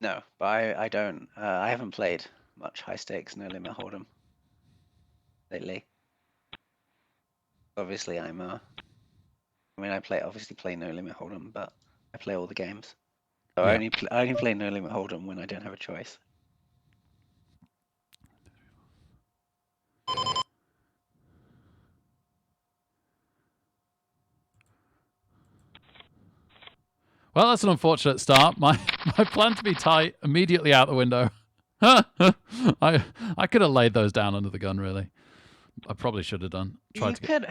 No, but I don't. I haven't played much high stakes, no limit hold'em lately. Obviously, I mean, obviously play no limit hold'em, but I play all the games. So Yeah. I only play no limit hold'em when I don't have a choice. Well, that's an unfortunate start. My plan to be tight immediately out the window. I could have laid those down under the gun, really. I probably should have done. You could.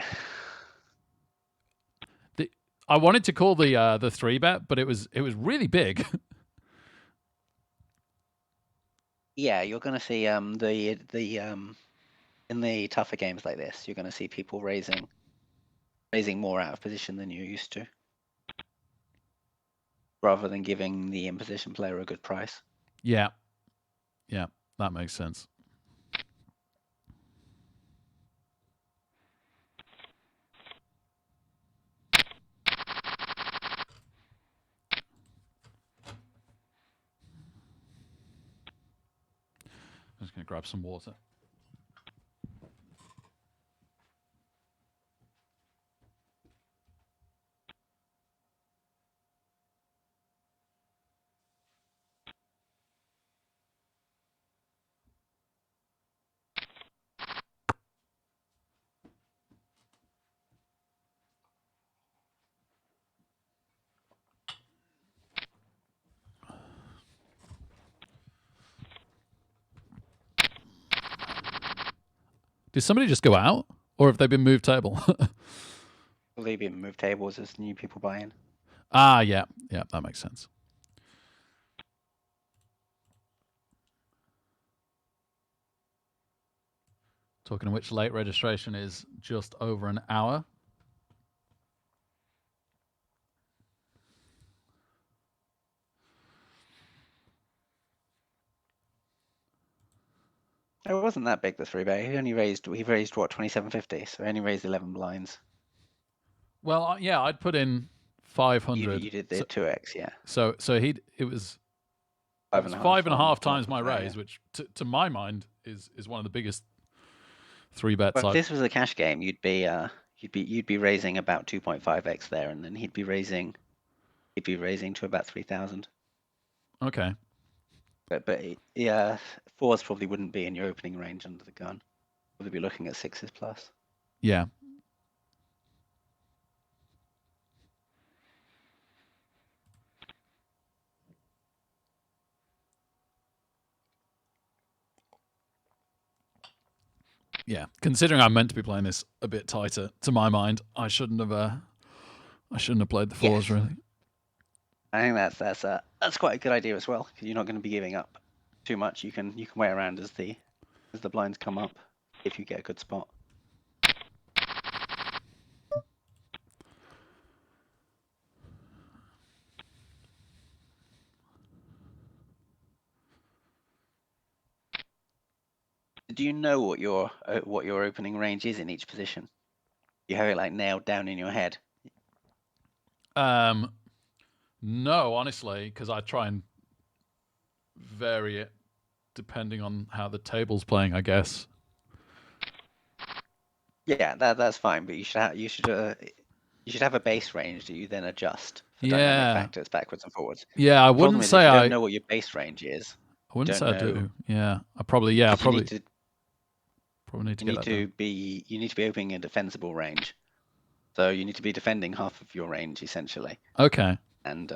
I wanted to call the 3-bet, but it was really big. Yeah, you're gonna see in the tougher games like this, you're gonna see people raising more out of position than you're used to, rather than giving the in position player a good price. Yeah, that makes sense. I'm just gonna grab some water. Did somebody just go out, or have they been moved table? Will they be move tables as new people buy in? Yeah, that makes sense. Talking of which, late registration is just over an hour. It wasn't that big, the 3-bet. He raised what, 2750, so he only raised 11 blinds. Well, yeah, I'd put in 500. You did the 2x, yeah. So it was 5.5 on 5.5 top times of my that, raise, yeah. which to my mind is one of the biggest 3-bets. But if this was a cash game, you'd be raising about 2.5x there, and then he'd be raising to about 3,000. Okay. But yeah, fours probably wouldn't be in your opening range under the gun. Probably be looking at sixes plus. Yeah. Yeah. Considering I'm meant to be playing this a bit tighter, to my mind, I shouldn't have played the fours, really. I think that's quite a good idea as well, because you're not going to be giving up too much. You can wait around as the blinds come up if you get a good spot. Do you know what your opening range is in each position? You have it like nailed down in your head? No, honestly, because I try and vary it depending on how the table's playing, I guess. Yeah, that's fine, but you should have a base range that you then adjust for dynamic Yeah. factors backwards and forwards. Yeah, I The problem wouldn't is if say you don't know what your base range is, I wouldn't say don't I know, do. Yeah, I probably need to get that done. you need to be opening a defensible range. So you need to be defending half of your range essentially. Okay. And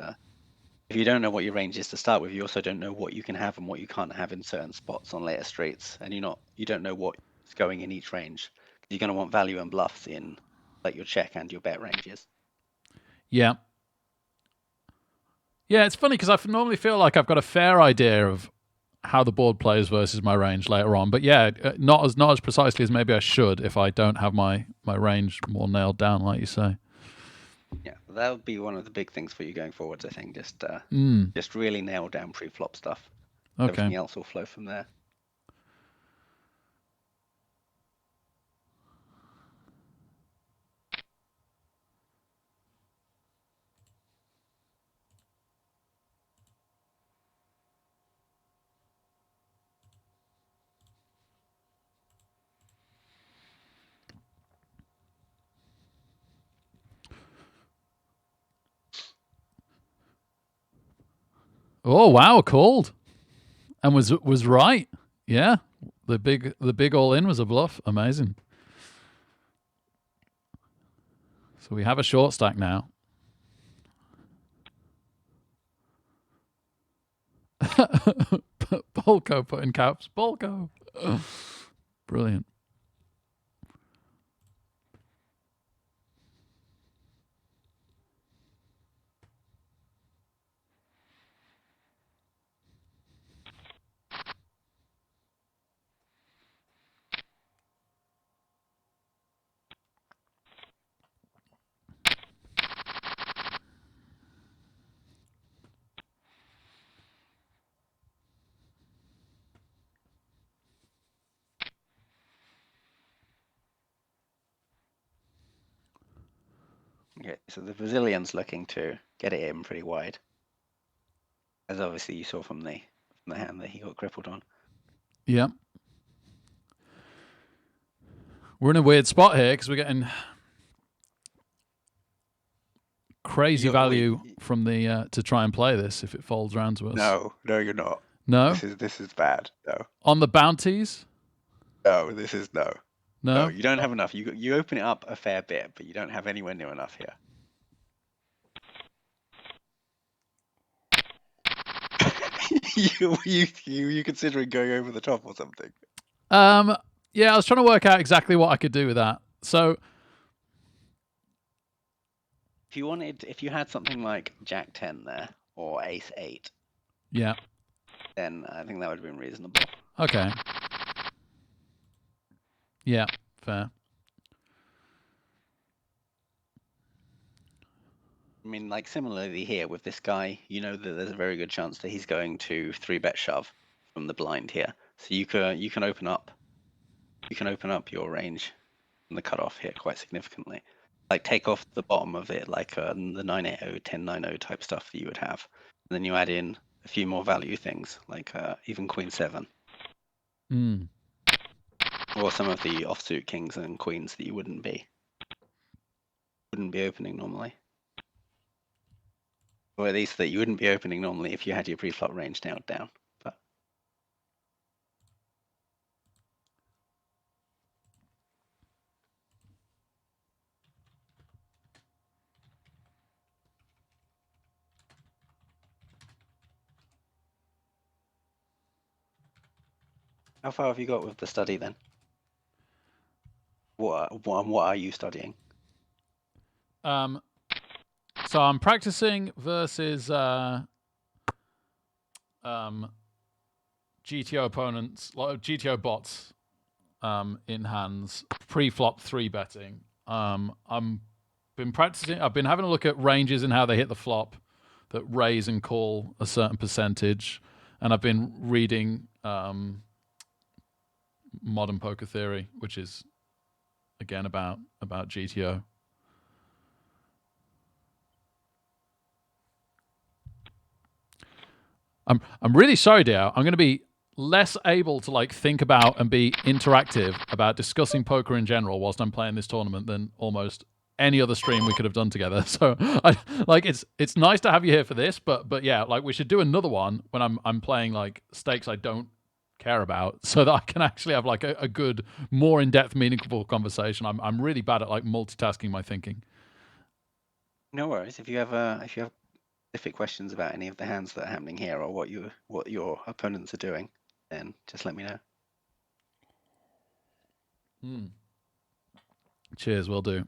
if you don't know what your range is to start with, you also don't know what you can have and what you can't have in certain spots on later streets, and you don't know what's going in each range. You're going to want value and bluffs in like your check and your bet ranges. Yeah. Yeah, it's funny because I normally feel like I've got a fair idea of how the board plays versus my range later on. But yeah, not as precisely as maybe I should if I don't have my range more nailed down, like you say. Yeah, that would be one of the big things for you going forwards. I think just really nail down pre-flop stuff. Okay. Everything else will flow from there. Oh wow, called and was right. Yeah, the big all in was a bluff. Amazing. So we have a short stack now. Bolko put in caps. Bolko. Brilliant. Okay, so the Brazilian's looking to get it in pretty wide, as obviously you saw from the hand that he got crippled on. Yeah. We're in a weird spot here because we're getting crazy value from the to try and play this if it folds around to us. No, you're not. No? This is bad. No. On the bounties? No, this is no. No, No? you don't have enough. You open it up a fair bit, but you don't have anywhere near enough here. you considering going over the top or something? Yeah, I was trying to work out exactly what I could do with that. So if you had something like Jack 10 there or Ace 8, yeah. then I think that would have been reasonable. Okay. Yeah, fair. I mean, like similarly here with this guy, you know that there's a very good chance that he's going to 3-bet shove from the blind here. So you can open up your range and the cutoff here quite significantly. Like take off the bottom of it, like the 980, 1090 type stuff that you would have, and then you add in a few more value things, like even Queen 7, or some of the offsuit kings and queens that you wouldn't be opening normally, or at least that you wouldn't be opening normally if you had your pre-flop range nailed down. But how far have you got with the study then? What are you studying? So I'm practicing versus GTO opponents, like GTO bots in hands, pre-flop 3-betting. I'm been practicing. I've been having a look at ranges and how they hit the flop that raise and call a certain percentage, and I've been reading Modern Poker Theory, which is again about GTO. I'm really sorry, Dio. I'm going to be less able to like think about and be interactive about discussing poker in general whilst I'm playing this tournament than almost any other stream we could have done together. So I like it's nice to have you here for this, but yeah, like we should do another one when I'm playing like stakes I don't care about, so that I can actually have like a good, more in-depth, meaningful conversation. I'm really bad at like multitasking my thinking. No worries. If you have specific questions about any of the hands that are happening here or what your opponents are doing, then just let me know. Cheers, will do.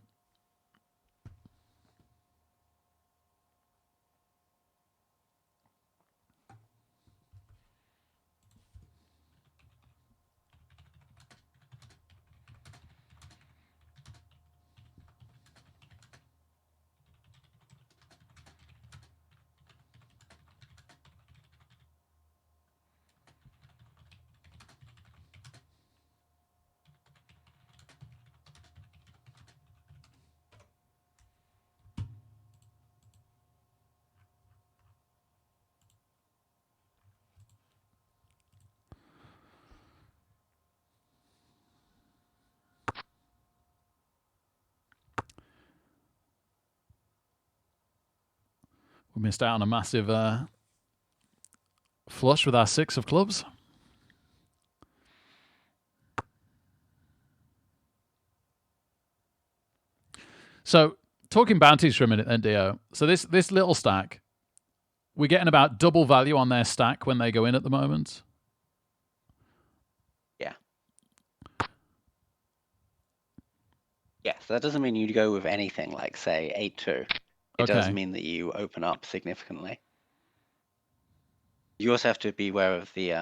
We missed out on a massive Flush with our 6 of clubs. So, talking bounties for a minute then, Dio. So, this little stack, we're getting about double value on their stack when they go in at the moment. Yeah. Yeah, so that doesn't mean you go with anything like, say, 8-2. It does Okay. mean that you open up significantly. You also have to be aware of the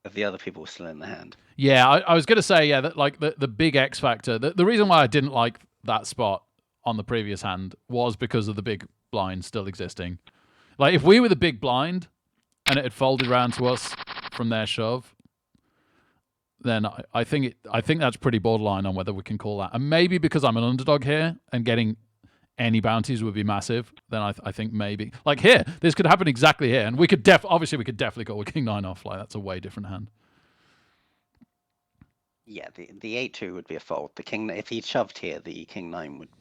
other people still in the hand. Yeah, I was going to say, yeah, that like the big X factor. The reason why I didn't like that spot on the previous hand was because of the big blind still existing. Like, if we were the big blind and it had folded around to us from their shove, then I think that's pretty borderline on whether we can call that. And maybe because I'm an underdog here and getting any bounties would be massive, then I think maybe like here this could happen exactly here, and we could obviously we could definitely call a king 9 off. Like, that's a way different hand. Yeah, the 8-2 would be a fold. The king, if he'd shoved here, the king 9 would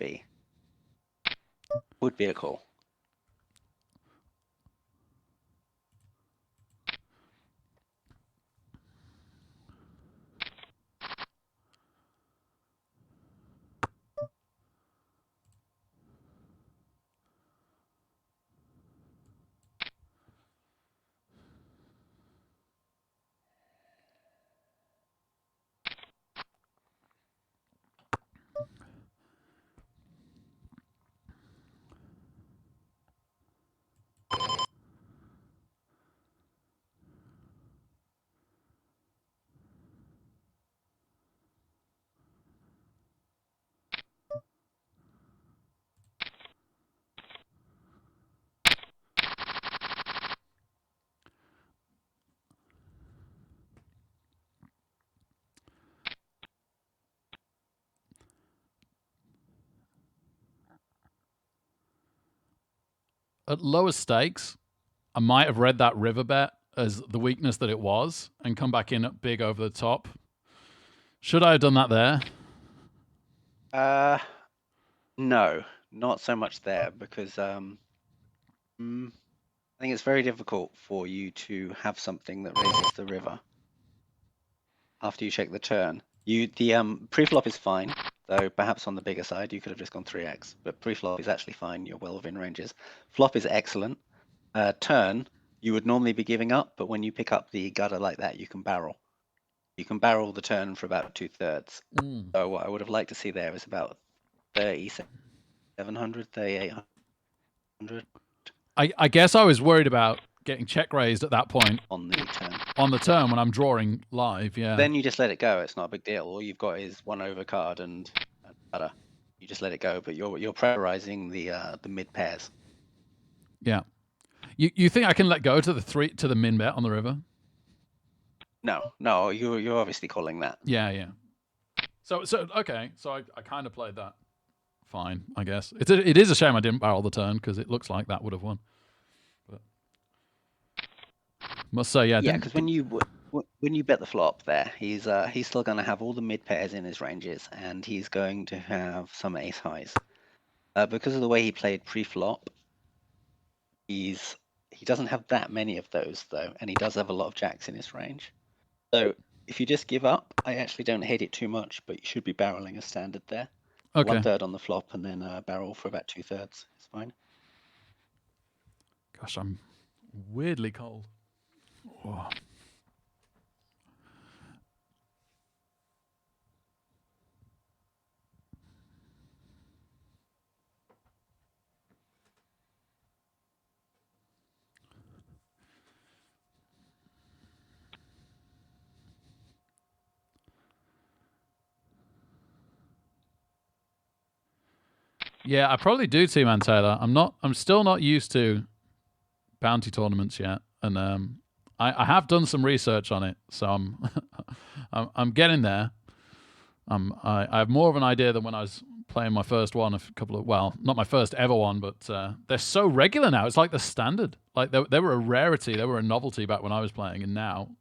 be a call. At lower stakes, I might have read that river bet as the weakness that it was and come back in big over the top. Should I have done that there? No, not so much there because I think it's very difficult for you to have something that raises the river after you check the turn. The pre-flop is fine, though perhaps on the bigger side you could have just gone 3x, but pre-flop is actually fine. You're well within ranges. Flop is excellent. Turn, you would normally be giving up, but when you pick up the gutter like that, you can barrel. You can barrel the turn for about 2/3. So what I would have liked to see there is about 3,700, 3,800 I guess I was worried about getting check raised at that point on the turn. on the turn when I'm drawing live. Yeah. Then you just let it go. It's not a big deal. All you've got is one overcard and gutter. You just let it go, but you're pressurizing the mid pairs. Yeah. You think I can let go to the min bet on the river? No, you're obviously calling that. Yeah. So okay. So I kind of played that fine, I guess. It is a shame I didn't barrel the turn because it looks like that would have won. But must say, yeah. Yeah, because when you bet the flop there, he's still going to have all the mid pairs in his ranges, and he's going to have some ace highs. Because of the way he played pre-flop, he doesn't have that many of those though, and he does have a lot of jacks in his range. So if you just give up, I actually don't hate it too much, but you should be barreling a standard there. Okay. 1/3 on the flop, and then barrel for about 2/3. It's fine. Gosh, I'm weirdly cold. Oh. Yeah, I probably do too, man, Taylor. I'm still not used to bounty tournaments yet, and I have done some research on it, so I'm getting there. I have more of an idea than when I was playing my first one not my first ever one, but they're so regular now. It's like the standard. Like they were a rarity, they were a novelty back when I was playing, and now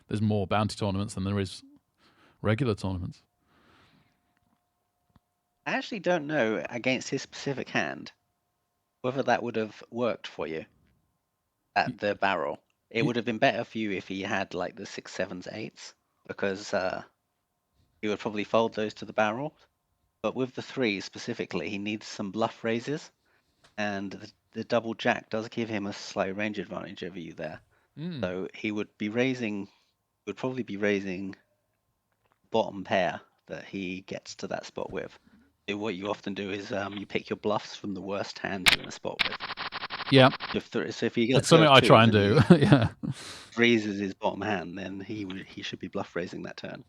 there's more bounty tournaments than there is regular tournaments. I actually don't know against his specific hand whether that would have worked for you at the barrel. It would have been better for you if he had like the 6, 7s, 8s, because he would probably fold those to the barrel. But with the 3s specifically, he needs some bluff raises, and the double jack does give him a slight range advantage over you there. So he would probably be raising bottom pair that he gets to that spot with. So what you often do is you pick your bluffs from the worst hands you're in a spot with. Yeah, So if you get it's three something of I try twos and and do. he Yeah. raises his bottom hand, then he should be bluff raising that turn.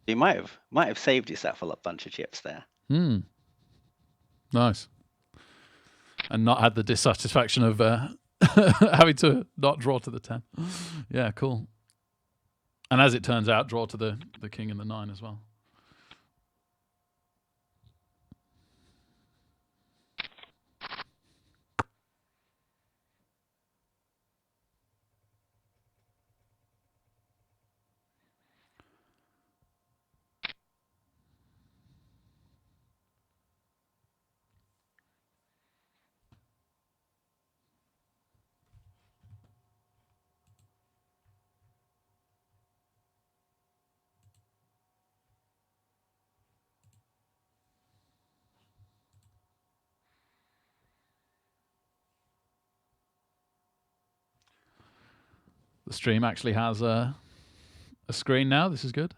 You might have saved yourself a bunch of chips there. Nice. And not had the dissatisfaction of having to not draw to the 10. Yeah, cool. And as it turns out, draw to the king and the 9 as well. The stream actually has a screen now. This is good.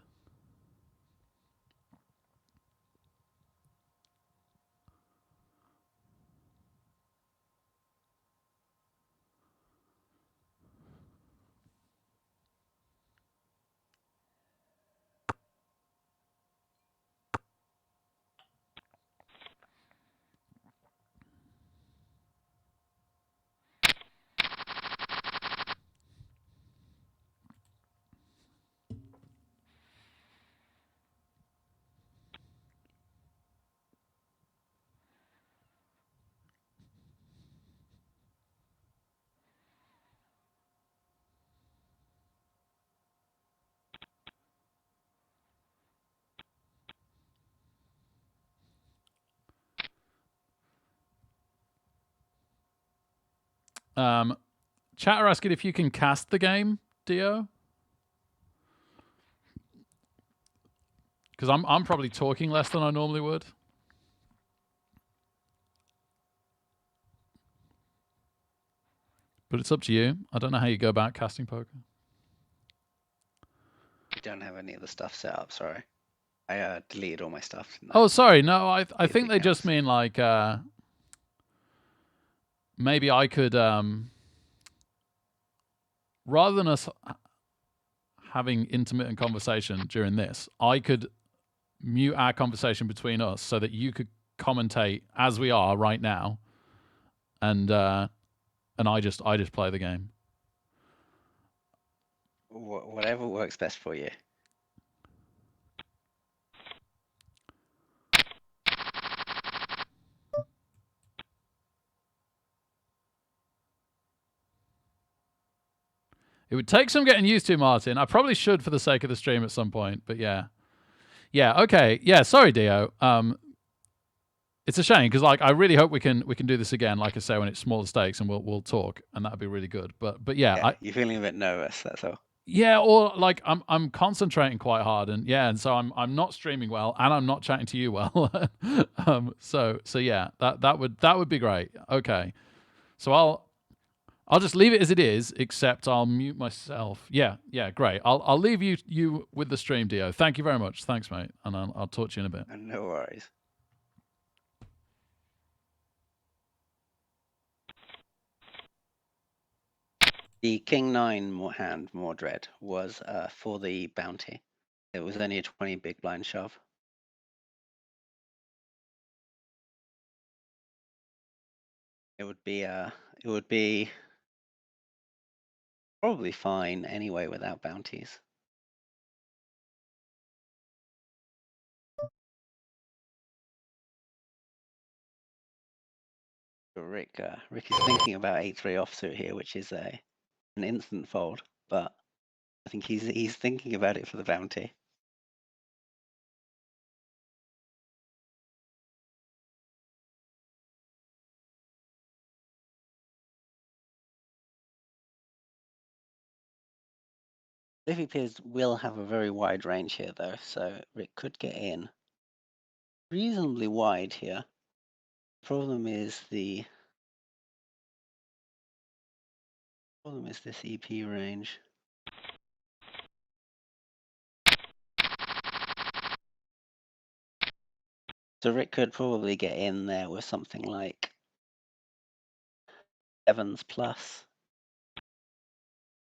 Chat are asking if you can cast the game, Dio. Because I'm probably talking less than I normally would. But it's up to you. I don't know how you go about casting poker. I don't have any of the stuff set up. Sorry, I deleted all my stuff. Oh, sorry. No, I Deleted think the they just accounts. mean like maybe I could rather than us having intermittent conversation during this, I could mute our conversation between us so that you could commentate as we are right now, and I just play the game. Whatever works best for you. It would take some getting used to, Martin. I probably should for the sake of the stream at some point, but yeah. Yeah, okay. Yeah, sorry, Dio. It's a shame because like I really hope we can do this again, like I say, when it's smaller stakes and we'll talk and that'd be really good. But yeah, You're feeling a bit nervous, that's all. yeah, or like I'm concentrating quite hard and yeah, and so I'm not streaming well and I'm not chatting to you well. So yeah, that would be great. Okay. So I'll just leave it as it is, except I'll mute myself. Yeah, great. I'll leave you with the stream, Dio. Thank you very much. Thanks, mate. And I'll talk to you in a bit. No worries. The King 9 hand, Mordred, was for the bounty. It was only a 20 big blind shove. It would be probably fine anyway without bounties. But Rick is thinking about 8-3 offsuit here, which is an instant fold, but I think he's thinking about it for the bounty. Liffey Piers will have a very wide range here, though, so Rick could get in reasonably wide here. Problem is this EP range. So Rick could probably get in there with something like sevens plus,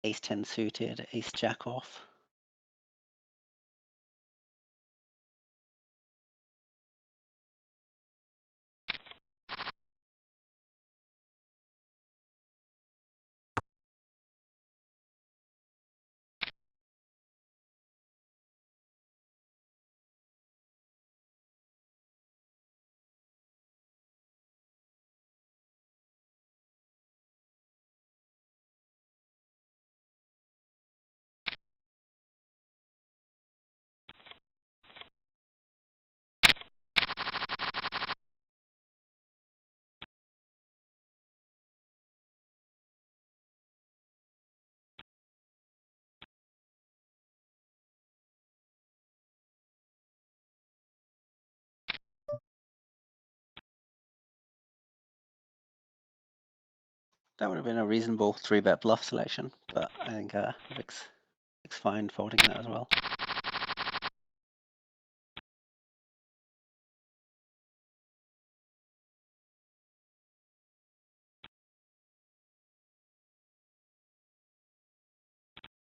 ace 10 suited, ace jack off. That would have been a reasonable 3-bet bluff selection, but I think Rick's fine folding that as well.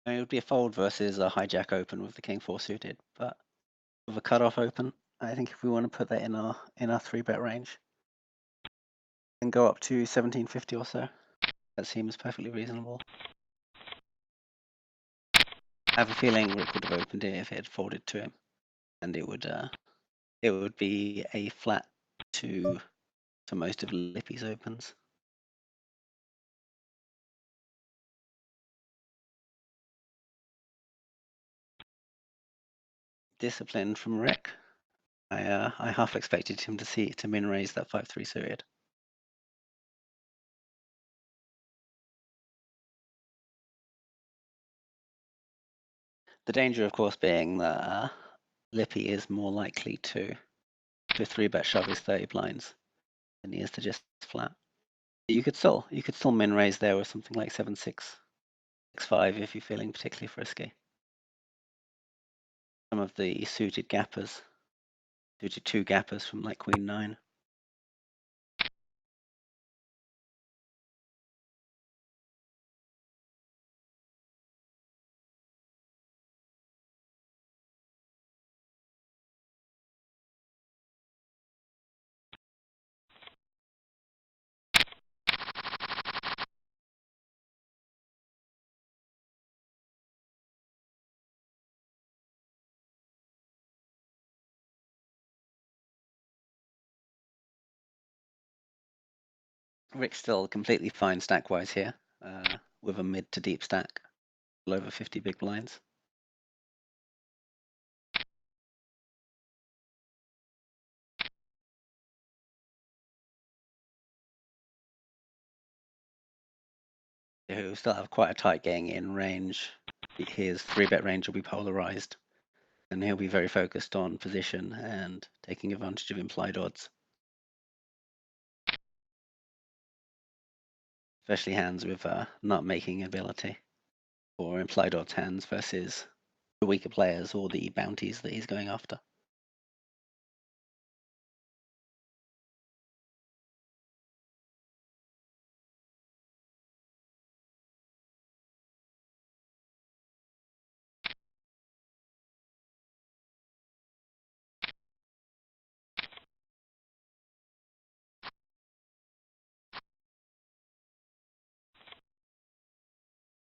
I mean, it would be a fold versus a hijack open with the king 4 suited, but with a cutoff open, I think if we want to put that in our 3-bet range and go up to 1750 or so, that seems perfectly reasonable. I have a feeling Rick would have opened it if it had folded to him, and it would be a flat to most of Lippy's opens. Discipline from Rick. I half expected him to min raise that 5-3 suited. The danger, of course, being that Lippy is more likely to 3-bet shove his 30 blinds than he is to just flat. You could still min raise there with something like 7-6, 6-5 if you're feeling particularly frisky. Some of the suited gappers, suited 2 gappers from like Queen 9. Rick's still completely fine stack-wise here, with a mid to deep stack, well over 50 big blinds. He'll still have quite a tight getting in range. His 3-bet range will be polarized, and he'll be very focused on position and taking advantage of implied odds. Especially hands with nut making ability, or implied odds hands versus the weaker players or the bounties that he's going after.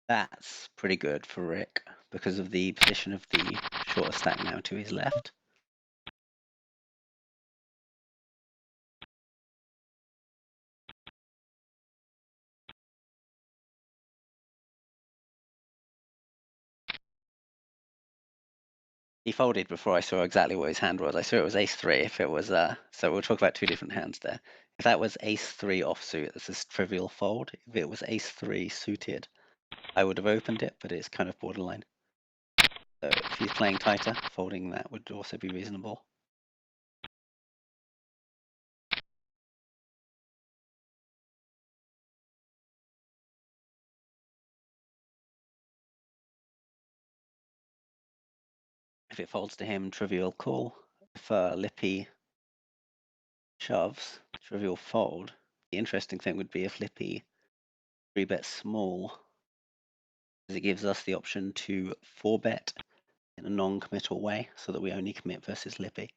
That's pretty good for Rick because of the position of the shorter stack now to his left. He folded before I saw exactly what his hand was. I saw it was ace-3. If it was, so we'll talk about 2 different hands there. If that was ace-3 offsuit, that's a trivial fold. If it was ace-3 suited, I would have opened it, but it's kind of borderline. So if he's playing tighter, folding that would also be reasonable. If it folds to him, trivial call. If Lippy shoves, trivial fold. The interesting thing would be if Lippy 3-bet small, because it gives us the option to 4-bet in a non-committal way, so that we only commit versus Lippy.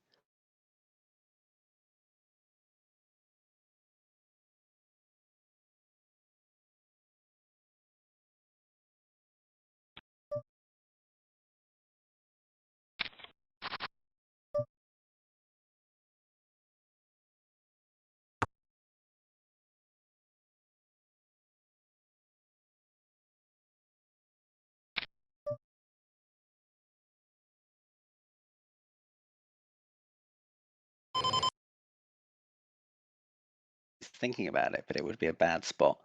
He's thinking about it, but it would be a bad spot.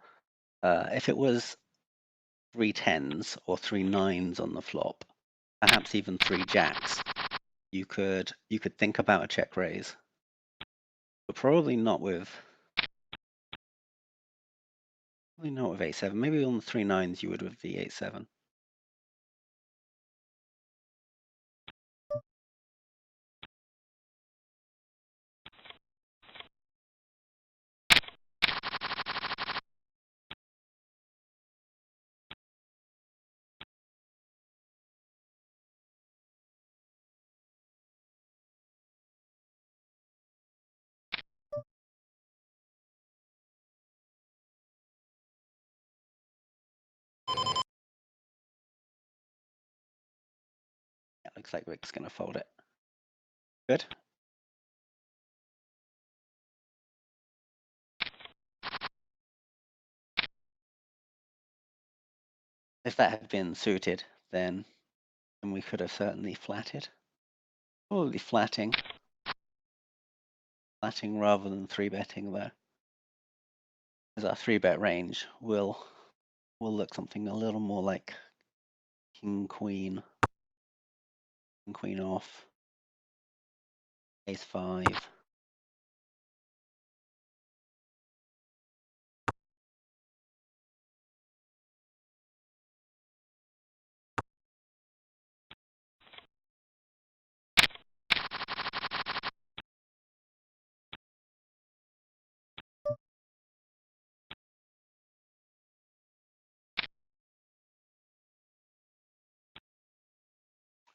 If it was 3 10s or 3 9s on the flop, perhaps even 3 jacks, you could think about a check raise, but probably not with 8-7. Maybe on the 3 9s you would with the 8-7. Yeah, looks like Rick's gonna fold it. Good. If that had been suited, then we could have certainly flatted. Probably flatting rather than 3-betting though, because our 3-bet range will look something a little more like king queen off, ace 5.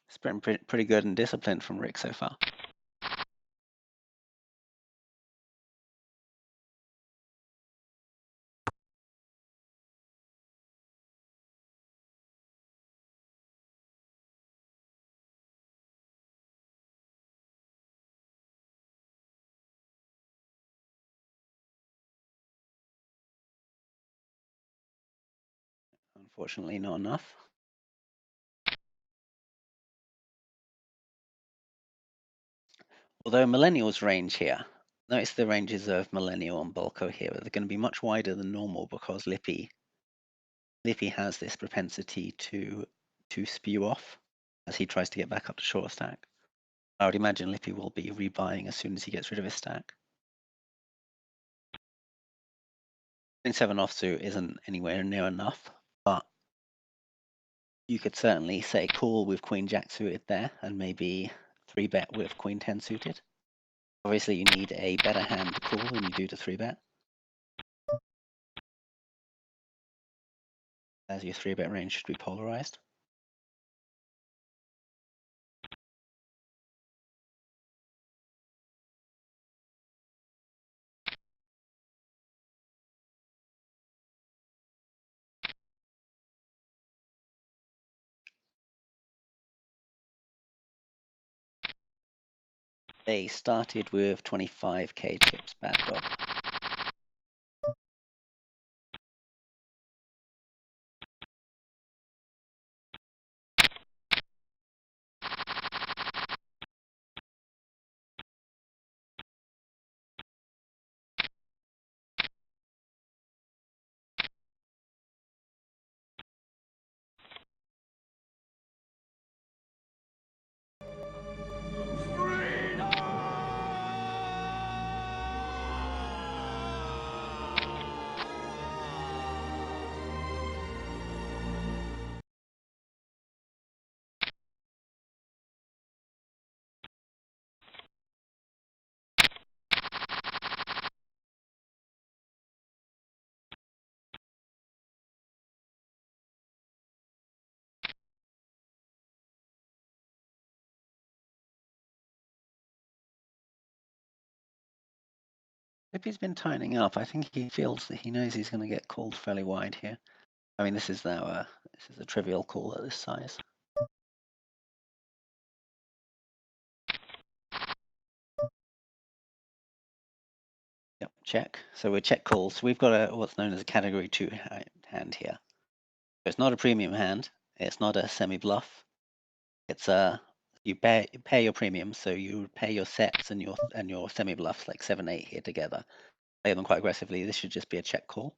It's been pretty good and disciplined from Rick so far. Unfortunately, not enough. Although Millennial's range here, notice the ranges of Millennial and Bulko here, they're going to be much wider than normal because Lippy has this propensity to spew off as he tries to get back up to short stack. I would imagine Lippy will be rebuying as soon as he gets rid of his stack. Queen 7 offsuit isn't anywhere near enough, but you could certainly say call with Queen Jack suited there and maybe 3-bet with Queen 10 suited. Obviously, you need a better hand to call than you do to 3-bet, as your 3-bet range should be polarized. They started with 25k chips, bad dog. If he's been tightening up, I think he feels that he knows he's going to get called fairly wide here. I mean, this is now this is a trivial call at this size. Yep, check. So we're check calls. We've got what's known as a category 2 hand here. So it's not a premium hand. It's not a semi bluff. It's you pay your premium, so you pay your sets and your semi bluffs like 7-8 here together. Play them quite aggressively. This should just be a check call.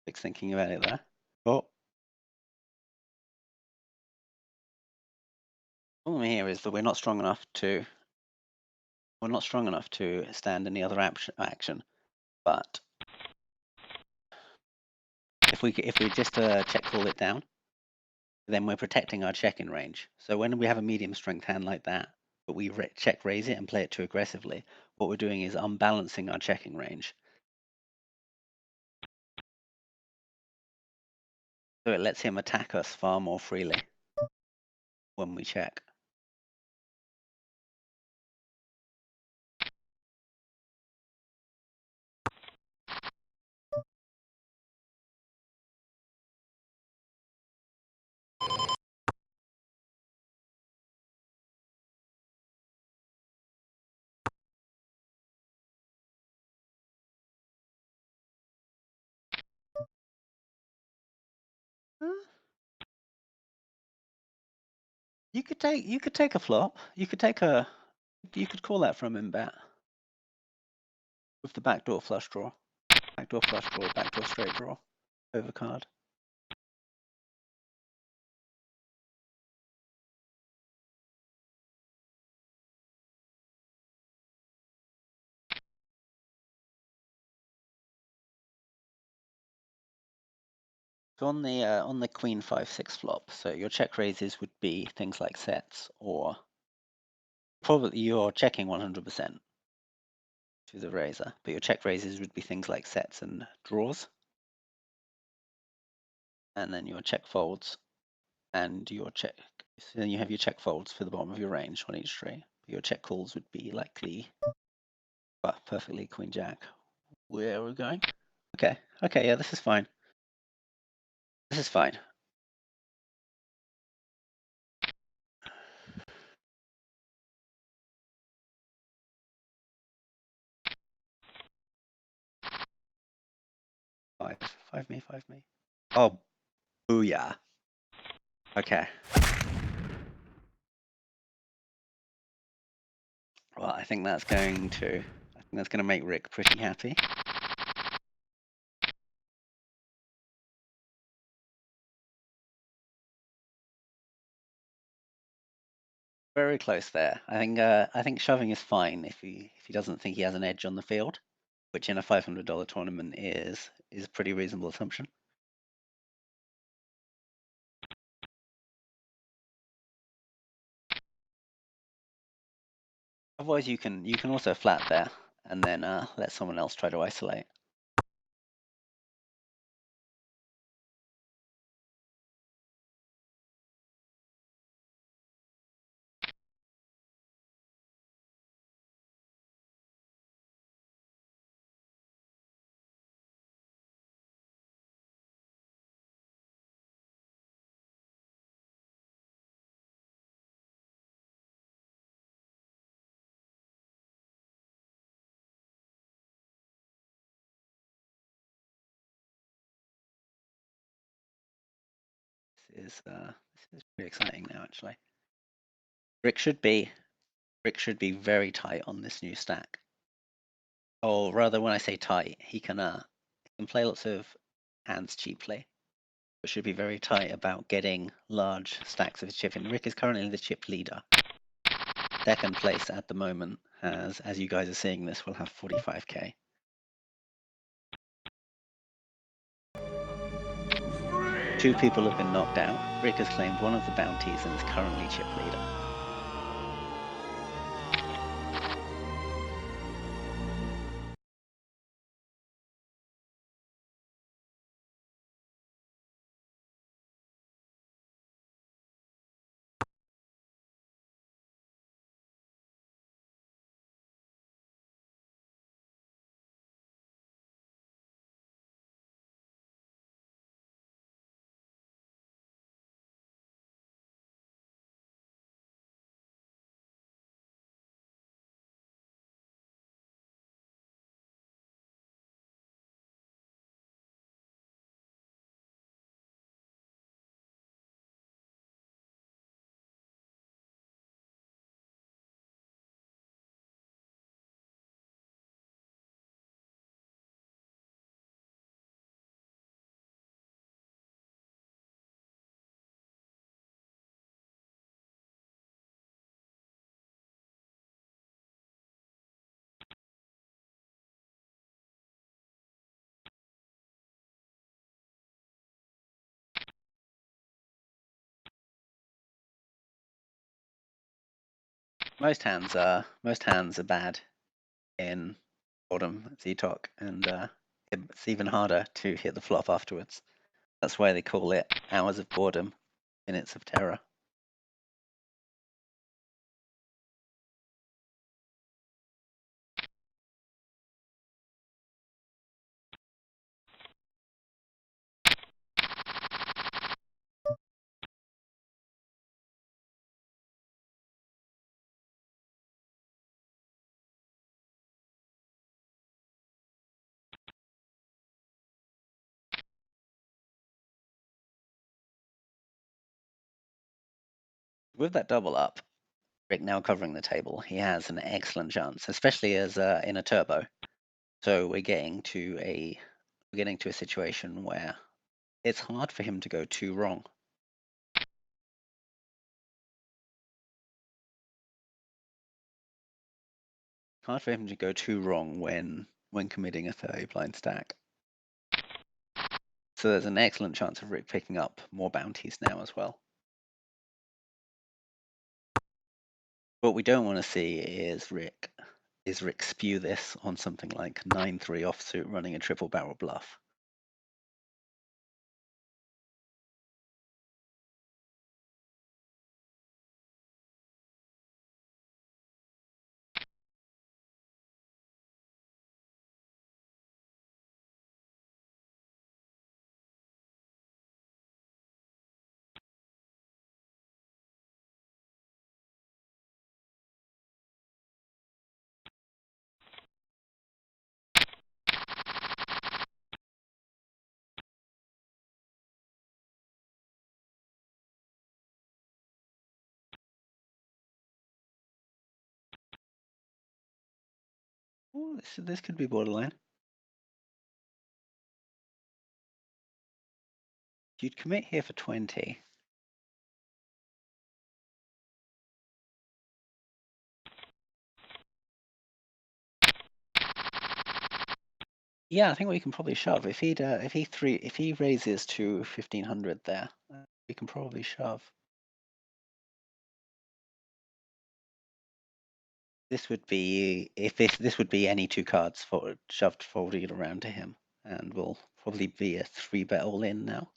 Fix thinking about it there. Oh. The problem here is that we're not strong enough to stand any other action. But if we just check call it down, then we're protecting our check-in range. So when we have a medium strength hand like that, but we check raise it and play it too aggressively, what we're doing is unbalancing our checking range. So it lets him attack us far more freely when we check. You could take a flop. You could call that from in bet with the backdoor flush draw, backdoor straight draw, overcard. So on the queen 5-6 flop, so your check raises would be things like sets, or probably you're checking 100% to the raiser, but your check raises would be things like sets and draws, and then your check folds and your check. So then you have your check folds for the bottom of your range on each tree. Your check calls would be likely, well, perfectly queen jack. Where are we going? Okay, yeah, this is fine. This is fine. Five me. Oh, booyah. Okay. Well, I think that's going to make Rick pretty happy. Very close there. I think shoving is fine if he doesn't think he has an edge on the field, which in a $500 tournament is a pretty reasonable assumption. Otherwise, you can also flat there and then let someone else try to isolate. This is pretty exciting now, actually. Rick should be very tight on this new stack. Or rather, when I say tight, he can play lots of hands cheaply, but should be very tight about getting large stacks of his chip in. Rick is currently the chip leader. Second place at the moment has, as you guys are seeing this, will have 45k. Two people have been knocked out. Rick has claimed one of the bounties and is currently chip leader. Most hands are bad in boredom Z-Talk, and it's even harder to hit the flop afterwards. That's why they call it hours of boredom, minutes of terror. With that double up, Rick now covering the table, he has an excellent chance, especially as in a turbo. So we're getting to a situation where it's hard for him to go too wrong. Hard for him to go too wrong when committing a 30 blind stack. So there's an excellent chance of Rick picking up more bounties now as well. What we don't want to see is Rick spew this on something like 9-3 offsuit running a triple barrel bluff. Ooh, this could be borderline. You'd commit here for 20. Yeah, I think we can probably shove. If he raises to 1500 there, we can probably shove. This would be this would be any two cards shoved folded around to him, and will probably be a 3-bet all in now.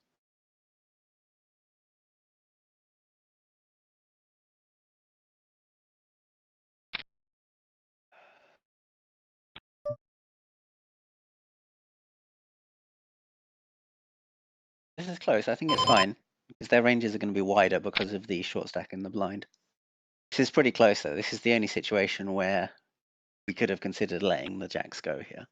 This is close. I think it's fine because their ranges are going to be wider because of the short stack in the blind. This is pretty close though. This is the only situation where we could have considered letting the jacks go here.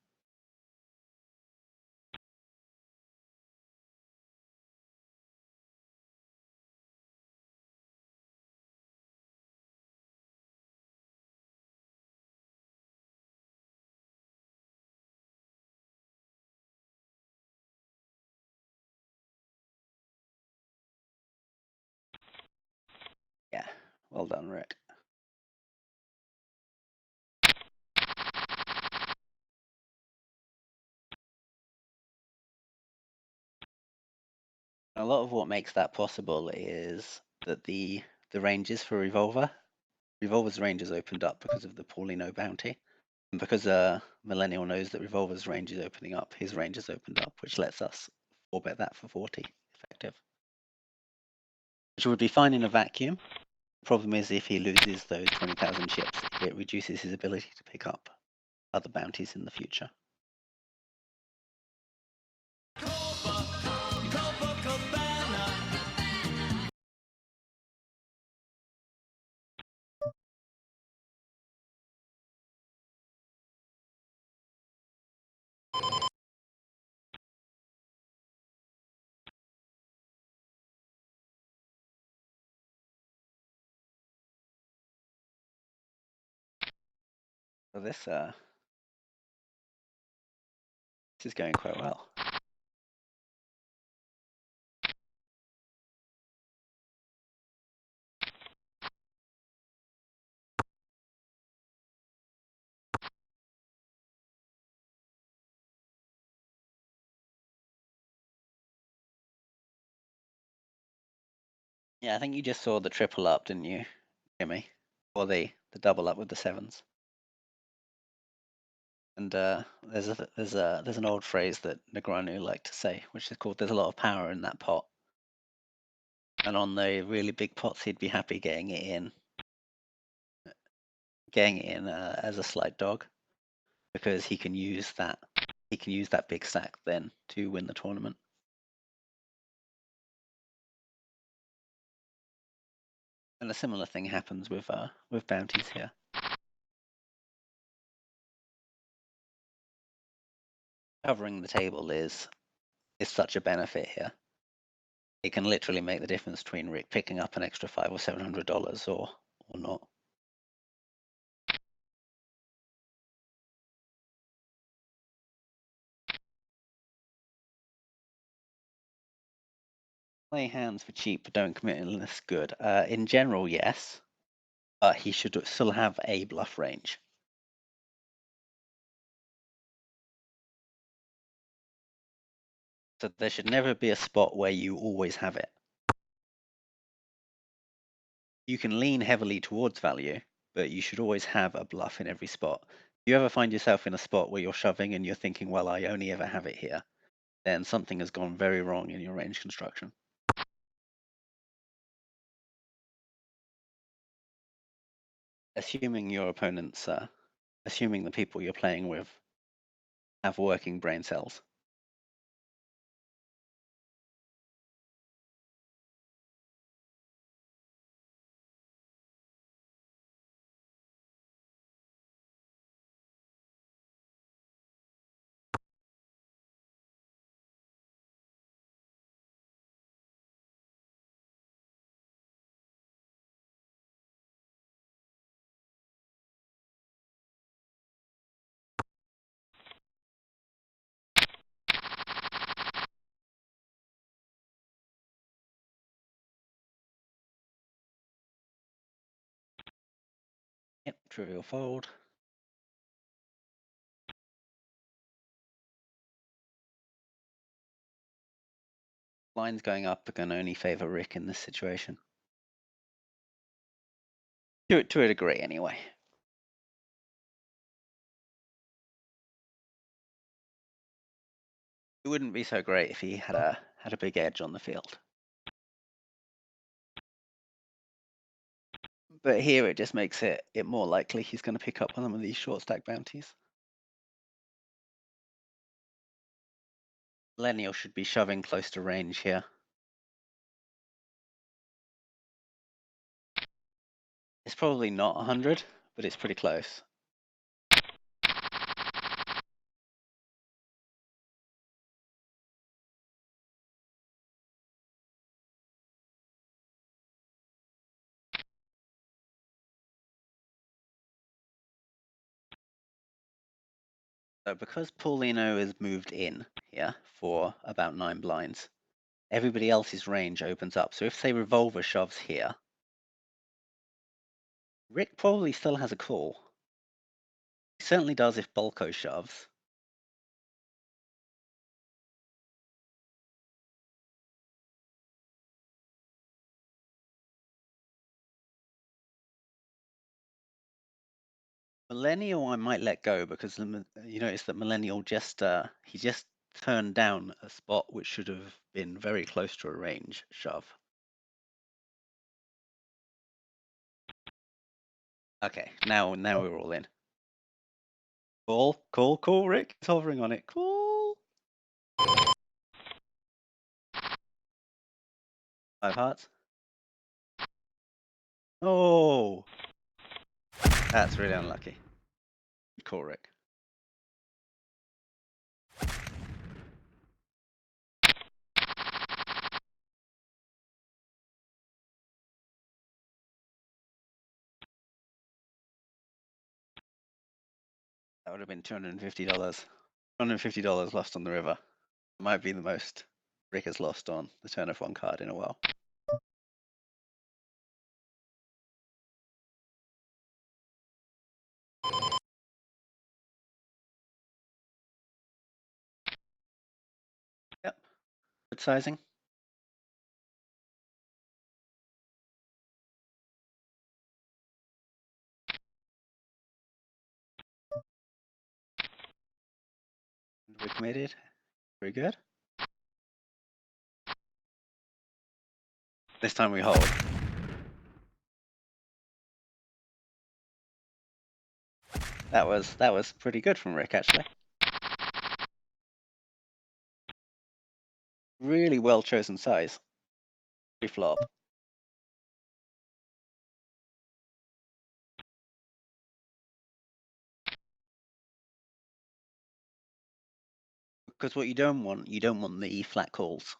Yeah, well done, Rick. A lot of what makes that possible is that the ranges for Revolver's range is opened up because of the Paulino bounty. And because Millennial knows that Revolver's range is opening up, his range is opened up, which lets us 4-bet that for 40 effective. Which would be fine in a vacuum. The problem is if he loses those 20,000 chips, it reduces his ability to pick up other bounties in the future. So this is going quite well. Yeah, I think you just saw the triple up, didn't you, Jimmy? Or the the double up with the sevens. And there's an old phrase that Negreanu liked to say, which is called "There's a lot of power in that pot." And on the really big pots, he'd be happy getting it in as a slight dog, because he can use that big stack then to win the tournament. And a similar thing happens with bounties here. Covering the table is such a benefit here. It can literally make the difference between Rick picking up an extra $500 or $700 or not. Play hands for cheap but don't commit unless good. In general, yes, but he should still have a bluff range. So there should never be a spot where you always have it. You can lean heavily towards value, but you should always have a bluff in every spot. If you ever find yourself in a spot where you're shoving and you're thinking, well, I only ever have it here, then something has gone very wrong in your range construction. Assuming your opponents, assuming the people you're playing with have working brain cells. Yep, trivial fold. Lines going up are going to only favor Rick in this situation. To a degree, anyway. It wouldn't be so great if he had a big edge on the field. But here it just makes it more likely he's going to pick up on some of these short stack bounties. Millennial should be shoving close to range here. It's probably not 100, but it's pretty close. So because Paulino has moved in here for about 9 blinds, everybody else's range opens up. So if, say, Revolver shoves here, Rick probably still has a call. He certainly does if Bolko shoves. Millennial I might let go because you notice that Millennial he just turned down a spot which should have been very close to a range shove. Okay, now we're all in. Cool, Rick. He's hovering on it. Cool. 5 hearts. Oh, that's really unlucky. Good call, Rick. That would have been $250. $250 lost on the river. It might be the most Rick has lost on the turn of 1 card in a while. Yep. Good sizing. committed. Very good. This time we hold. That was pretty good from Rick, actually. Really well chosen size. Pre-flop. Because what you don't want the E flat calls.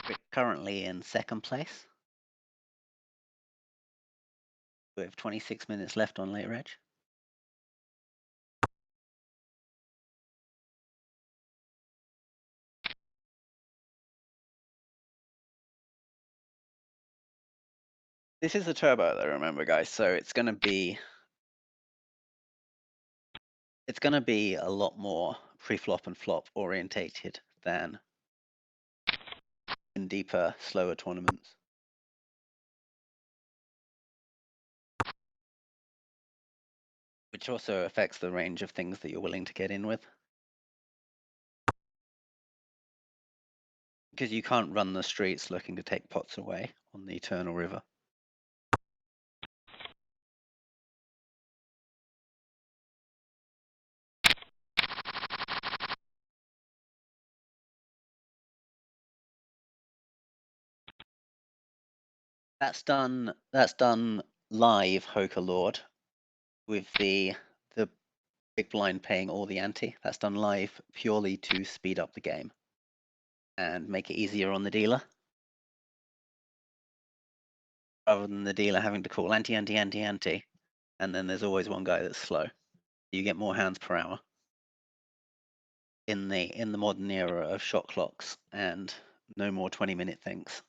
We're currently in second place with 26 minutes left on late reg. This is a turbo though, remember guys, so it's gonna be a lot more pre-flop and flop orientated than in deeper, slower tournaments. Which also affects the range of things that you're willing to get in with. Because you can't run the streets looking to take pots away on the Eternal River. That's done live, Hoka Lord, with the big blind paying all the ante. That's done live purely to speed up the game and make it easier on the dealer. Rather than the dealer having to call ante, ante, ante, ante, and then there's always one guy that's slow. You get more hands per hour in the modern era of shot clocks and no more 20-minute things.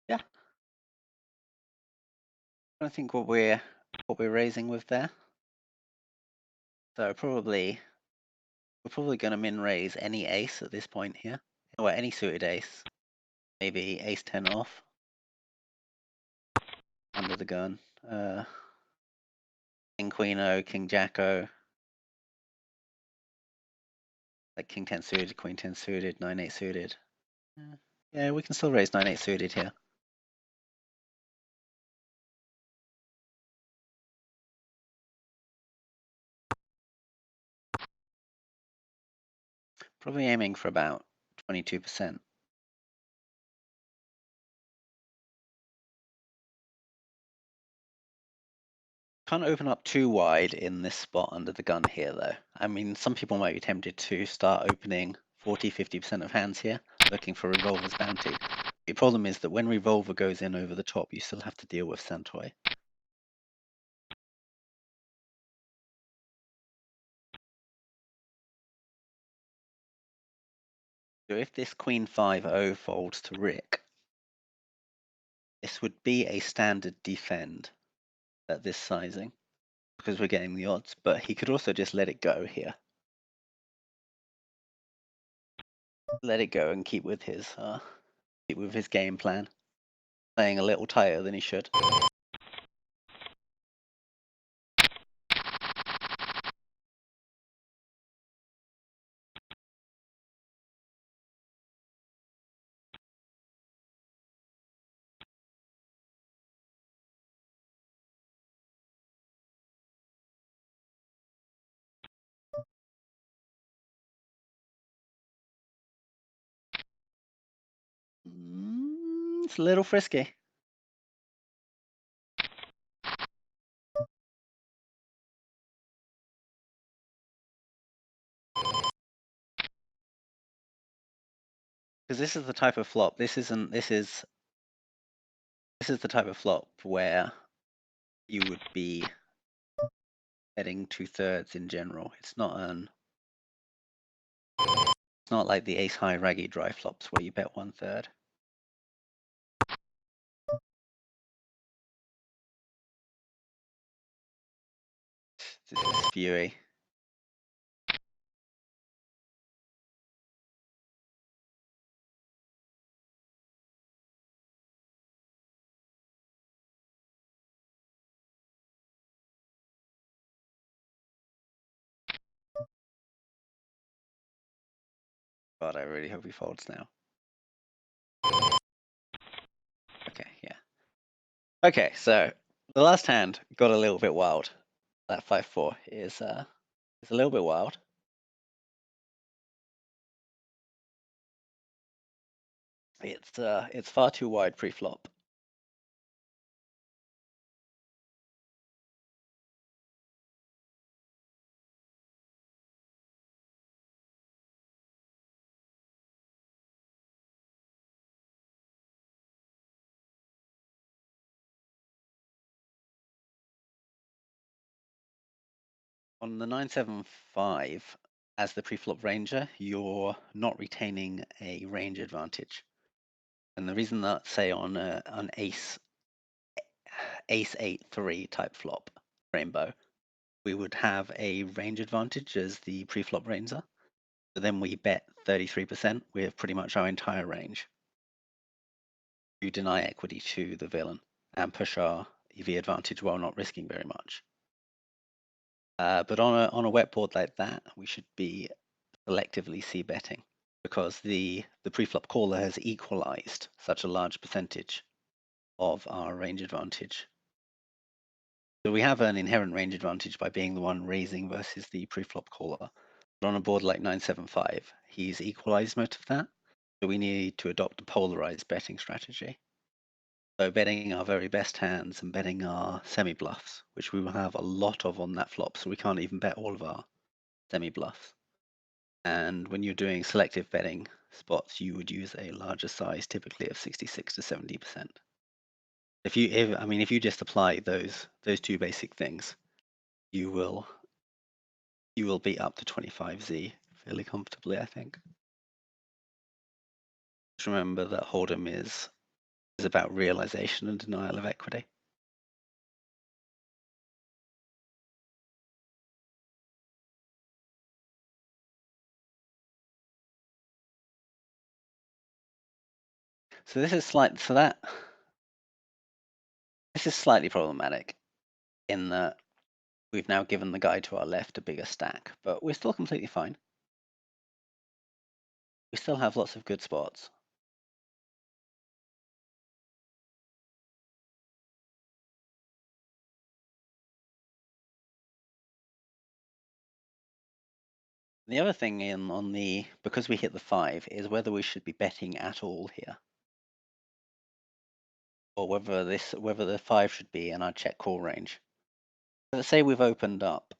Yeah. I think what we're raising with there. So we're probably going to min raise any ace at this point here. Or any suited ace. Maybe ace 10 off. Under the gun. King Queen O, King Jack O. Like King 10 suited, Queen 10 suited, 9-8 suited. Yeah, we can still raise 9-8 suited here. Probably aiming for about 22%. Can't open up too wide in this spot under the gun here, though. I mean, some people might be tempted to start opening 40-50% of hands here, looking for Revolver's Bounty. The problem is that when Revolver goes in over the top, you still have to deal with Santoy. So if this Queen 5-0 folds to Rick, this would be a standard defend at this sizing because we're getting the odds, but he could also just let it go here. Let it go and keep with his game plan, playing a little tighter than he should. It's a little frisky. Because this is the type of flop. This is the type of flop where you would be betting 2/3 in general. It's not like the ace high raggy dry flops where you bet 1/3. This is spewy. God, I really hope he folds now. Okay, yeah. Okay, so the last hand got a little bit wild. That 5-4 is a little bit wild. It's far too wide pre-flop. On the 9-7-5, as the pre-flop ranger, you're not retaining a range advantage. And the reason that, say, on an ace 8-3 type flop, rainbow, we would have a range advantage as the pre-flop ranger. So then we bet 33% with pretty much our entire range to deny equity to the villain and push our EV advantage while not risking very much. But on a wet board like that, we should be selectively c-betting because the preflop caller has equalized such a large percentage of our range advantage. So we have an inherent range advantage by being the one raising versus the preflop caller. But on a board like 9-7-5, he's equalized most of that. So we need to adopt a polarized betting strategy. So betting our very best hands and betting our semi-bluffs, which we will have a lot of on that flop, so we can't even bet all of our semi-bluffs. And when you're doing selective betting spots, you would use a larger size, typically of 66 to 70%. If you just apply those two basic things, you will be up to 25Z fairly comfortably, I think. Just remember that Hold'em is about realization and denial of equity. So this is slightly problematic in that we've now given the guy to our left a bigger stack, but we're still completely fine. We still have lots of good spots. The other thing because we hit the 5 is whether we should be betting at all here, or whether the 5 should be in our check call range. Let's say we've opened up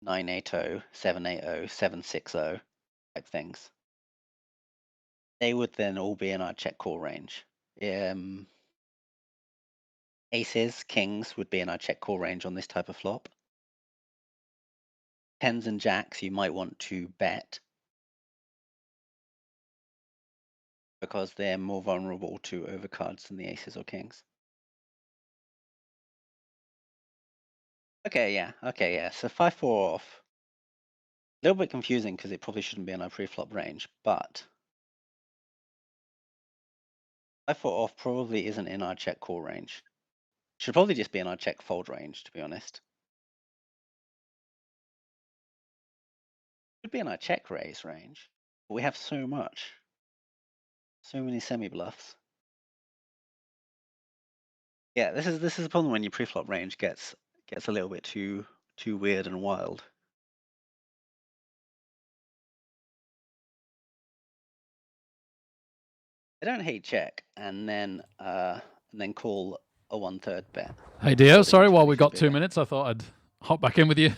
9-8-0, 7-8-0, 7-6-0 type things. They would then all be in our check call range. Aces, kings would be in our check call range on this type of flop. Tens and jacks you might want to bet because they're more vulnerable to overcards than the aces or kings. Okay, yeah. So 5-4 off. A little bit confusing because it probably shouldn't be in our pre-flop range, but 5-4 off probably isn't in our check call range. Should probably just be in our check fold range, to be honest. Should be in our check raise range. But we have so many semi bluffs. Yeah, this is the problem when your pre-flop range gets a little bit too weird and wild. I don't hate check and then call a 1/3 bet. Hey, Dio. What they Sorry, while usually we should got be 2 minutes, I thought I'd hop back in with you.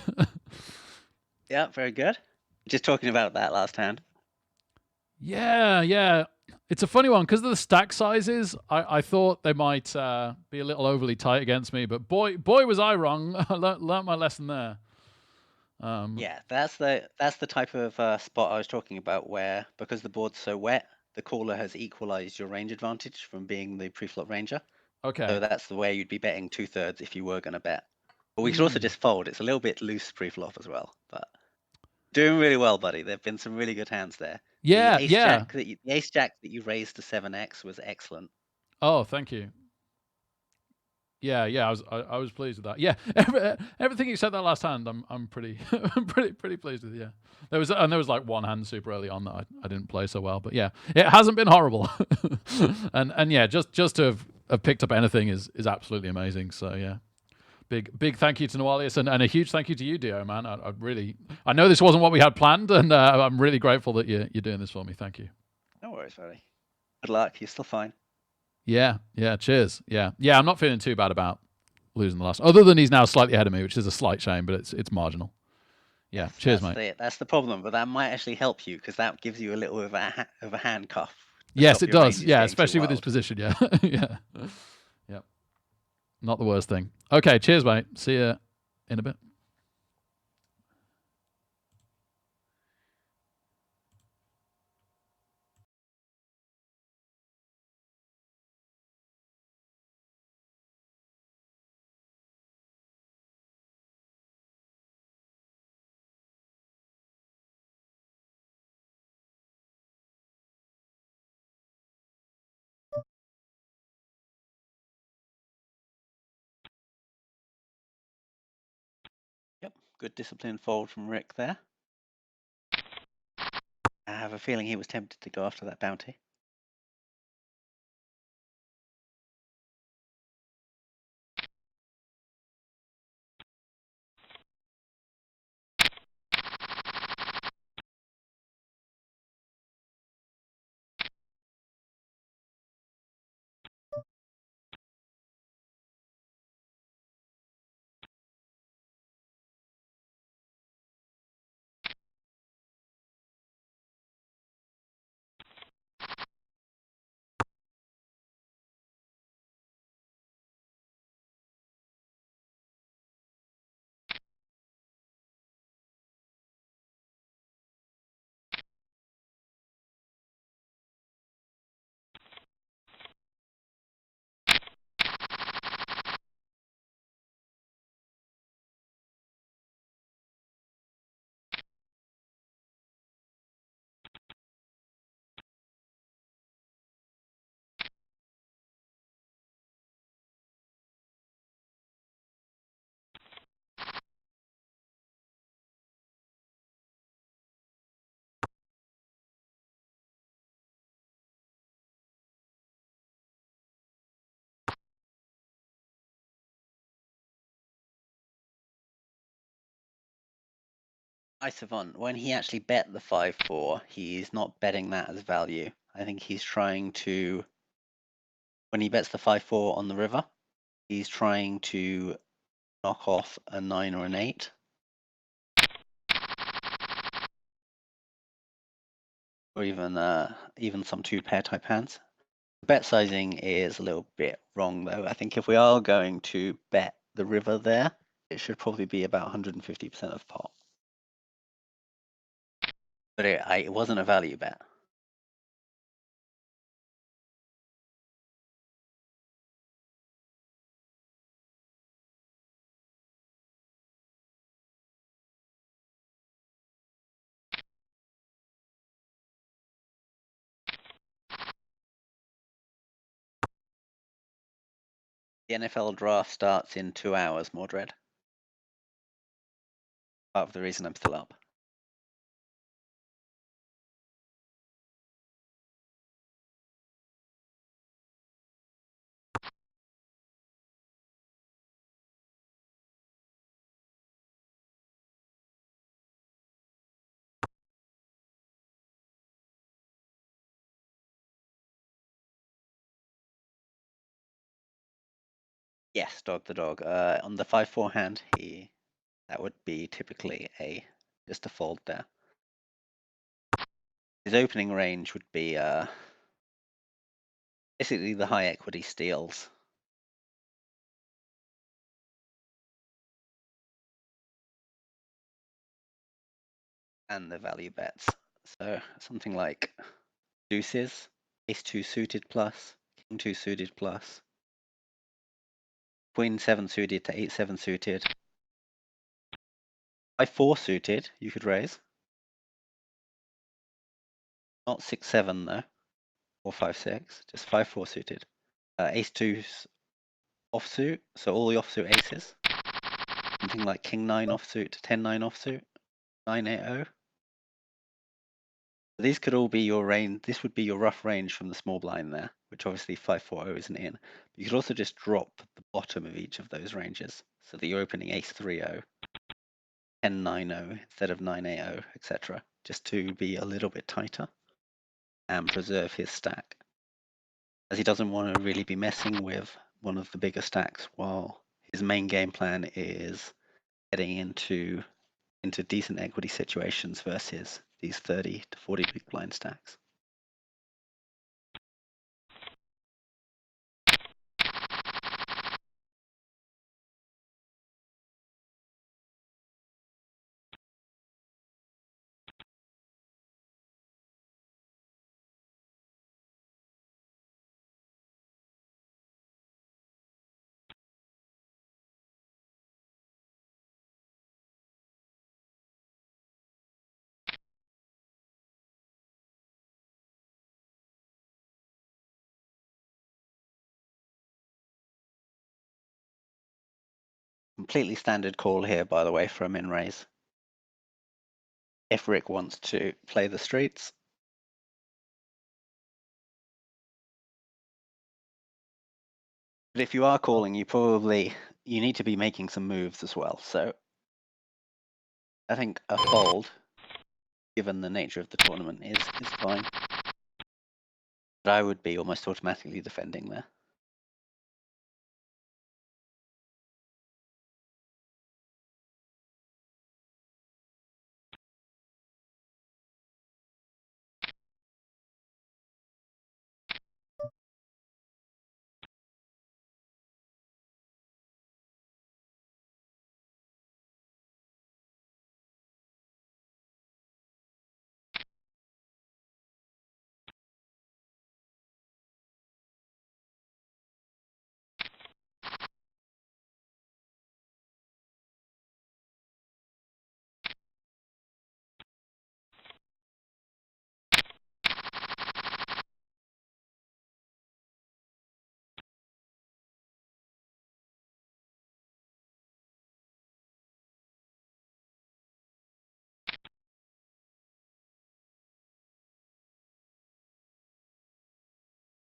Yeah, very good. Just talking about that last hand. Yeah. It's a funny one because of the stack sizes. I thought they might be a little overly tight against me, but boy was I wrong. I learnt my lesson there. Yeah, that's the type of spot I was talking about where because the board's so wet, the caller has equalized your range advantage from being the pre-flop ranger. Okay. So that's the way you'd be betting 2/3 if you were going to bet. But we could also Mm. just fold. It's a little bit loose pre-flop as well, but doing really well, buddy. There've been some really good hands there. The Yeah. ace Yeah. jack the ace jack that you raised to 7x was excellent. Oh, thank you. Yeah. I was pleased with that. Yeah. Everything you said that last hand, I'm pretty pretty pleased with. Yeah. There was like one hand super early on that I didn't play so well, but yeah, it hasn't been horrible. and yeah, just to have picked up anything is absolutely amazing. So yeah. Big thank you to Noalius and a huge thank you to you, Dio, man. I know this wasn't what we had planned, and I'm really grateful that you're doing this for me. Thank you. No worries, buddy. Good luck. You're still fine. Yeah. Cheers. Yeah. I'm not feeling too bad about losing the last. Other than he's now slightly ahead of me, which is a slight shame, but it's marginal. Yeah. Yes, Cheers, mate. that's the problem, but that might actually help you because that gives you a little bit of a handcuff to Yes, stop it your does. ranges Yeah, getting too especially with his wild. position. Yeah. Yeah. Yep. Not the worst thing. Okay. Cheers, mate. See you in a bit. Yep, good disciplined fold from Rick there. I have a feeling he was tempted to go after that bounty. Isavon, when he actually bet the 5-4, he's not betting that as value. I think he's trying to, when he bets the 5-4 on the river, he's trying to knock off a 9 or an 8. or even some two-pair type hands. Bet sizing is a little bit wrong though. I think if we are going to bet the river there, it should probably be about 150% of pot. But it wasn't a value bet. The NFL draft starts in 2 hours, Mordred. Part of the reason I'm still up. Yes, dog the dog. On the 5-4 hand, that would be typically just a fold there. His opening range would be basically the high equity steals. And the value bets. So something like deuces, ace-2 suited plus, king-2 suited plus, queen-7 suited to 8-7 suited. 5-4 suited, you could raise. Not 6-7 though, or 5-6, just 5-4 suited. Ace-2's offsuit, so all the offsuit aces. Something like king-9 offsuit to 10-9 offsuit, 9-8-0. These could all be your range. This would be your rough range from the small blind there, which obviously 5-4-0 isn't in. But you could also just drop the bottom of each of those ranges so that you're opening ace-3-0, 10-9-0 instead of 9-8-0, etc. Just to be a little bit tighter and preserve his stack. As he doesn't want to really be messing with one of the bigger stacks while his main game plan is getting into decent equity situations versus these 30 to 40 big blind stacks. Completely standard call here, by the way, for a min raise. If Rick wants to play the streets. But if you are calling, you need to be making some moves as well. So I think a fold, given the nature of the tournament, is fine. But I would be almost automatically defending there.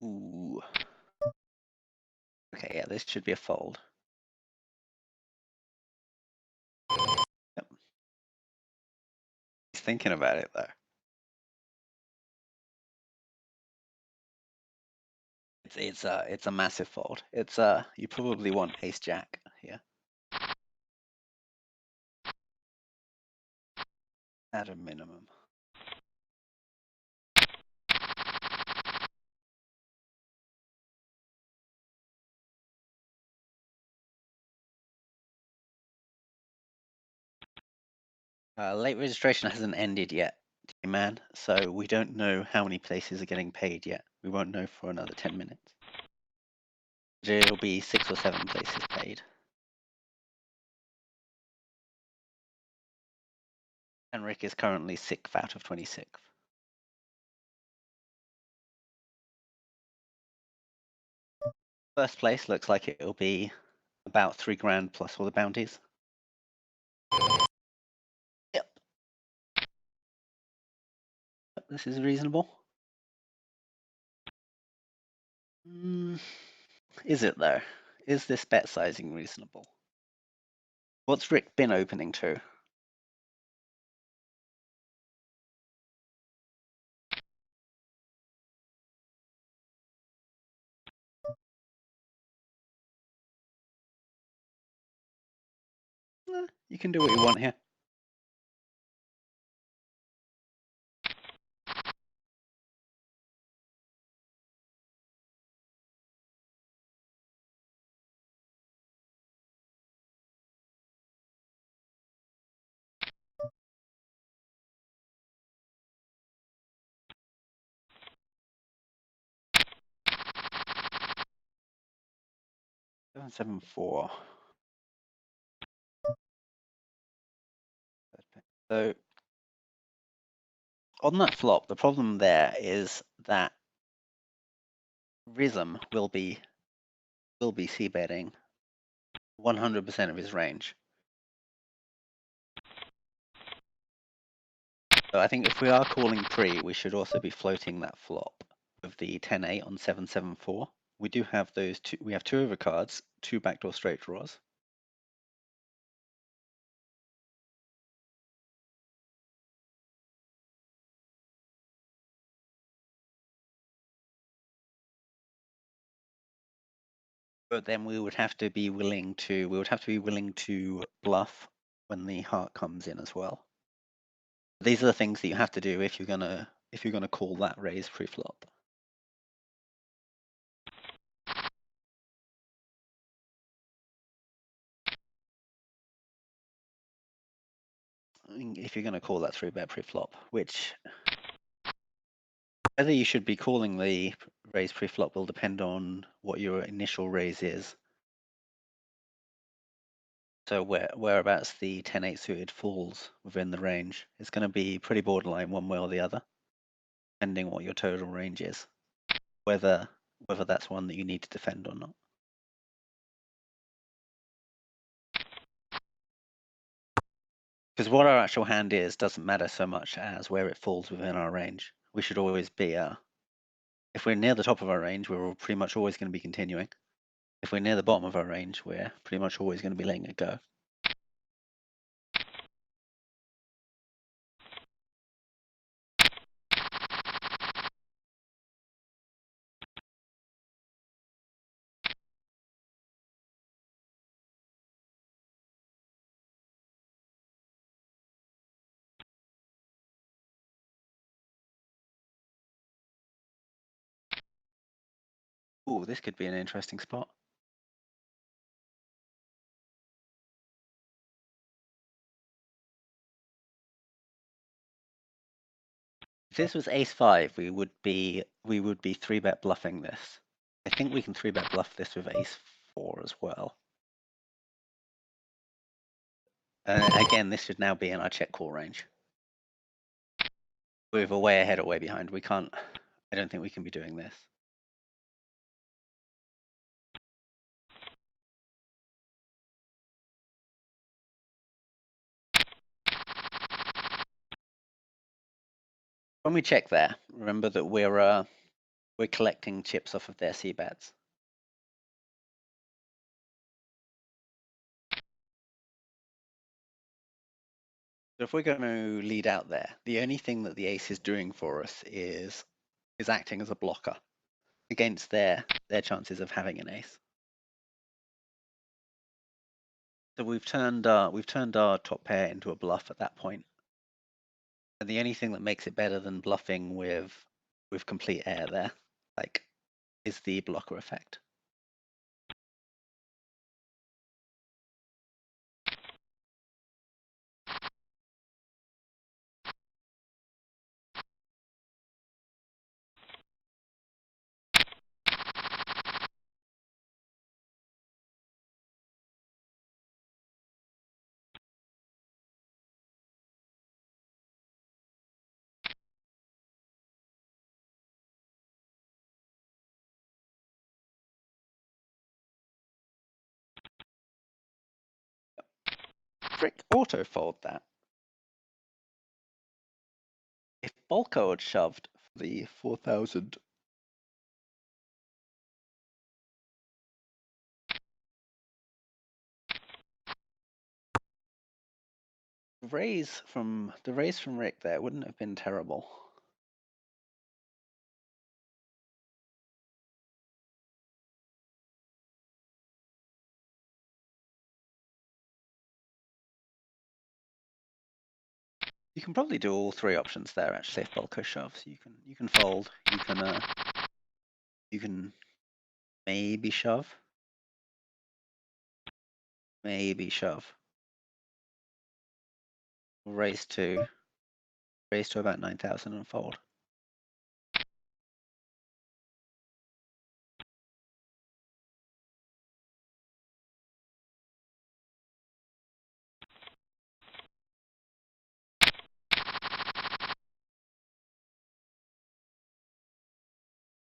Ooh. Okay, yeah, this should be a fold. Yep. He's thinking about it though. It's a massive fold. You probably want ace jack here at a minimum. Late registration hasn't ended yet, man. So we don't know how many places are getting paid yet. We won't know for another 10 minutes. It'll be 6 or 7 places paid. Henrik is currently 6th out of 26th. First place looks like it'll be about 3 grand plus all the bounties. Yep. This is reasonable. Is it though? Is this bet sizing reasonable? What's Rick been opening to? You can do what you want here. Seven, 7, 4. So on that flop, the problem there is that Rhythm will be c-betting 100% of his range. So I think if we are calling pre, we should also be floating that flop of the 10-8 on 7, 7, 4. We do have those two. We have 2 overcards, 2 backdoor straight draws. But then we would have to be willing to bluff when the heart comes in as well. These are the things that you have to do if you're gonna call that raise pre-flop. If you're gonna call that 3-bet pre-flop, which whether you should be calling the raise pre-flop will depend on what your initial raise is. So whereabouts the 10-8 suited falls within the range is going to be pretty borderline one way or the other, depending what your total range is, whether that's one that you need to defend or not. Because what our actual hand is doesn't matter so much as where it falls within our range. We should always be, if we're near the top of our range, we're pretty much always going to be continuing. If we're near the bottom of our range, we're pretty much always going to be letting it go. Ooh, this could be an interesting spot. If this was ace-5, we would be 3-bet bluffing this. I think we can 3-bet bluff this with ace-4 as well. Again, this should now be in our check call range. We're either way ahead or way behind. We can't. I don't think we can be doing this. When we check there, remember that we're collecting chips off of their c-bets. So if we're going to lead out there, the only thing that the ace is doing for us is acting as a blocker against their chances of having an ace. So we've turned our top pair into a bluff at that point. And the only thing that makes it better than bluffing with complete air there, like, is the blocker effect. Rick auto-fold that. If Bolko had shoved for the 4,000, the raise from Rick there wouldn't have been terrible. You can probably do all three options there actually if Bolko shoves. You can fold, you can maybe shove. Maybe shove. Raise to about 9,000 and fold.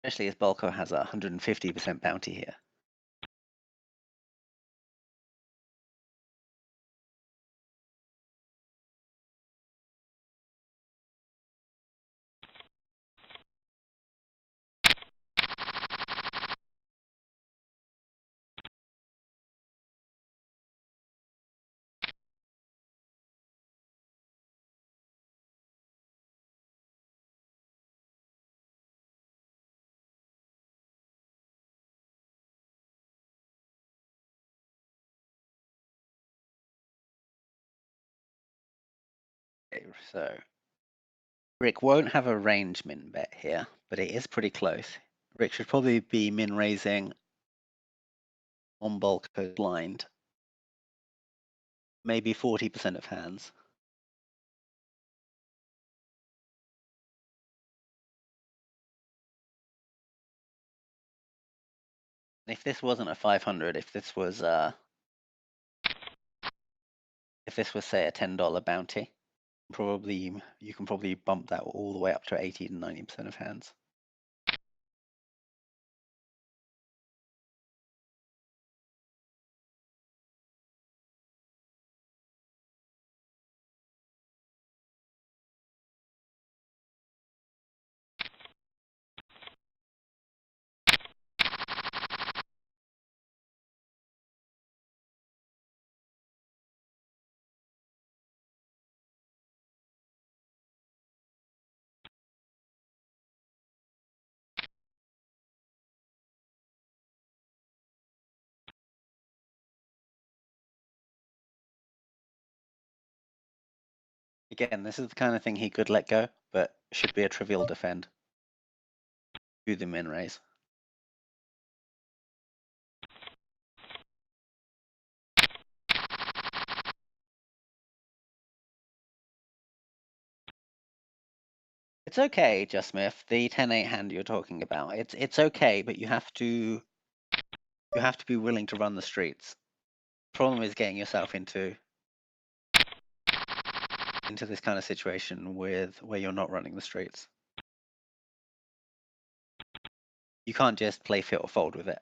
Especially as Bolko has a 150% bounty here. Okay, so Rick won't have a range min bet here, but it is pretty close. Rick should probably be min raising on Bolko's blind, maybe 40% of hands. If this wasn't a 500, if this was say a $10 bounty, you can probably bump that all the way up to 80 to 90% of hands. Again, this is the kind of thing he could let go, but should be a trivial defend. Do the min raise. It's okay, Just Smith, the 10-8 hand you're talking about. It's okay, but you have to be willing to run the streets. Problem is getting yourself into this kind of situation where you're not running the streets. You can't just play fit or fold with it.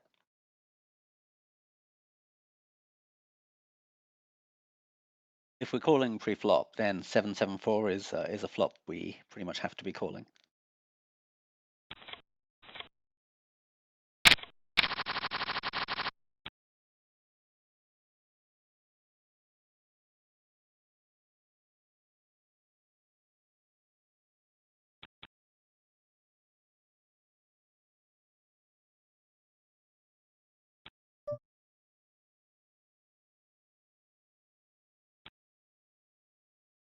If we're calling pre-flop, then 774 is a flop we pretty much have to be calling.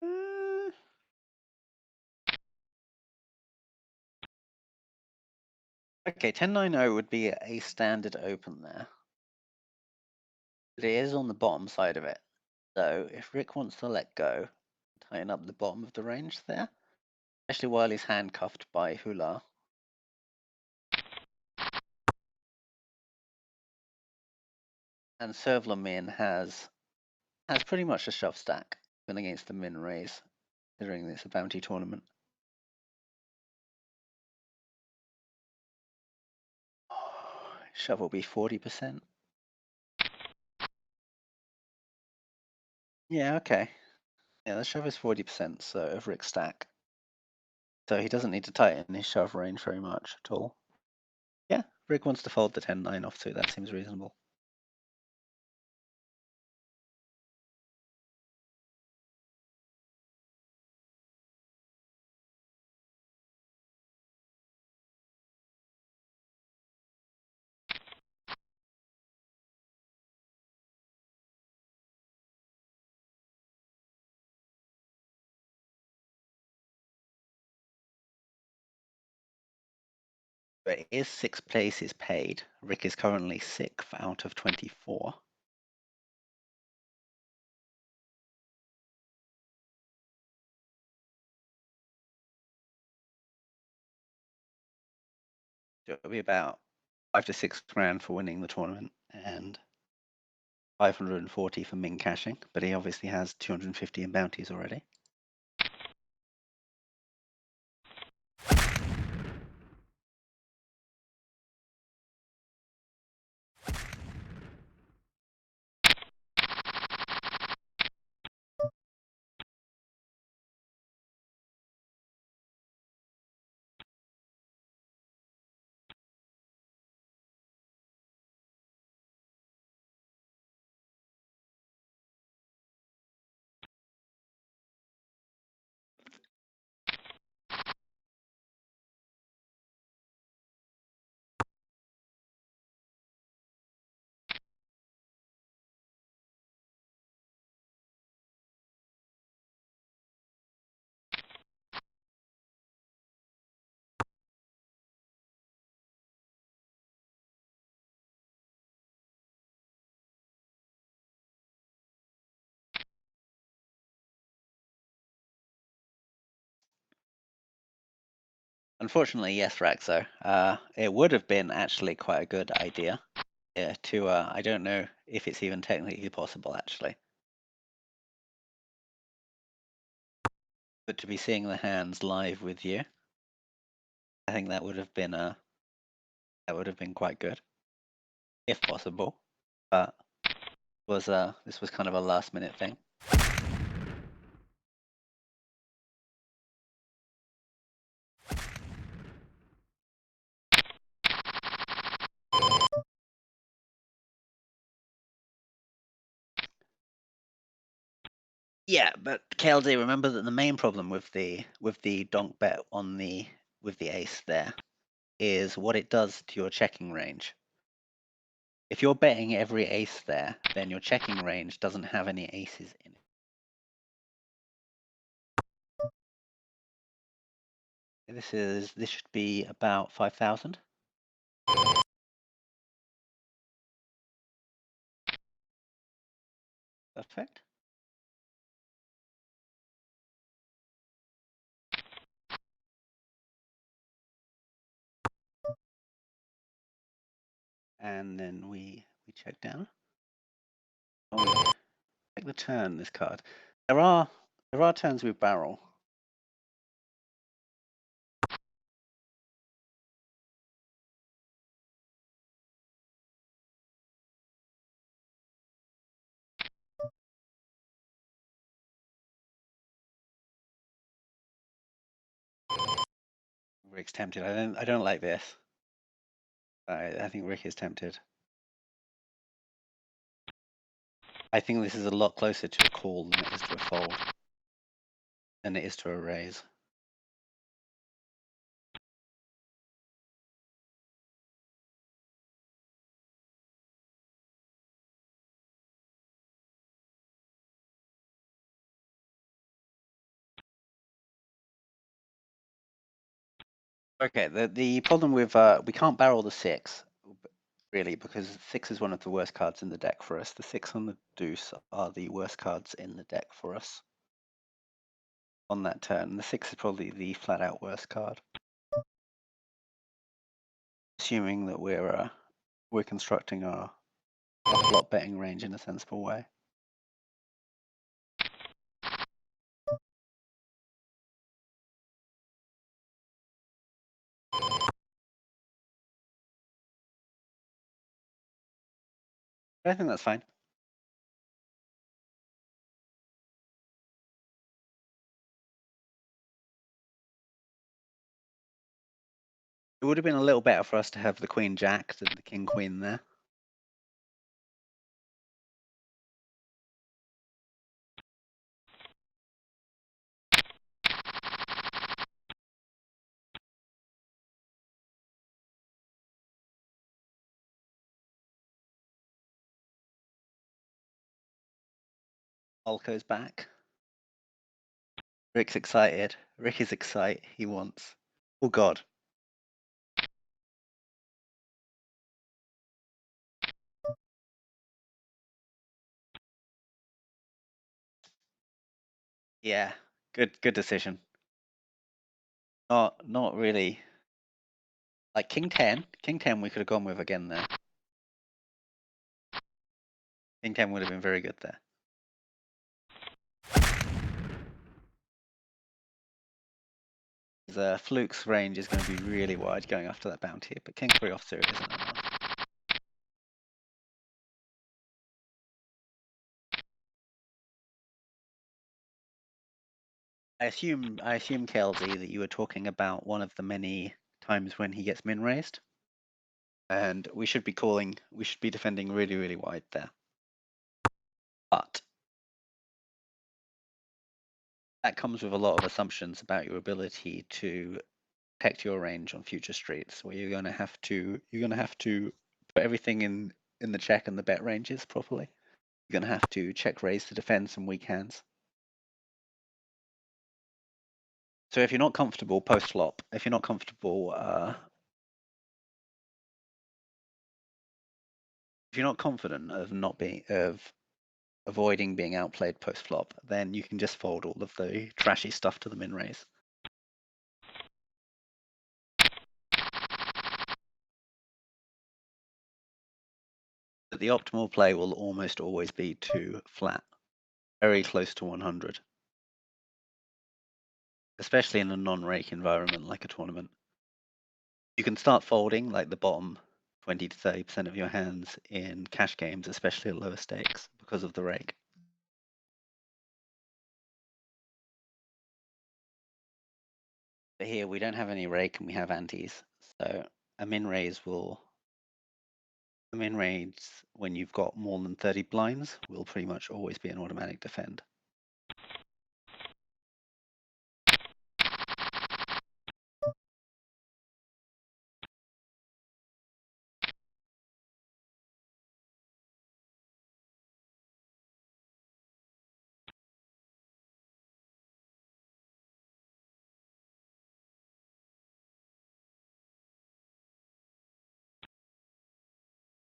Uh, Okay, 10-9-0 would be a standard open there. But it is on the bottom side of it. So if Rick wants to let go, tighten up the bottom of the range there, especially while he's handcuffed by Hula. And Servler Min has pretty much a shove stack even against the min raise, considering it's a bounty tournament. Shove will be 40%. Yeah, okay. Yeah, the shove is 40%, so Rick stack. So he doesn't need to tighten his shove range very much at all. Yeah, Rick wants to fold the 10-9 off too. That seems reasonable. But his sixth place is paid. Rick is currently 6th out of 24. So it'll be about 5 to 6 grand for winning the tournament and 540 for min cashing. But he obviously has 250 in bounties already. Unfortunately, yes, Raxo. It would have been actually quite a good idea to, I don't know if it's even technically possible actually, but to be seeing the hands live with you, I think that would have been quite good, if possible. But this was kind of a last minute thing. Yeah, but KLD, remember that the main problem with the donk bet on with the ace there is what it does to your checking range. If you're betting every ace there, then your checking range doesn't have any aces in it. This should be about 5,000. Perfect. And then we check down. Oh, we check the turn. This card. There are turns with barrel. Rick's tempted. I don't like this. I think Rick is tempted. I think this is a lot closer to a call than it is to a fold, than it is to a raise. Okay, the problem with we can't barrel the 6 really because 6 is one of the worst cards in the deck for us. The 6 and the deuce are the worst cards in the deck for us on that turn. The 6 is probably the flat out worst card, assuming that we're constructing our flop betting range in a sensible way. I think that's fine. would have been a little better for us to have the queen jack than the king queen there. Olko's back. Rick's excited. Rick is excited. He wants. Oh God. Yeah. Good decision. Not really. Like King 10. King 10 we could have gone with again there. King 10 would have been very good there. Fluke's range is going to be really wide going after that bounty, but King 3 offsuit isn't enough. I assume KLZ that you were talking about one of the many times when he gets min raised. And we should be defending really, really wide there. But that comes with a lot of assumptions about your ability to protect your range on future streets, where you're gonna have to put everything in the check and the bet ranges properly. You're gonna have to check raise to defend some weak hands. So if you're not comfortable post flop, if you're not comfortable if you're not confident of avoiding being outplayed post flop, then you can just fold all of the trashy stuff to the min raise. But the optimal play will almost always be to flat, very close to 100, especially in a non-rake environment like a tournament. You can start folding like the bottom 20 to 30% of your hands in cash games, especially at lower stakes, because of the rake. But here we don't have any rake and we have antes, so a min raise when you've got more than 30 blinds will pretty much always be an automatic defend.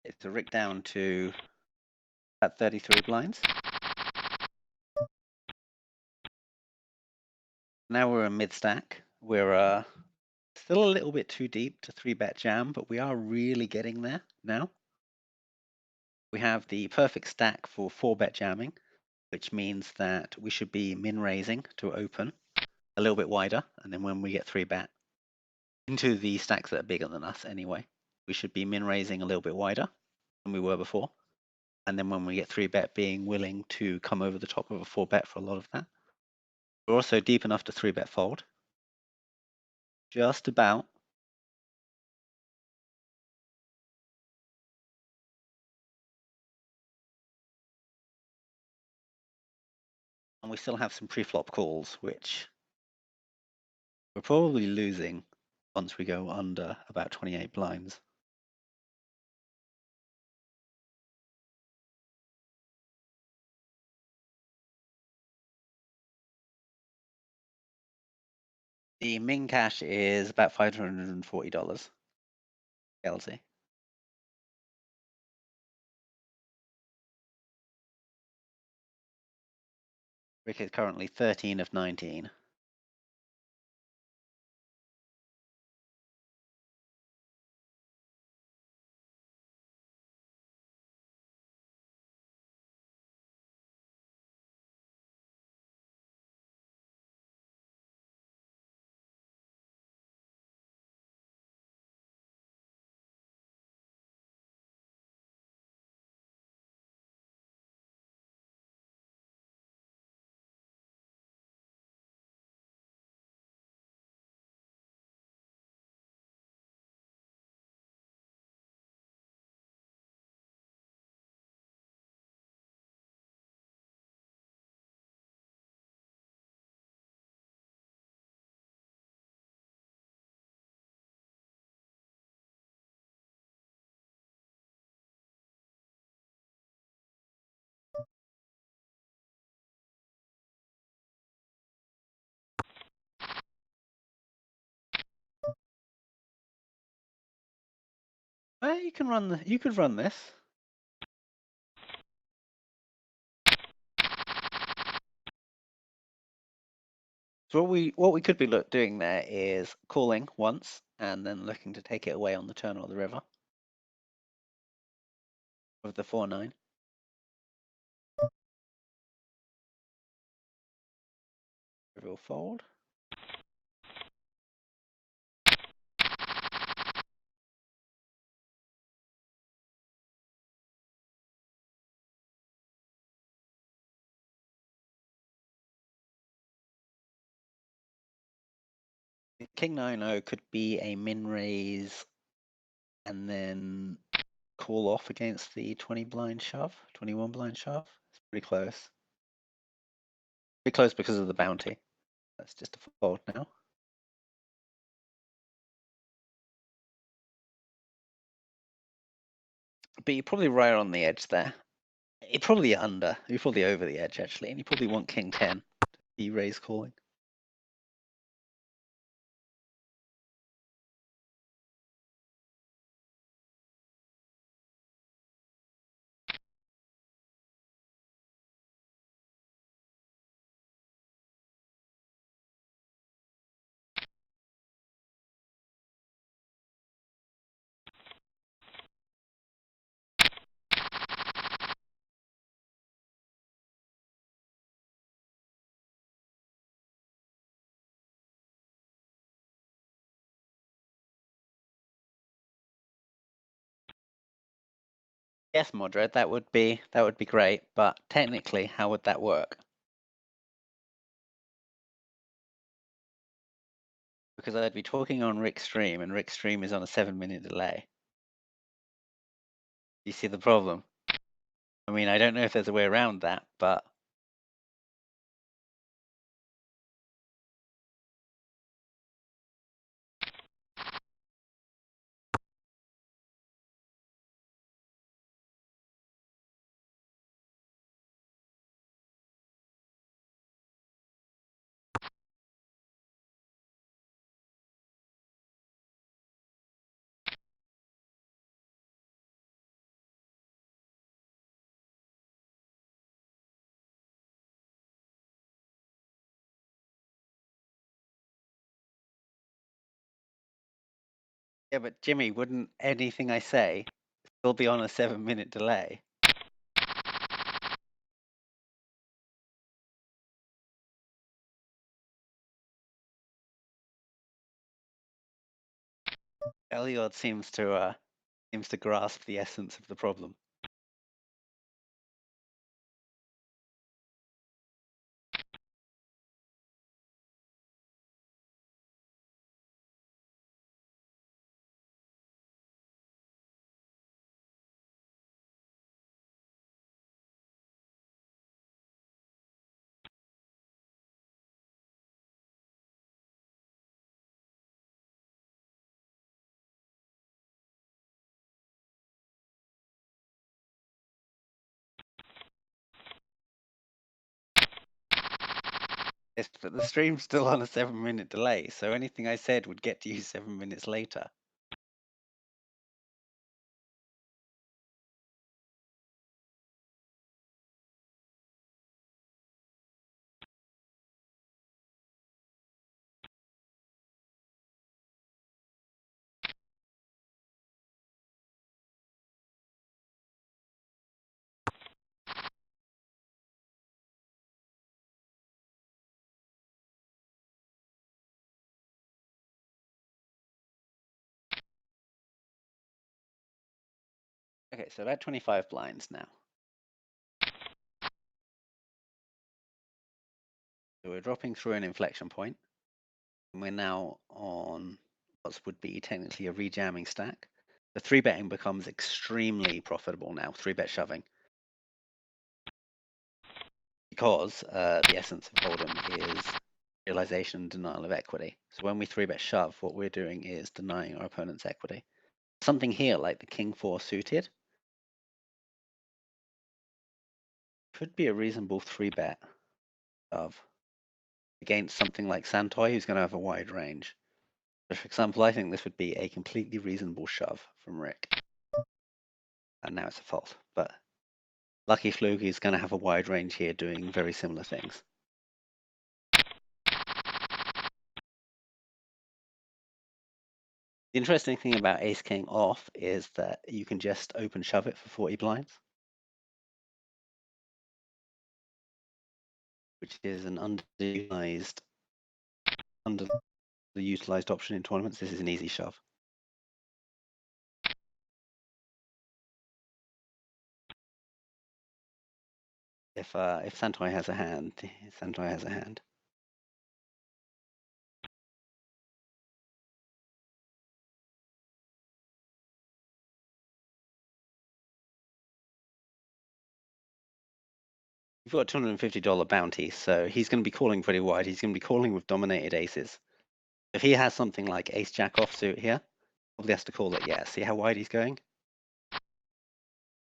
It's a Rick down to at 33 blinds. Now we're a mid stack. We're still a little bit too deep to 3-bet jam, but we are really getting there now. We have the perfect stack for 4-bet jamming, which means that we should be min raising to open a little bit wider, and then when we get 3-bet into the stacks that are bigger than us anyway, we should be min raising a little bit wider than we were before. And then when we get 3-bet, being willing to come over the top of a 4-bet for a lot of that. We're also deep enough to 3-bet fold. Just about. And we still have some pre-flop calls, which we're probably losing once we go under about 28 blinds. The min cash is about $540 LZ. Rick is currently 13 of 19. You can run the. You could run this. So what we could be doing there is calling once and then looking to take it away on the turn or the river with the 4/9. River will fold. King 9/0 could be a min raise and then call off against the 20 blind shove, 21 blind shove. It's pretty close. Pretty close because of the bounty. That's just a fold now. But you're probably right on the edge there. You're probably under. You're probably over the edge actually, and you probably want King 10 to be raise calling. Yes, Modred, that would be great, but technically, how would that work? Because I'd be talking on Rick's stream, and Rick's stream is on a 7-minute delay. You see the problem? I mean, I don't know if there's a way around that, but yeah, but Jimmy, wouldn't anything I say still be on a 7-minute delay? Eliod seems to grasp the essence of the problem. But the stream's still on a 7-minute delay, so anything I said would get to you 7 minutes later. Okay, so about 25 blinds now. So we're dropping through an inflection point, and we're now on what would be technically a rejamming stack. The 3-betting becomes extremely profitable now, 3-bet shoving. Because the essence of Hold'em is realization and denial of equity. So when we 3-bet shove, what we're doing is denying our opponent's equity. Something here like the King 4 suited could be a reasonable 3-bet shove against something like Santoy, who's going to have a wide range. So for example, I think this would be a completely reasonable shove from Rick. and now it's a fault. But Lucky Fluke is going to have a wide range here doing very similar things. The interesting thing about Ace King off is that you can just open shove it for 40 blinds, which is an underutilized option in tournaments. This is an easy shove. If Santoy has a hand, Santoy has a hand. You've got a $250 bounty, so he's going to be calling pretty wide. He's going to be calling with dominated aces. If he has something like ace jack offsuit here, probably has to call it. Yeah, see how wide he's going?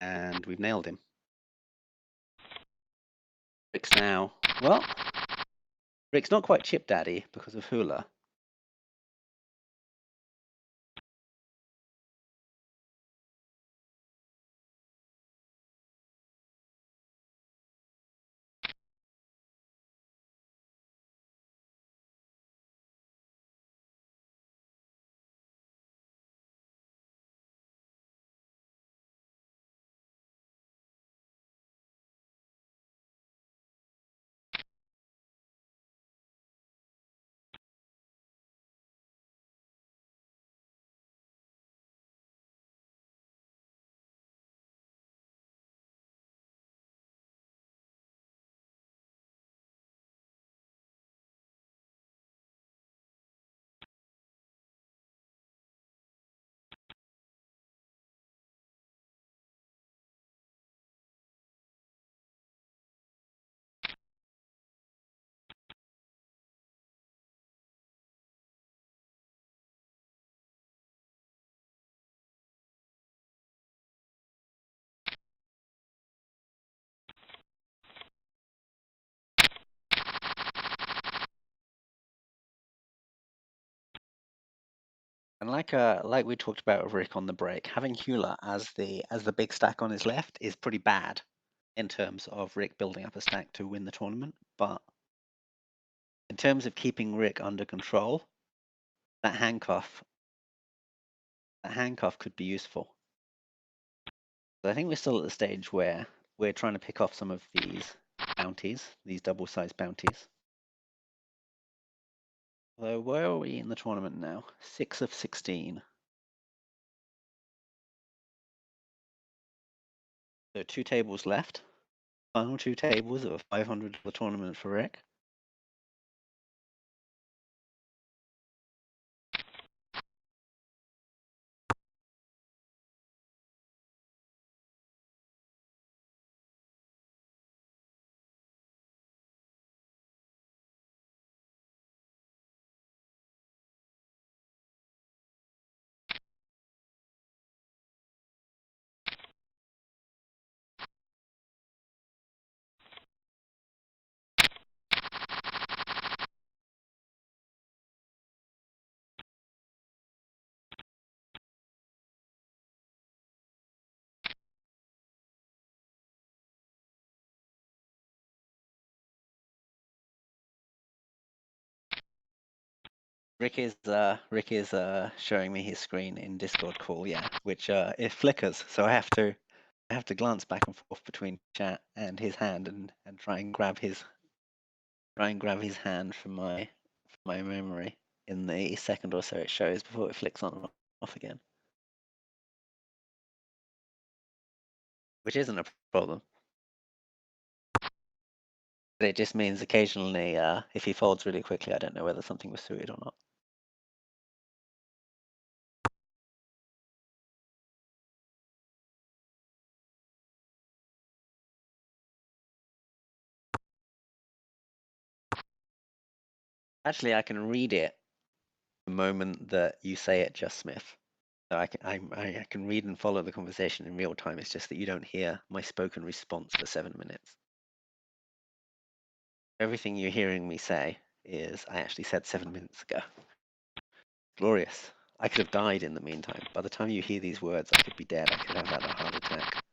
And we've nailed him. Rick's now, well, Rick's not quite chip daddy because of hula. And like we talked about with Rick on the break, having Hula as the big stack on his left is pretty bad in terms of Rick building up a stack to win the tournament. But in terms of keeping Rick under control, that handcuff could be useful. But I think we're still at the stage where we're trying to pick off some of these bounties, these double-sized bounties. So where are we in the tournament now? 6 of 16. So 2 tables left. Final 2 tables of a $500 tournament for Rick. Rick is showing me his screen in Discord call, yeah, which it flickers, so I have to glance back and forth between chat and his hand and try and grab his hand from my memory in the second or so it shows before it flicks on and off again, which isn't a problem. But it just means occasionally, if he folds really quickly, I don't know whether something was suited or not. Actually, I can read it the moment that you say it, Just Smith. So I can read and follow the conversation in real time. It's just that you don't hear my spoken response for 7 minutes. Everything you're hearing me say is I actually said 7 minutes ago. Glorious. I could have died in the meantime. By the time you hear these words, I could be dead. I could have had a heart attack.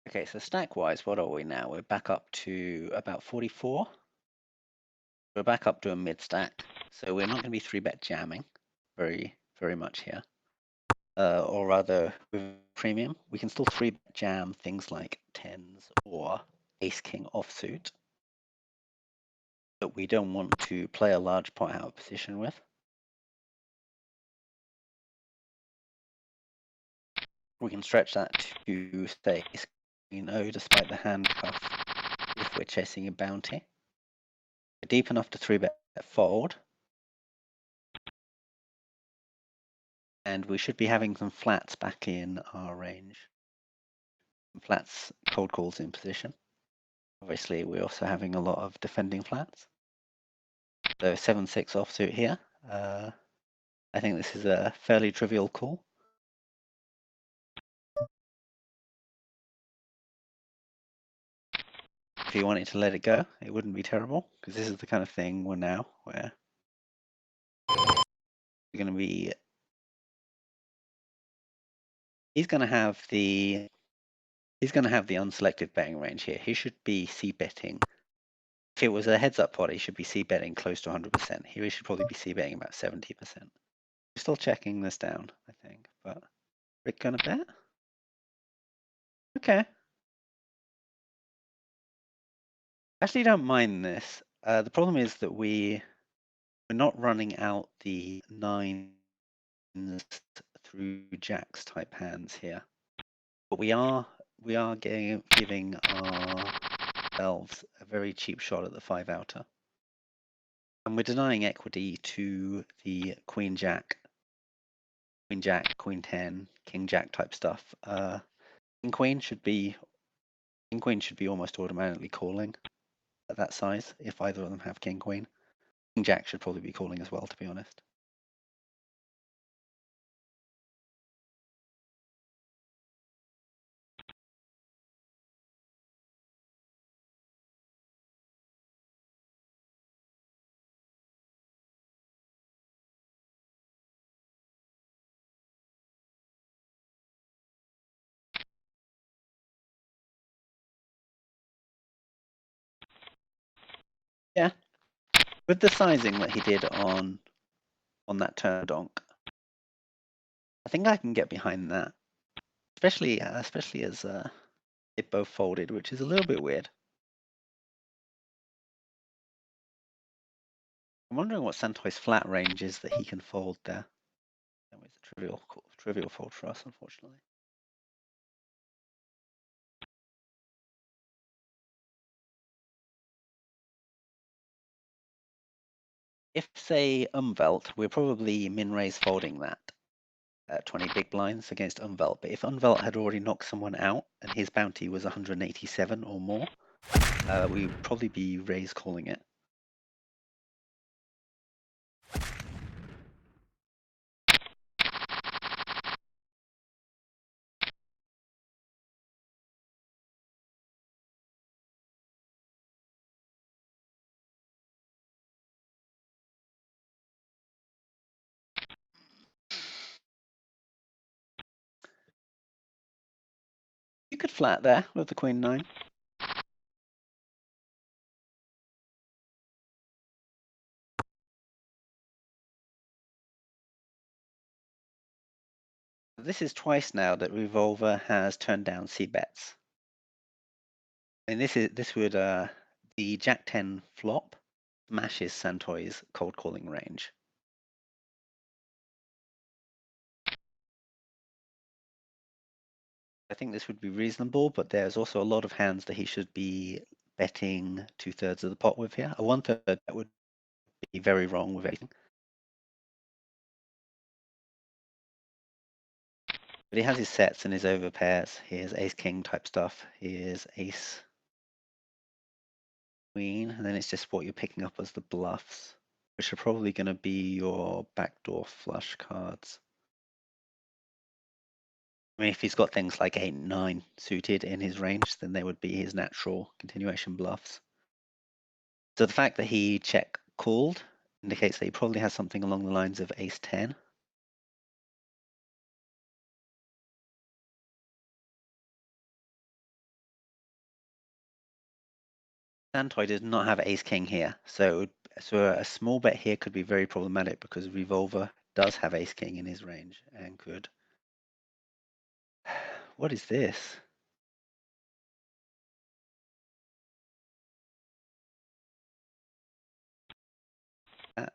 Okay, so stack-wise, what are we now? We're back up to about 44. We're back up to a mid-stack, so we're not going to be 3-bet jamming very much here. Or rather, with premium, we can still 3-bet jam things like tens or ace-king offsuit that we don't want to play a large pot out of position with. We can stretch that to, say, ace-queen O despite the handcuff if we're chasing a bounty. We're deep enough to 3-bet fold. And we should be having some flats back in our range. Flats, cold calls in position. Obviously, we're also having a lot of defending flats. So 7-6 offsuit here. I think this is a fairly trivial call. If you wanted to let it go, it wouldn't be terrible, because this is the kind of thing where we're going to be. He's going to have the unselected betting range here. He should be c-betting. If it was a heads-up pot, he should be c-betting close to 100%. Here he should probably be c-betting about 70%. We're still checking this down, I think, but Rick gonna bet? Okay. Actually, don't mind this. The problem is that we're not running out the nines through jacks type hands here, but we are giving ourselves a very cheap shot at the 5 outer, and we're denying equity to the queen jack, queen 10, king jack type stuff. King queen should be almost automatically calling at that size if either of them have king queen. King jack should probably be calling as well, to be honest. Yeah, with the sizing that he did on that turn donk, I think I can get behind that, especially as it both folded, which is a little bit weird. I'm wondering what Santoy's flat range is that he can fold there. That was a trivial fold for us, unfortunately. If, say, Umvelt, we're probably min-raise folding that at 20 big blinds against Umvelt. But if Umvelt had already knocked someone out and his bounty was 187 or more, we would probably be raise calling it. You could flat there with the queen 9. This is twice now that Revolver has turned down C bets. And this would the Jack 10 flop smashes Santoy's cold calling range. I think this would be reasonable, but there's also a lot of hands that he should be betting 2/3 of the pot with here. A 1/3 bet would be very wrong with everything. But he has his sets and his overpairs. Here's ace king type stuff. Here's ace queen, and then it's just what you're picking up as the bluffs, which are probably going to be your backdoor flush cards. I mean, if he's got things like 8 and 9 suited in his range, then they would be his natural continuation bluffs. So the fact that he check called indicates that he probably has something along the lines of ace 10. Santoy does not have ace king here, so a small bet here could be very problematic because Revolver does have ace king in his range and could. What is this? Uh,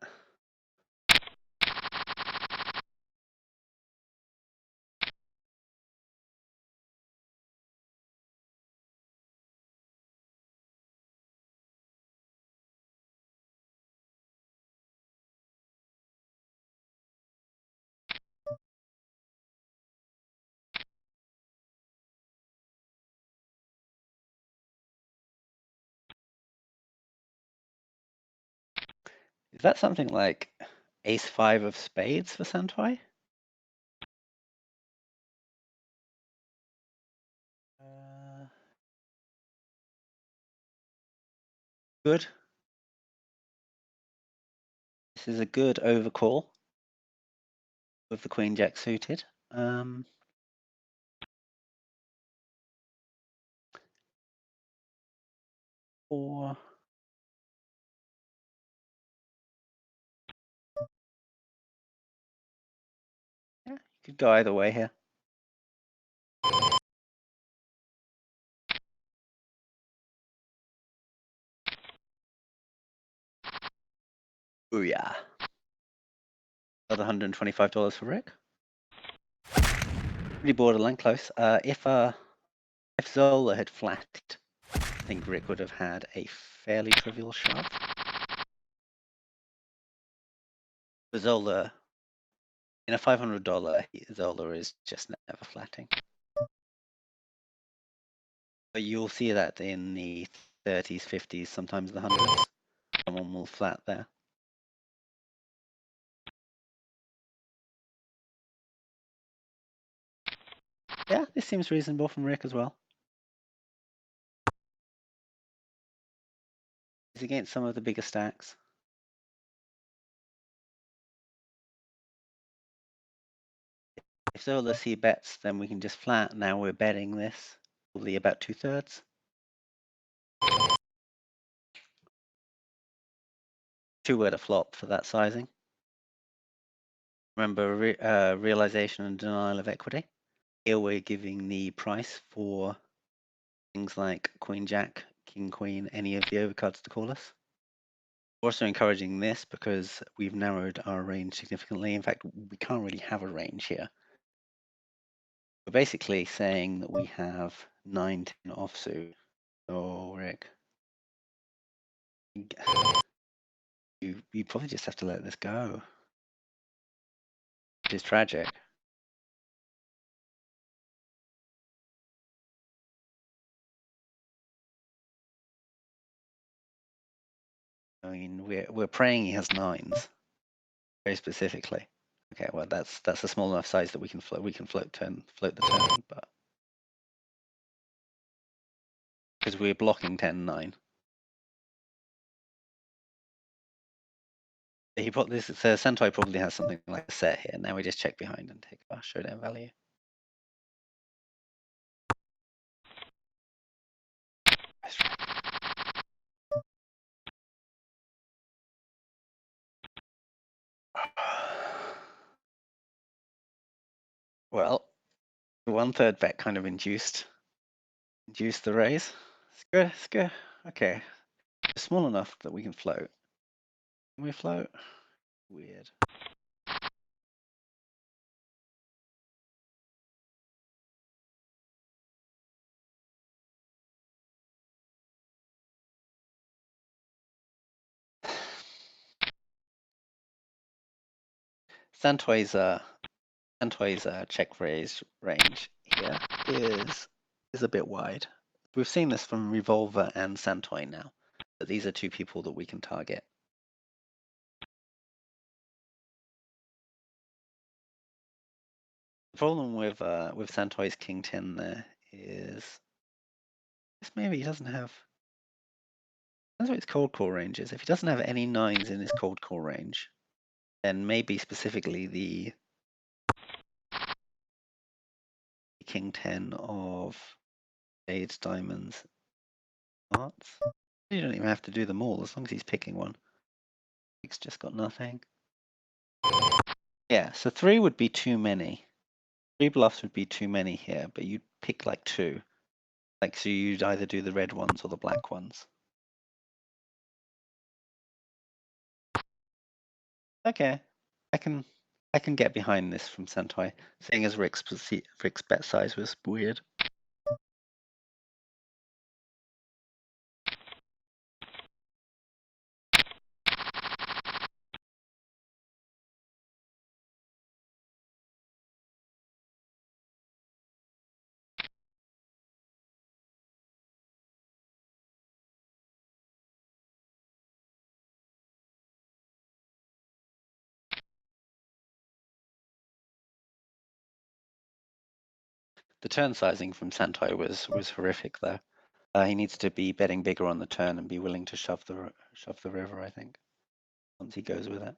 Is that something like ace 5 of spades for Santoy? Good. This is a good overcall with the queen jack suited. Or yeah, you could go either way here. Booyah. Another $125 for Rick. Pretty borderline close. If Zola had flatted, I think Rick would have had a fairly trivial shove. For Zola, in a $500, Zola is just never flatting. But you'll see that in the 30s, 50s, sometimes the hundreds. Someone will flat there. Yeah, this seems reasonable from Rick as well. He's against some of the bigger stacks. If Zola C bets, then we can just flat. Now we're betting this, probably about 2/3. Two-word a flop for that sizing. Remember, realization and denial of equity. Here we're giving the price for things like Queen Jack, King Queen, any of the overcards to call us. We're also encouraging this because we've narrowed our range significantly. In fact, we can't really have a range here. We're basically saying that we have 9, 10 offsuit. Oh, Rick. You probably just have to let this go. Which is tragic. I mean, we're praying he has 9s, very specifically. Okay, well that's a small enough size that we can float the turn, but because we're blocking 10, 9. He put this. So Santoy probably has something like a set here. Now we just check behind and take our showdown value. Well, the 1/3 bet kind of induced the raise. It's good. It's good. Okay, it's small enough that we can float. Can we float? Weird. Santoy's check raise range here is a bit wide. We've seen this from Revolver and Santoy now, that these are two people that we can target. The problem with Santoy's King 10 there is maybe he doesn't have. That's what his cold call range is. If he doesn't have any nines in his cold call range, then maybe specifically the King 10 of spades, diamonds, hearts. You don't even have to do them all as long as he's picking one. He's just got nothing. Yeah, so 3 would be too many. 3 bluffs would be too many here, but you'd pick like 2. Like, so you'd either do the red ones or the black ones. Okay, I can get behind this from Santoy, seeing as Rick's bet size was weird. The turn sizing from Santoy was horrific though. He needs to be betting bigger on the turn and be willing to shove the river, I think, once he goes with it.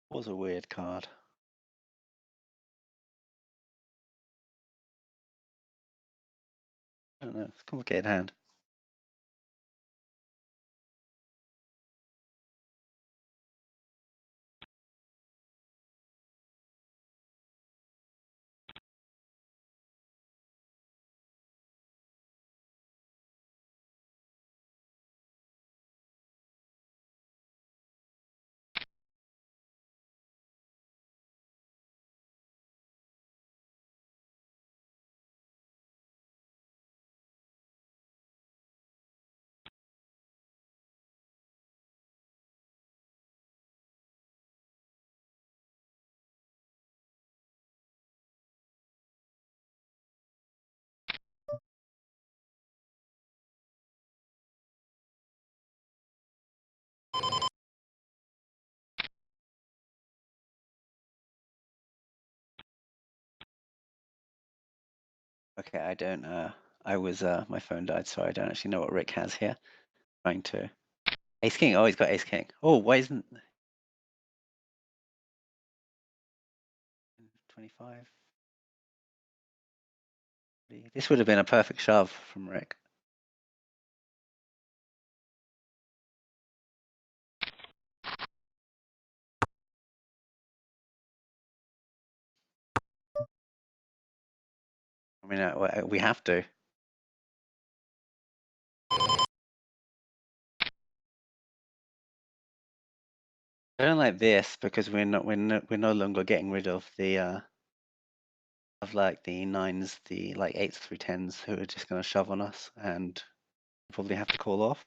Was a weird card. I don't know. It's a complicated hand. Okay, I don't. I was. My phone died, so I don't actually know what Rick has here. Trying to. Ace King. Oh, he's got Ace King. Oh, why isn't 25? This would have been a perfect shove from Rick. I mean, we have to. I don't like this because we're no longer getting rid of the of like the nines, the like 8s through 10s who are just going to shove on us and probably have to call off.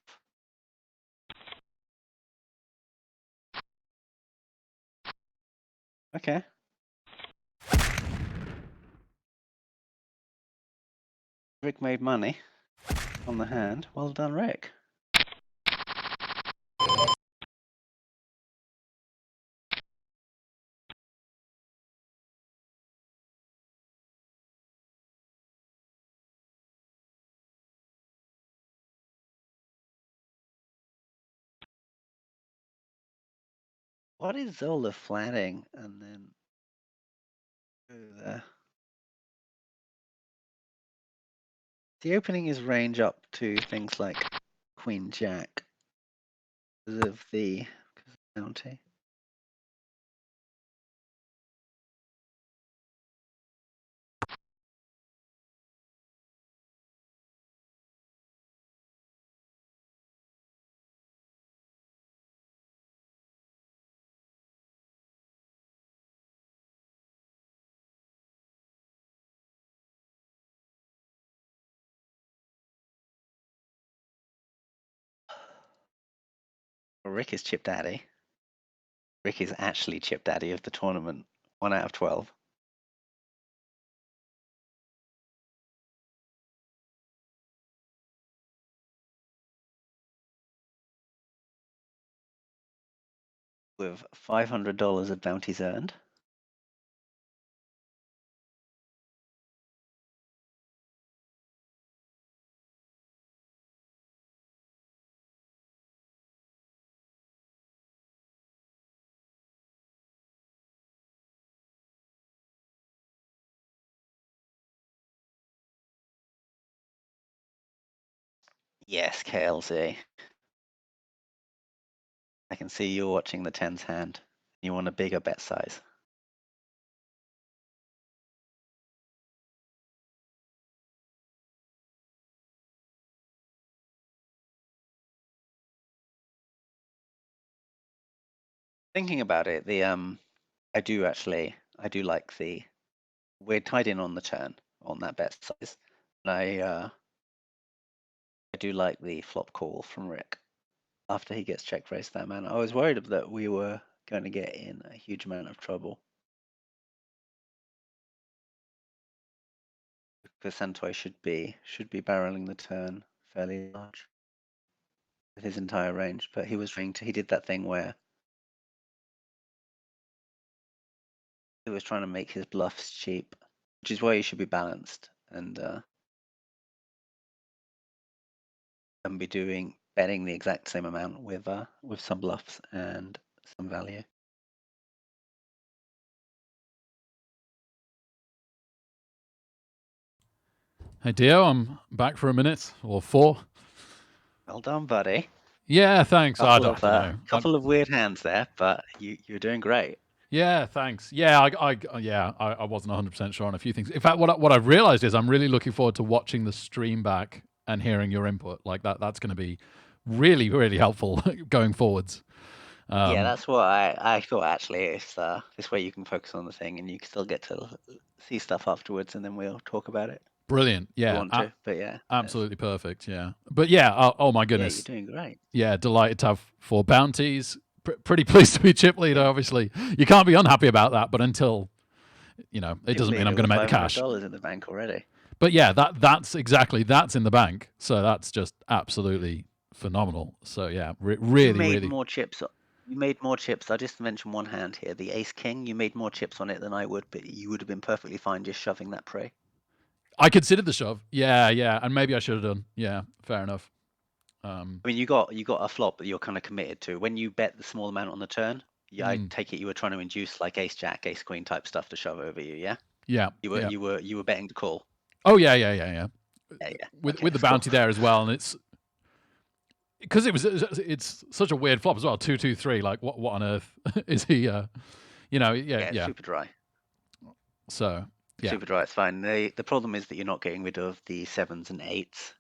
Okay. Rick made money on the hand. Well done, Rick. What is Zola flatting and then go there? The opening is range up to things like Queen Jack. because of the bounty. Well, Rick is Chip Daddy. Rick is actually Chip Daddy of the tournament. 1 out of 12. With $500 of bounties earned. Yes, KLZ. I can see you're watching the tens hand. You want a bigger bet size. Thinking about it, I do like we're tied in on the turn on that bet size. And I do like the flop call from Rick after he gets check raised that man. I was worried that we were going to get in a huge amount of trouble. Because Santoy should be barreling the turn fairly large with his entire range, but he did that thing where he was trying to make his bluffs cheap, which is why you should be balanced and be betting the exact same amount with some bluffs and some value. Hey Dio, I'm back for a minute or 4. Well done, buddy. Yeah, thanks. I don't know. Couple of weird hands there, but you're doing great. Yeah, thanks. Yeah, I wasn't 100% sure on a few things. In fact, what I've realized is I'm really looking forward to watching the stream back and hearing your input. Like that's going to be really, really helpful going forwards. Yeah, that's what I thought actually. It's this way you can focus on the thing and you can still get to see stuff afterwards, and then we'll talk about it. Brilliant. If you Yeah, want to, but yeah, absolutely perfect. Yeah, but yeah, oh my yeah, you're goodness. doing great. Yeah, delighted to have 4 bounties. Pretty pleased to be chip leader. Yeah. Obviously, you can't be unhappy about that. But until it doesn't mean I'm going to make the cash. $500 in the bank already. But yeah, that's in the bank. So that's just absolutely phenomenal. So yeah, really, You made really. more chips. You made more chips. I just mentioned one hand here, the Ace King. You made more chips on it than I would, but you would have been perfectly fine just shoving that prey. I considered the shove. Yeah, and maybe I should have done. Yeah, fair enough. I mean, you got a flop that you're kind of committed to. When you bet the small amount on the turn, I take it you were trying to induce like Ace Jack, Ace Queen type stuff to shove over you. Yeah. Yeah. You were betting the call. Oh yeah. Yeah. With the bounty there as well, and it's because it's such a weird flop as well. 2-2-3. Like what on earth is he? Yeah. Super dry. So yeah. Super dry. It's fine. The problem is that you're not getting rid of the 7s and 8s.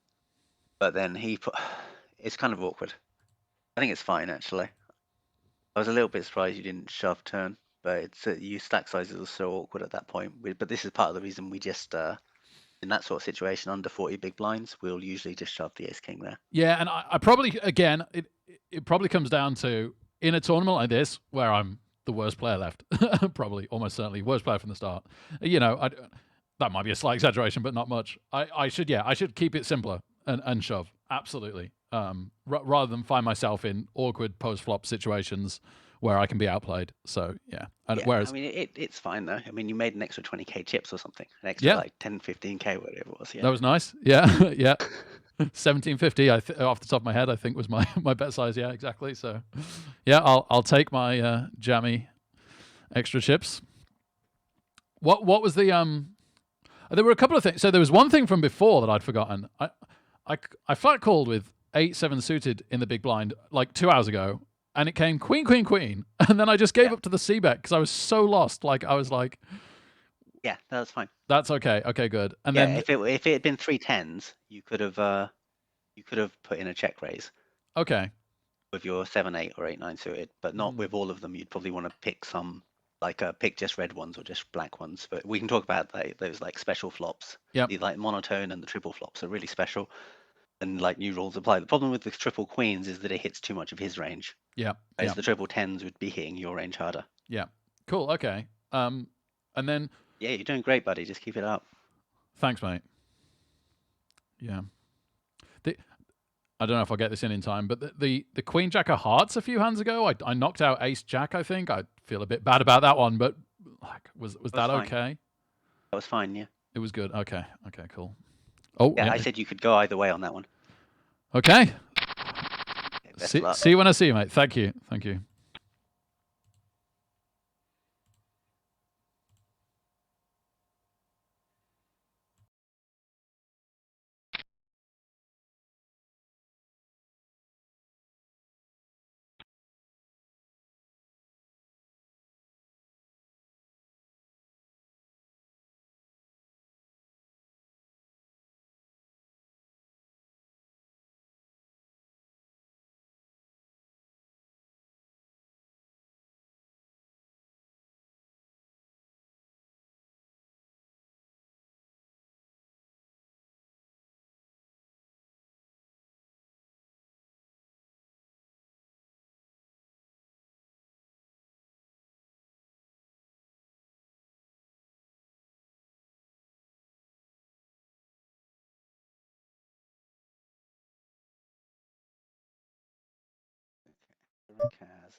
But then it's kind of awkward. I think it's fine actually. I was a little bit surprised you didn't shove turn, but your stack sizes are so awkward at that point. But this is part of the reason we just in that sort of situation under 40 big blinds, we'll usually just shove the Ace King there. Yeah, and I probably again it probably comes down to in a tournament like this where I'm the worst player left, probably almost certainly worst player from the start. That might be a slight exaggeration, but not much. I should keep it simpler and shove absolutely, rather than find myself in awkward post flop situations where I can be outplayed. So yeah. Whereas I mean it's fine though. I mean you made an extra 20k chips or something, an extra like 10, 15k whatever it was. Yeah. That was nice. Yeah, yeah. 1750 off the top of my head I think was my bet size. Yeah, exactly. So yeah, I'll take my jammy extra chips. What was the there were a couple of things. So there was one thing from before that I'd forgotten. I flat called with 8-7 suited in the big blind like 2 hours ago, and it came queen, queen, queen, and then I just gave Yeah. up to the c bet because I was so lost. Like I was like, Yeah, that's fine. that's okay, okay, good. And Yeah, then if it had been 3 10s, you could have put in a check raise okay, with your 7 8 or 8 9 suited, but not with all of them. You'd probably want to pick some, like pick just red ones or just black ones. But we can talk about those like special flops. yep, The like monotone and the triple flops are really special, and like new rules apply. The problem with the triple queens is that it hits too much of his range, yep, whereas yep, the triple tens would be hitting your range harder. yep. Cool, okay. And then Yeah, you're doing great, buddy. Just keep it up. thanks, mate. Yeah. The, I don't know if I'll get this in time, but the Queen Jack of Hearts a few hands ago, I knocked out Ace Jack. I think I feel a bit bad about that one, but like, was That was that fine. okay? That was fine. Yeah. It was good. Okay, okay, cool. Oh Yeah, yeah. I said you could go either way on that one. Okay. Okay, best of luck. See you when I see you, mate. Thank you. Thank you. Rick has.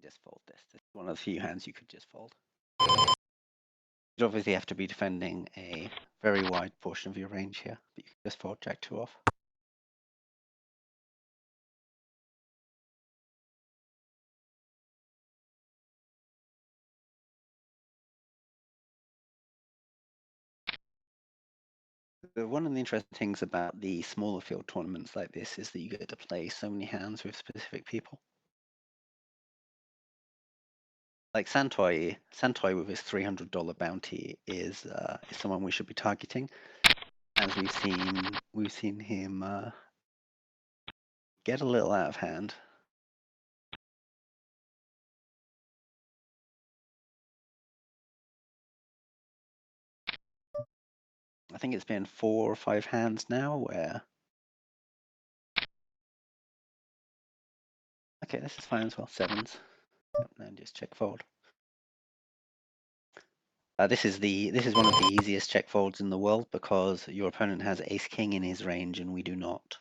Just fold this. This is one of the few hands you could just fold. You'd obviously have to be defending a very wide portion of your range here, but you can just fold Jack 2 off. One of the interesting things about the smaller field tournaments like this is that you get to play so many hands with specific people. Like Santoy with his $300 bounty is someone we should be targeting, as we've seen him get a little out of hand. I think it's been 4 or 5 hands now where. Okay, this is fine as well. 7s. Yep, and just check fold. This is one of the easiest check folds in the world because your opponent has ace king in his range and we do not.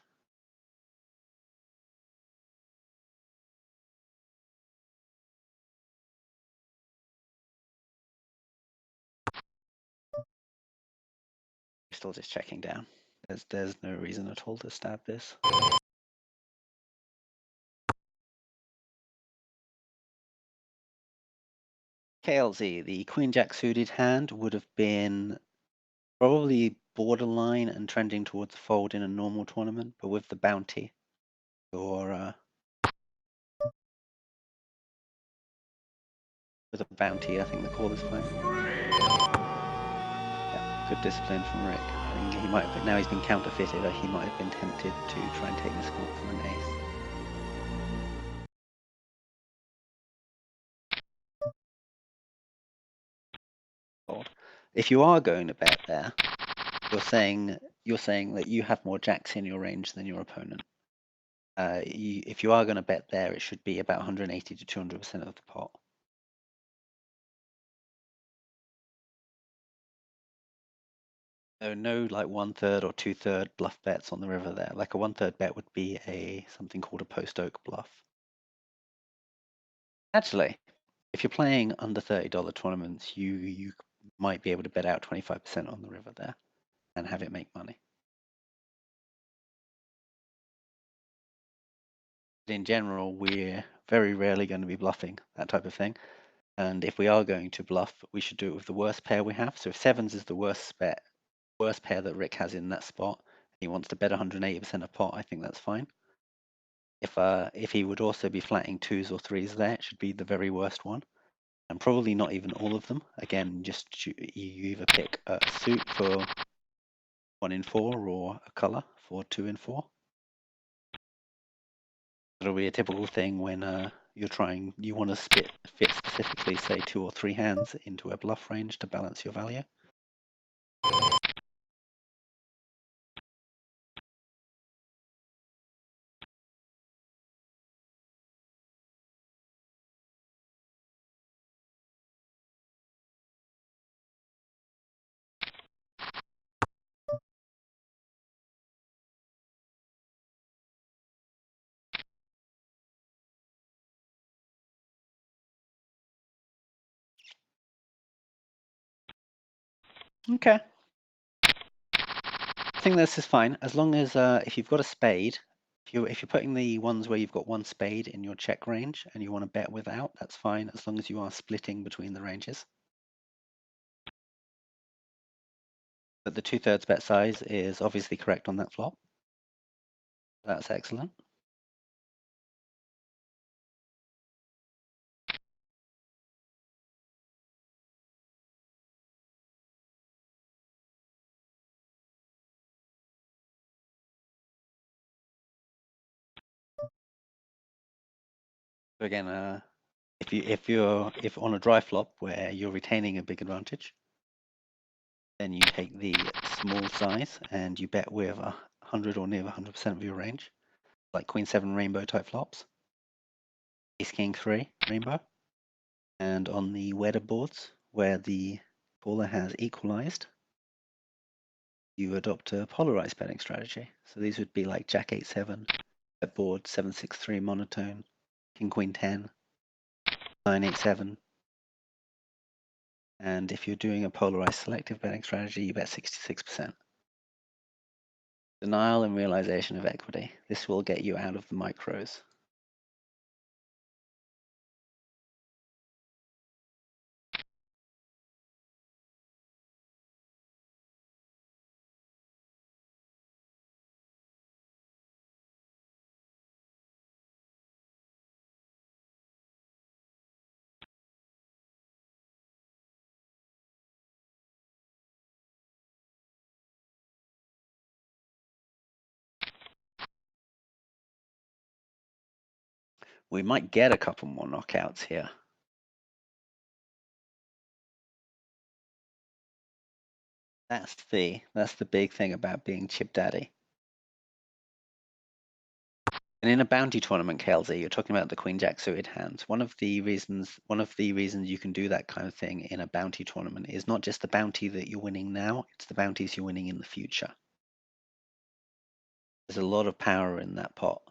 Still just checking down. There's no reason at all to stab this. KLZ, the Queen Jack suited hand would have been probably borderline and trending towards a fold in a normal tournament, but with the bounty, or with a bounty, I think the call is fine. Yeah, good discipline from Rick. I think he might have, now he's been counterfeited, he might have been tempted to try and take this call from an ace. If you are going to bet there, you're saying that you have more jacks in your range than your opponent. If you are going to bet there, it should be about 180 to 200% of the pot. So no like 1/3 or 2/3 bluff bets on the river there. Like a 1/3 bet would be something called a post oak bluff. Actually, if you're playing under $30 tournaments, you might be able to bet out 25% on the river there and have it make money. But in general, we're very rarely going to be bluffing that type of thing. And if we are going to bluff, we should do it with the worst pair we have. So if 7s is the worst pair that Rick has in that spot, he wants to bet 180% of pot, I think that's fine. If he would also be flatting twos or threes there, it should be the very worst one. And probably not even all of them. Again, you either pick a suit for 1 in 4 or a color for 2 in 4. It'll be a typical thing when you want to fit specifically, say, 2 or 3 hands into a bluff range to balance your value. Okay. I think this is fine as long as if you've got a spade, if you're putting the ones where you've got one spade in your check range and you want to bet without, that's fine as long as you are splitting between the ranges. But the 2/3 bet size is obviously correct on that flop. That's excellent. So again, if on a dry flop where you're retaining a big advantage, then you take the small size and you bet with 100 or near 100% of your range, like Queen 7 rainbow type flops, Ace King 3 rainbow, and on the weather boards where the caller has equalized, you adopt a polarized betting strategy. So these would be like Jack 8-7, bet board 7-6-3 monotone, King Queen 10, 9-8-7. And if you're doing a polarized selective betting strategy, you bet 66%. Denial and realization of equity. This will get you out of the micros. We might get a couple more knockouts here. That's the big thing about being Chip Daddy. And in a bounty tournament, KLZ, you're talking about the Queen Jack suited hands. One of the reasons you can do that kind of thing in a bounty tournament is not just the bounty that you're winning now, it's the bounties you're winning in the future. There's a lot of power in that pot.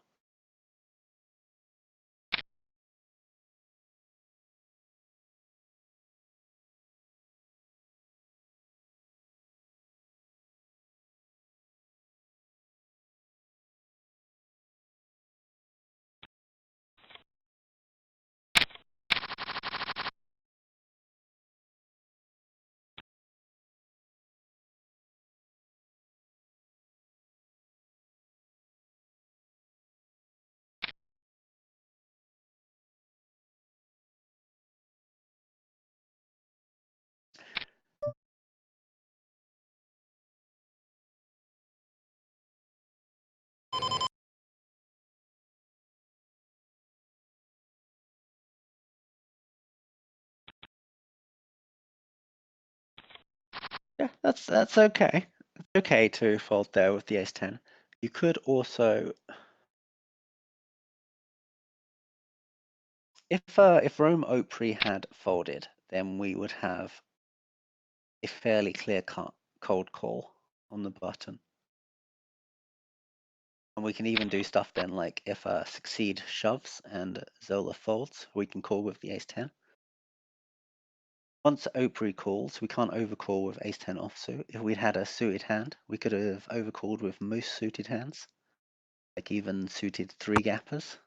Yeah, that's okay. It's okay to fold there with the ace-10. You could also, if Rome Opry had folded, then we would have a fairly clear-cut cold call on the button. And we can even do stuff then like if Succeed shoves and Zola folds, we can call with the ace-10. Once Opry calls, we can't overcall with ace-10 offsuit. If we'd had a suited hand, we could have overcalled with most suited hands, like even suited 3-gappers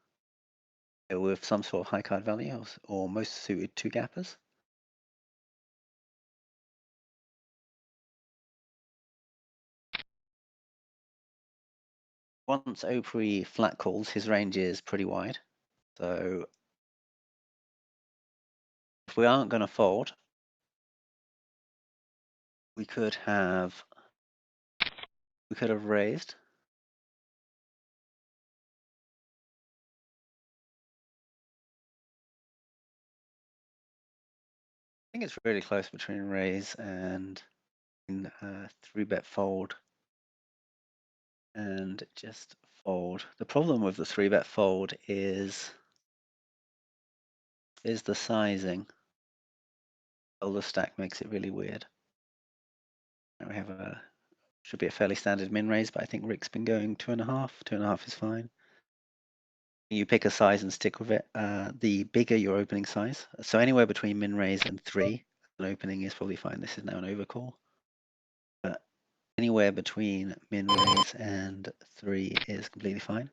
with some sort of high card value, or most suited 2-gappers. Once Opry flat calls, his range is pretty wide. So if we aren't going to fold, we could have raised. I think it's really close between raise and 3-bet fold and just fold. The problem with the 3-bet fold is the sizing. Oh, the stack makes it really weird. Now we have should be a fairly standard min raise, but I think Rick's been going 2.5. 2.5 is fine. You pick a size and stick with it. The bigger your opening size, so anywhere between min raise and 3, an opening is probably fine. This is now an overcall. But anywhere between min raise and 3 is completely fine.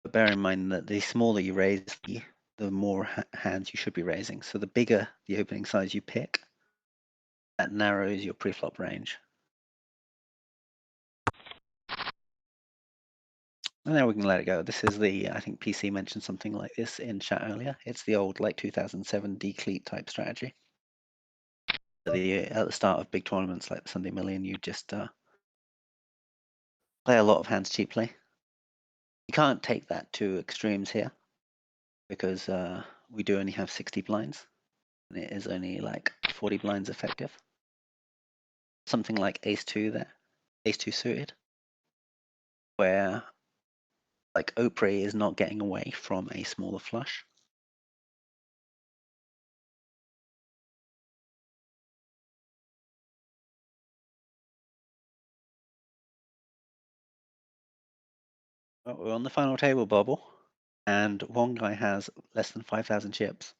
But bear in mind that the smaller you raise, the more hands you should be raising. So the bigger the opening size you pick, that narrows your pre-flop range. And then we can let it go. This is I think PC mentioned something like this in chat earlier. It's the old like 2007 decleat type strategy. At the start of big tournaments like the Sunday Million, you just play a lot of hands cheaply. You can't take that to extremes here because we do only have 60 blinds and it is only like 40 blinds effective. Something like ace-2 there, ace-2 suited, where like Opry is not getting away from a smaller flush. Well, we're on the final table bubble, and one guy has less than 5,000 chips.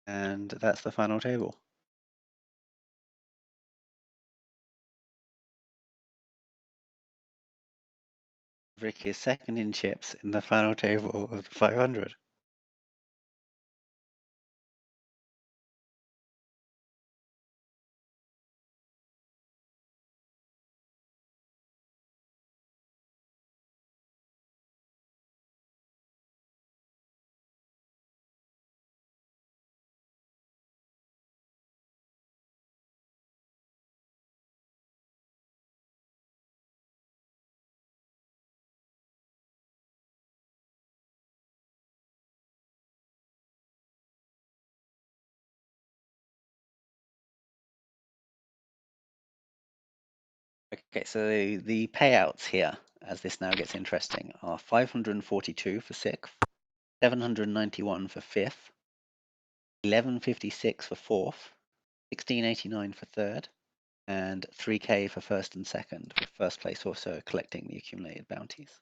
And that's the final table. Rick is second in chips in the final table of the 500. Okay, so the payouts here, as this now gets interesting, are 542 for sixth, 791 for fifth, 1156 for fourth, 1689 for third, and 3K for first and second, with first place also collecting the accumulated bounties.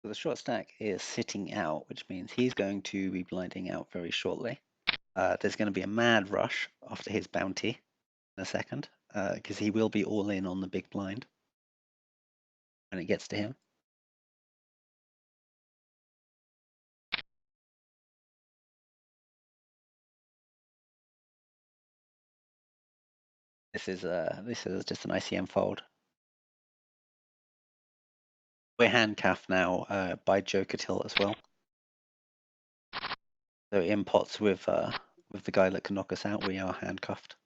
So the short stack is sitting out, which means he's going to be blinding out very shortly. There's going to be a mad rush after his bounty in a second, because he will be all in on the big blind when it gets to him. This is just an ICM fold. We're handcuffed now by Joker Till as well. So in pots with the guy that can knock us out, we are handcuffed.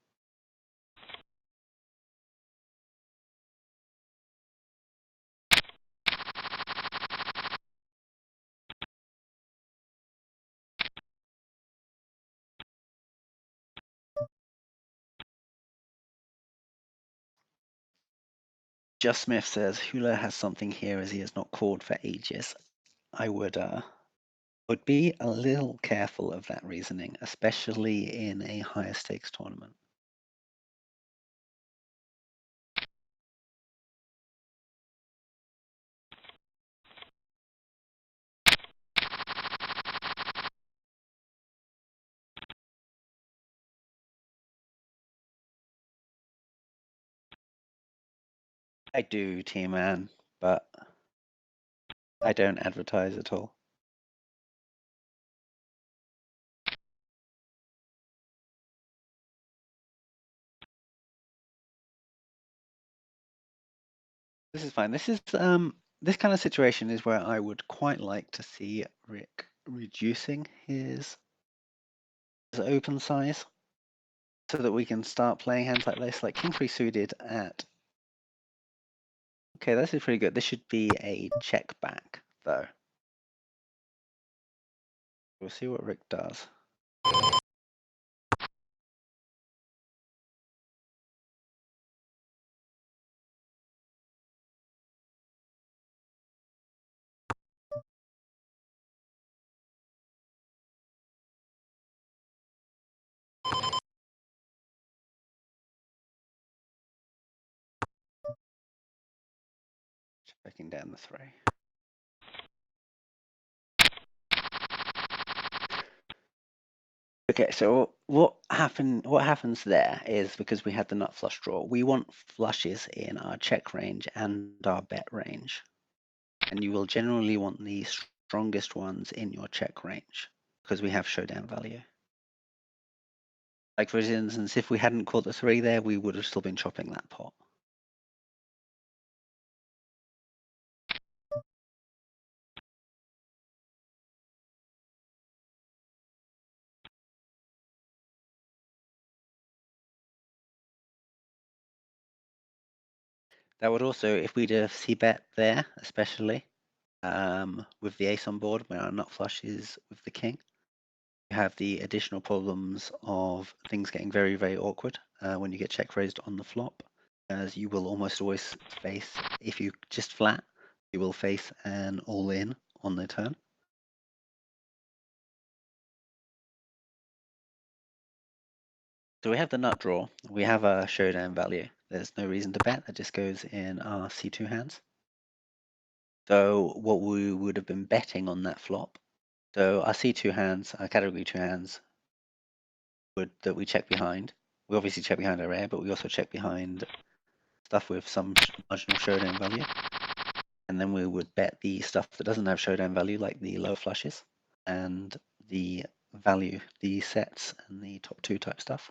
Just Smith says Hula has something here as he has not called for ages. I would be a little careful of that reasoning, especially in a higher stakes tournament. I do, T-Man, but I don't advertise at all. This is fine. This kind of situation is where I would quite like to see Rick reducing his open size so that we can start playing hands like this, like King 3 suited at. Okay, this is pretty good. This should be a check back, though. We'll see what Rick does. Checking down the 3. Okay, so what happens there is because we had the nut flush draw, we want flushes in our check range and our bet range. And you will generally want the strongest ones in your check range because we have showdown value. Like for instance, if we hadn't caught the 3 there, we would have still been chopping that pot. That would also, if we did a C bet there, especially with the ace on board, when our nut flush is with the king, you have the additional problems of things getting very, very awkward when you get check raised on the flop, as you will almost always face, if you just flat, you will face an all in on the turn. So we have the nut draw, we have a showdown value. There's no reason to bet, that just goes in our C2 hands. So what we would have been betting on that flop, so our C2 hands, our category 2 hands, that we check behind. We obviously check behind our rare, but we also check behind stuff with some marginal showdown value. And then we would bet the stuff that doesn't have showdown value, like the low flushes and the value, the sets and the top 2 type stuff.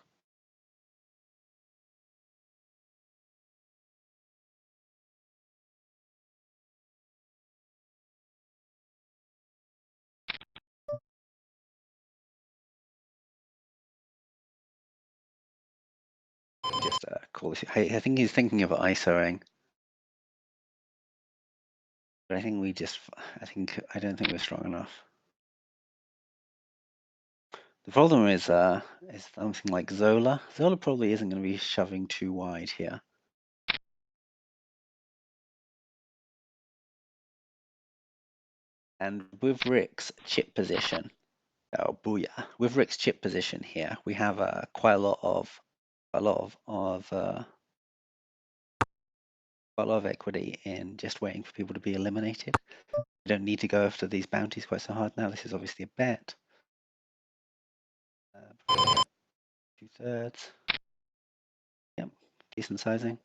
Just call this. I think he's thinking of ISOing. But I think I don't think we're strong enough. The problem is something like Zola. Zola probably isn't going to be shoving too wide here. And with Rick's chip position, oh booyah! With Rick's chip position here, we have quite a lot of equity in just waiting for people to be eliminated. We don't need to go after these bounties quite so hard now. This is obviously a bet. 2/3. Yep, decent sizing.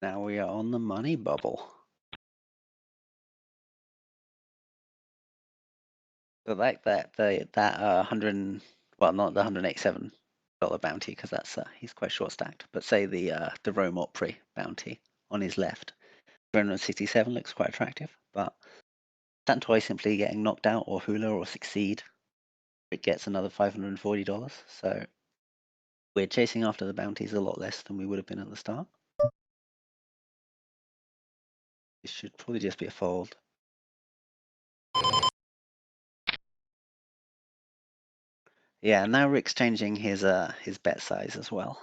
Now we are on the money bubble. So like that 100, well, not the $187 bounty, because that's he's quite short stacked. But say the Rome Opry bounty on his left, 367 looks quite attractive. But Santoy simply getting knocked out or hula or succeed, it gets another $540. So we're chasing after the bounties a lot less than we would have been at the start. This should probably just be a fold. Yeah, now Rick's changing his bet size as well,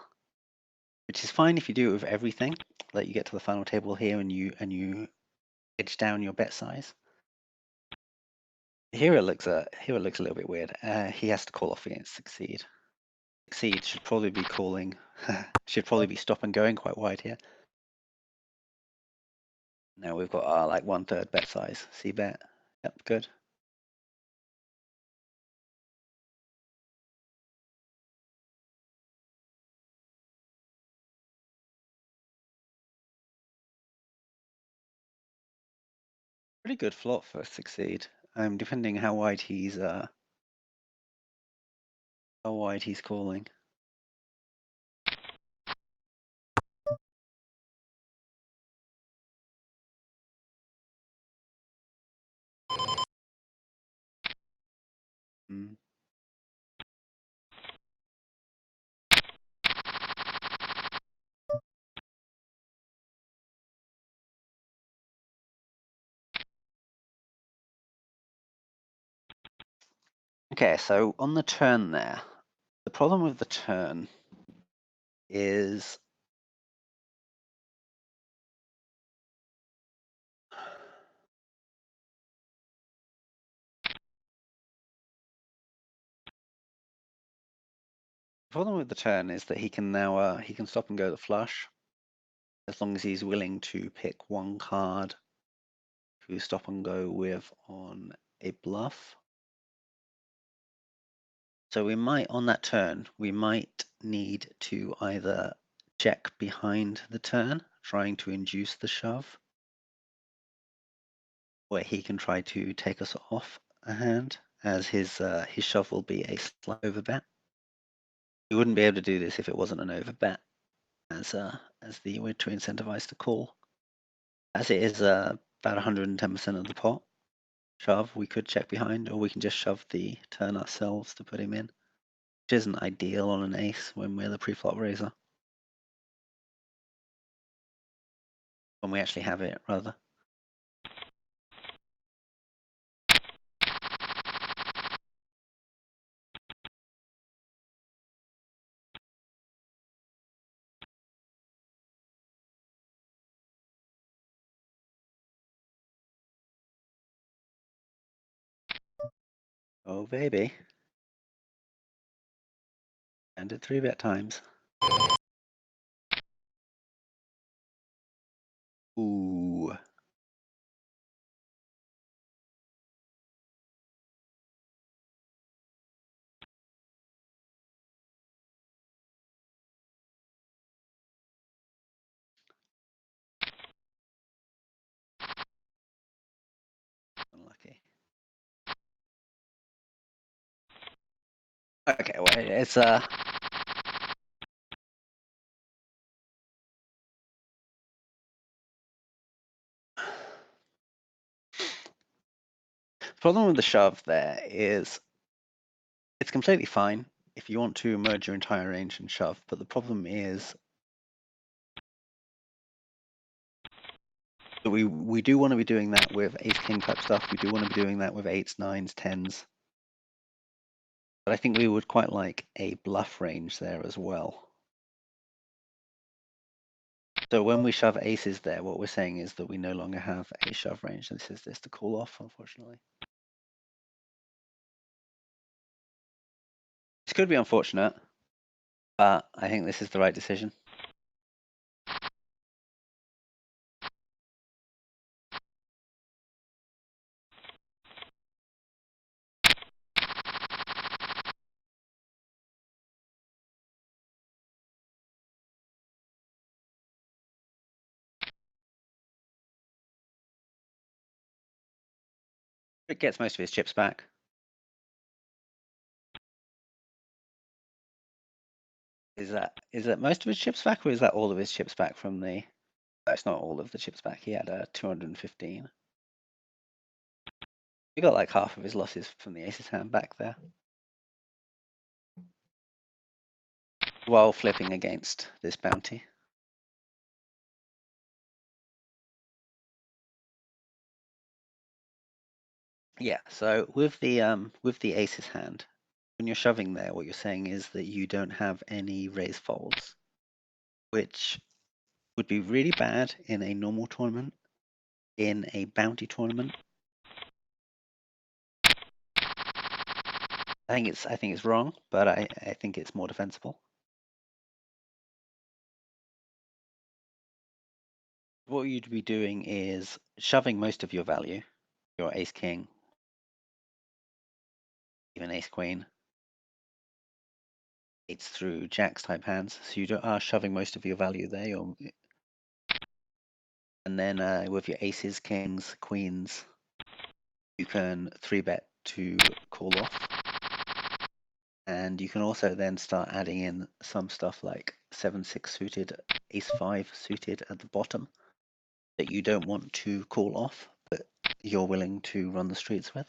which is fine if you do it with everything. Like you get to the final table here and you edge down your bet size. Here it looks a little bit weird. He has to call off against succeed. Succeed should probably be calling. Should probably be stop and going quite wide here. Now we've got our like 1/3 bet size. C bet. Yep, good. Pretty good flop for succeed. Depending how wide he's calling. Mm. Okay, so on the turn there, the problem with the turn is that he can now he can stop and go the flush as long as he's willing to pick one card to stop and go with on a bluff. So we might, on that turn, we might need to either check behind the turn, trying to induce the shove, where he can try to take us off a hand, as his shove will be a slight overbet. We wouldn't be able to do this if it wasn't an overbet, as we're too incentivized to call. As it is about 110% of the pot shove, we could check behind, or we can just shove the turn ourselves to put him in, which isn't ideal on an ace when we're the pre-flop raiser. When we actually have it, rather. Oh, baby. And at 3-bet times. Ooh. Unlucky. Okay, well, it's problem with the shove there is it's completely fine if you want to merge your entire range and shove, but the problem is that we do want to be doing that with ace king type stuff. We do want to be doing that with eights, nines, tens. But I think we would quite like a bluff range there as well. So when we shove aces there, what we're saying is that we no longer have a shove range. This is this to call off, unfortunately. This could be unfortunate, but I think this is the right decision. It gets most of his chips back. Is that most of his chips back, or is that all of his chips back from the? That's not all of the chips back. He had 215. He got like half of his losses from the ace's hand back there, while flipping against this bounty. Yeah. So with the ace's hand, when you're shoving there, what you're saying is that you don't have any raise folds, which would be really bad in a normal tournament. In a bounty tournament, I think it's wrong, but I think it's more defensible. What you'd be doing is shoving most of your value, your ace king, even ace queen, eights through jacks type hands. So you are shoving most of your value there. And then with your aces, kings, queens, you can 3-bet to call off. And you can also then start adding in some stuff like 7-6 suited, ace-5 suited at the bottom that you don't want to call off, but you're willing to run the streets with.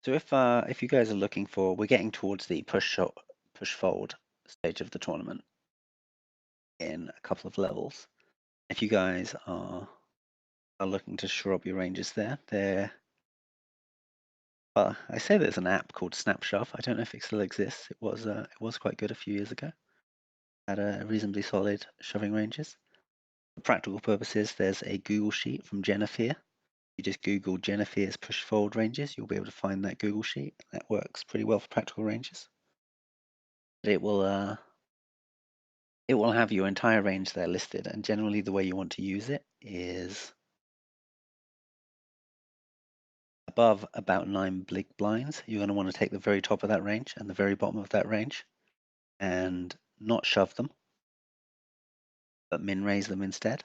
So if you guys are looking for, we're getting towards the push fold stage of the tournament in a couple of levels. If you guys are looking to shore up your ranges there, well, I say there's an app called Snapshot. I don't know if it still exists. It was quite good a few years ago. Had a reasonably solid shoving ranges. For practical purposes, there's a Google sheet from Jennifer. You just Google Jennifer's push fold ranges, you'll be able to find that Google sheet. That works pretty well for practical ranges. But it will have your entire range there listed, and generally the way you want to use it is above about 9 big blinds. You're going to want to take the very top of that range and the very bottom of that range and not shove them, but min raise them instead.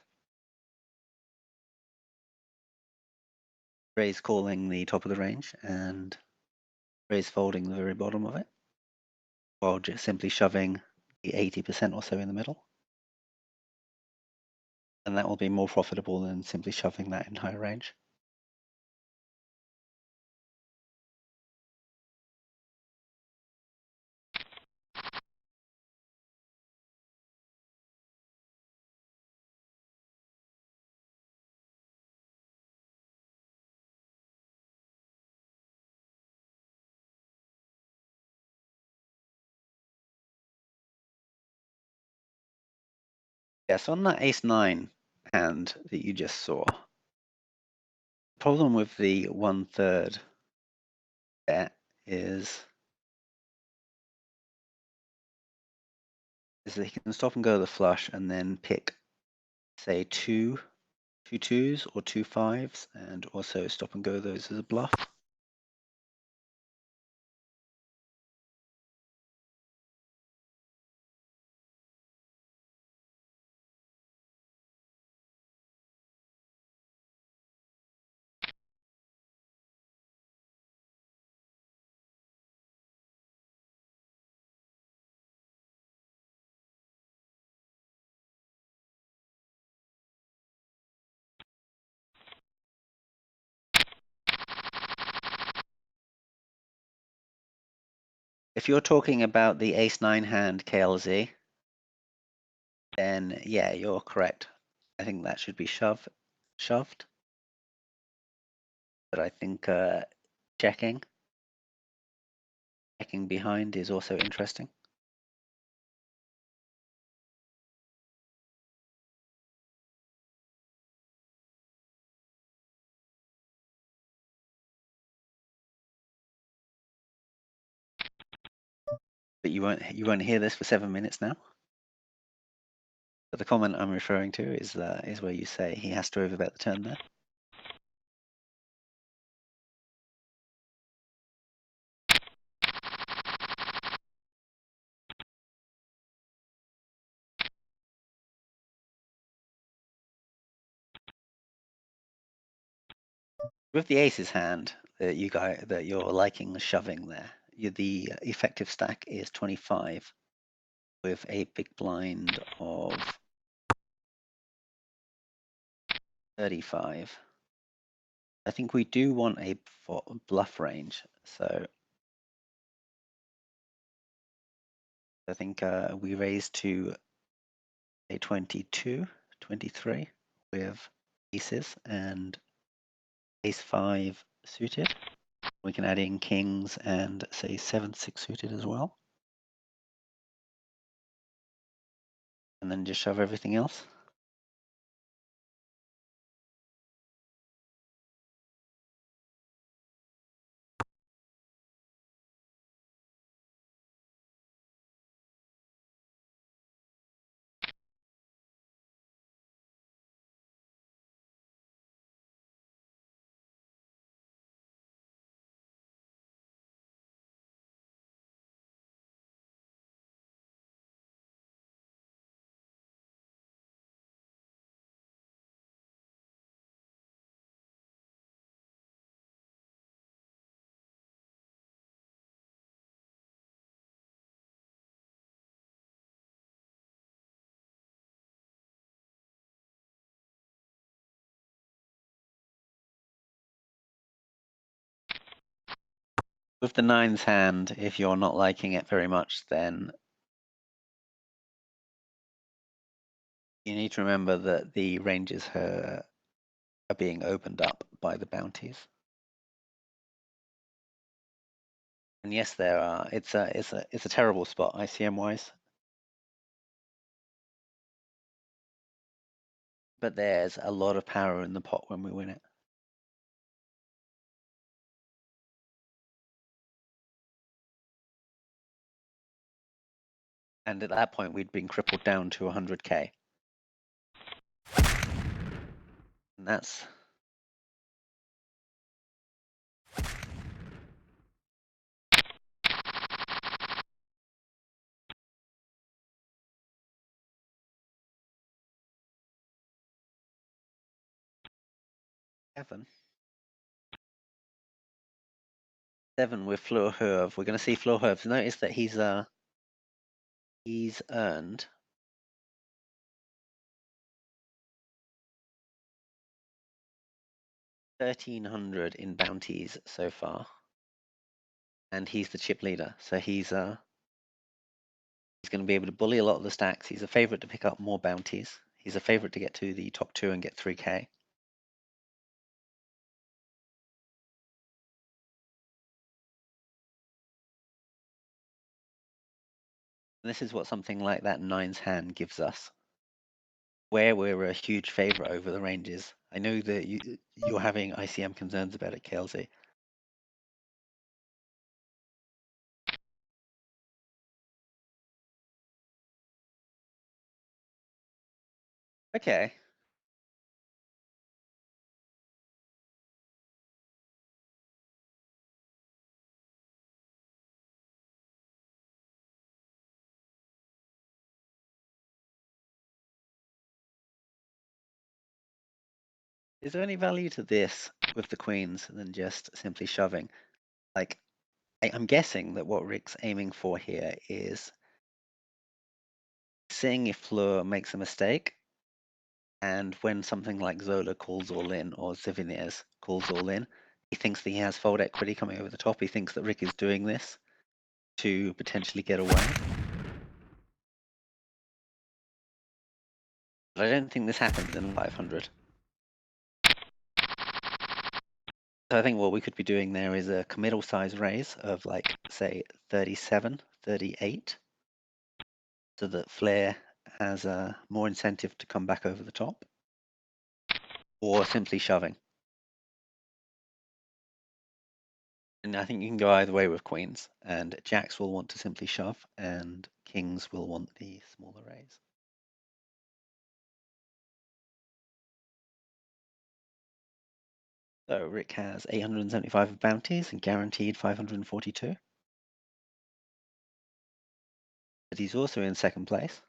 Raise calling the top of the range and raise folding the very bottom of it, while just simply shoving the 80% or so in the middle. And that will be more profitable than simply shoving that entire range. Yes, on that ace-9 hand that you just saw, the problem with the 1/3 bet is that he can stop and go to the flush and then pick, say, two twos or 2 5s, and also stop and go those as a bluff. If you're talking about the ace-9 hand KLZ, then yeah, you're correct. I think that should be shoved. But I think checking behind is also interesting. But you won't hear this for 7 minutes now. But the comment I'm referring to is where you say he has to overbet the turn there. With the aces hand that you're liking the shoving there, the effective stack is 25 with a big blind of 35. I think we do want a bluff range, so I think we raise to a 22, 23 with aces and ace 5 suited. We can add in kings and say 7-6 suited as well. And then just shove everything else. With the nines hand, if you're not liking it very much, then you need to remember that the ranges are being opened up by the bounties. And yes, there are. It's a terrible spot ICM wise. But there's a lot of power in the pot when we win it. And at that point, we'd been crippled down to 100k. And that's seven. 7 with Fleur Herve. We're going to see Fleur Herve. Notice that he's earned 1,300 in bounties so far, and he's the chip leader. So he's going to be able to bully a lot of the stacks. He's a favorite to pick up more bounties. He's a favorite to get to the top 2 and get 3k. And this is what something like that nines hand gives us, where we're a huge favorite over the ranges. I know that you're having ICM concerns about it, Kelsey. Okay. Is there any value to this with the queens than just simply shoving? Like, I'm guessing that what Rick's aiming for here is seeing if Fleur makes a mistake, and when something like Zola calls all in or Ziviniers calls all in, he thinks that he has fold equity coming over the top. He thinks that Rick is doing this to potentially get away. But I don't think this happens in 500. So I think what we could be doing there is a committal size raise of like, say, 37, 38, so that Flair has more incentive to come back over the top, or simply shoving. And I think you can go either way with queens, and jacks will want to simply shove, and kings will want the smaller raise. So Rick has 875 of bounties and guaranteed 542. But he's also in second place.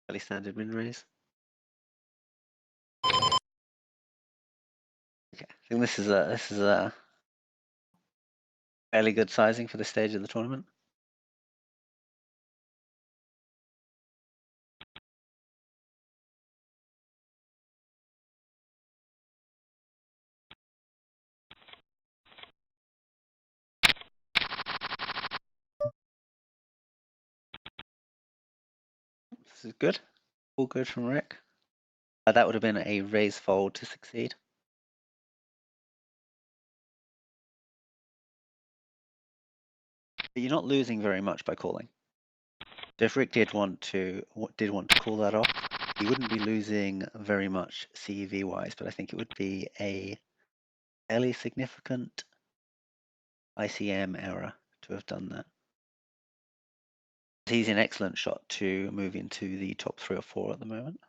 Fairly standard min raise. Okay, I think this is a fairly good sizing for this stage of the tournament. This is good. All good from Rick. That would have been a raise fold to succeed. But you're not losing very much by calling. So if Rick did want to call that off, he wouldn't be losing very much CEV wise, but I think it would be a fairly significant ICM error to have done that. He's an excellent shot to move into the top 3 or 4 at the moment.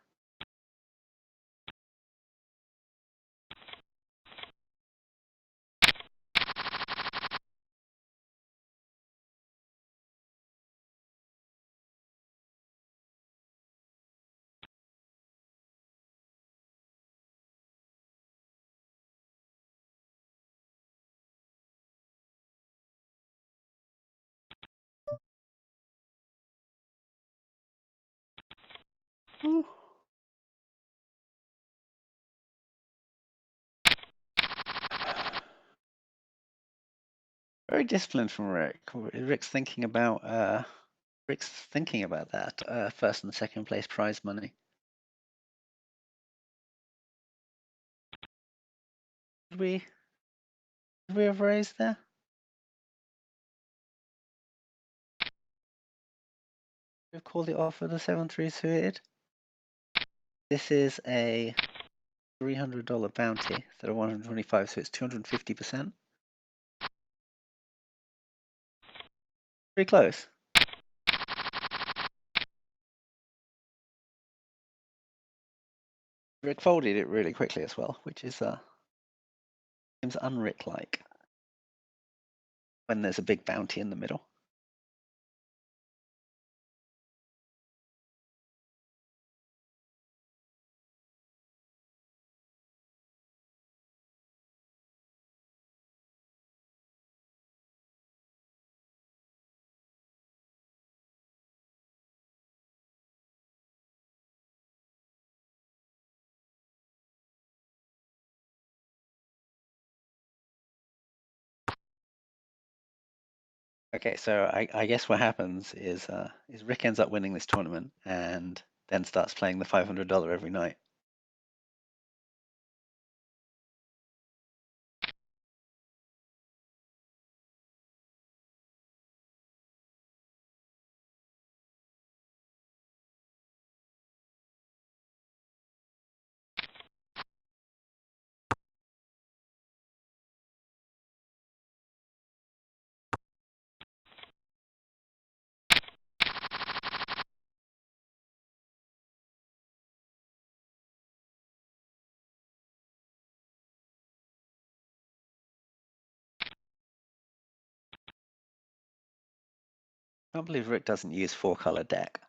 Ooh. Very disciplined from Rick. Rick's thinking about that first and second place prize money. Did we have raised there? We've called it off with a 7-3 suited. This is a $300 bounty instead of 125, so it's 250%. Pretty close. Rick folded it really quickly as well, which is seems un-Rick-like when there's a big bounty in the middle. Okay, so I guess what happens is Rick ends up winning this tournament and then starts playing the $500 every night. Can't believe Rick doesn't use 4-color deck.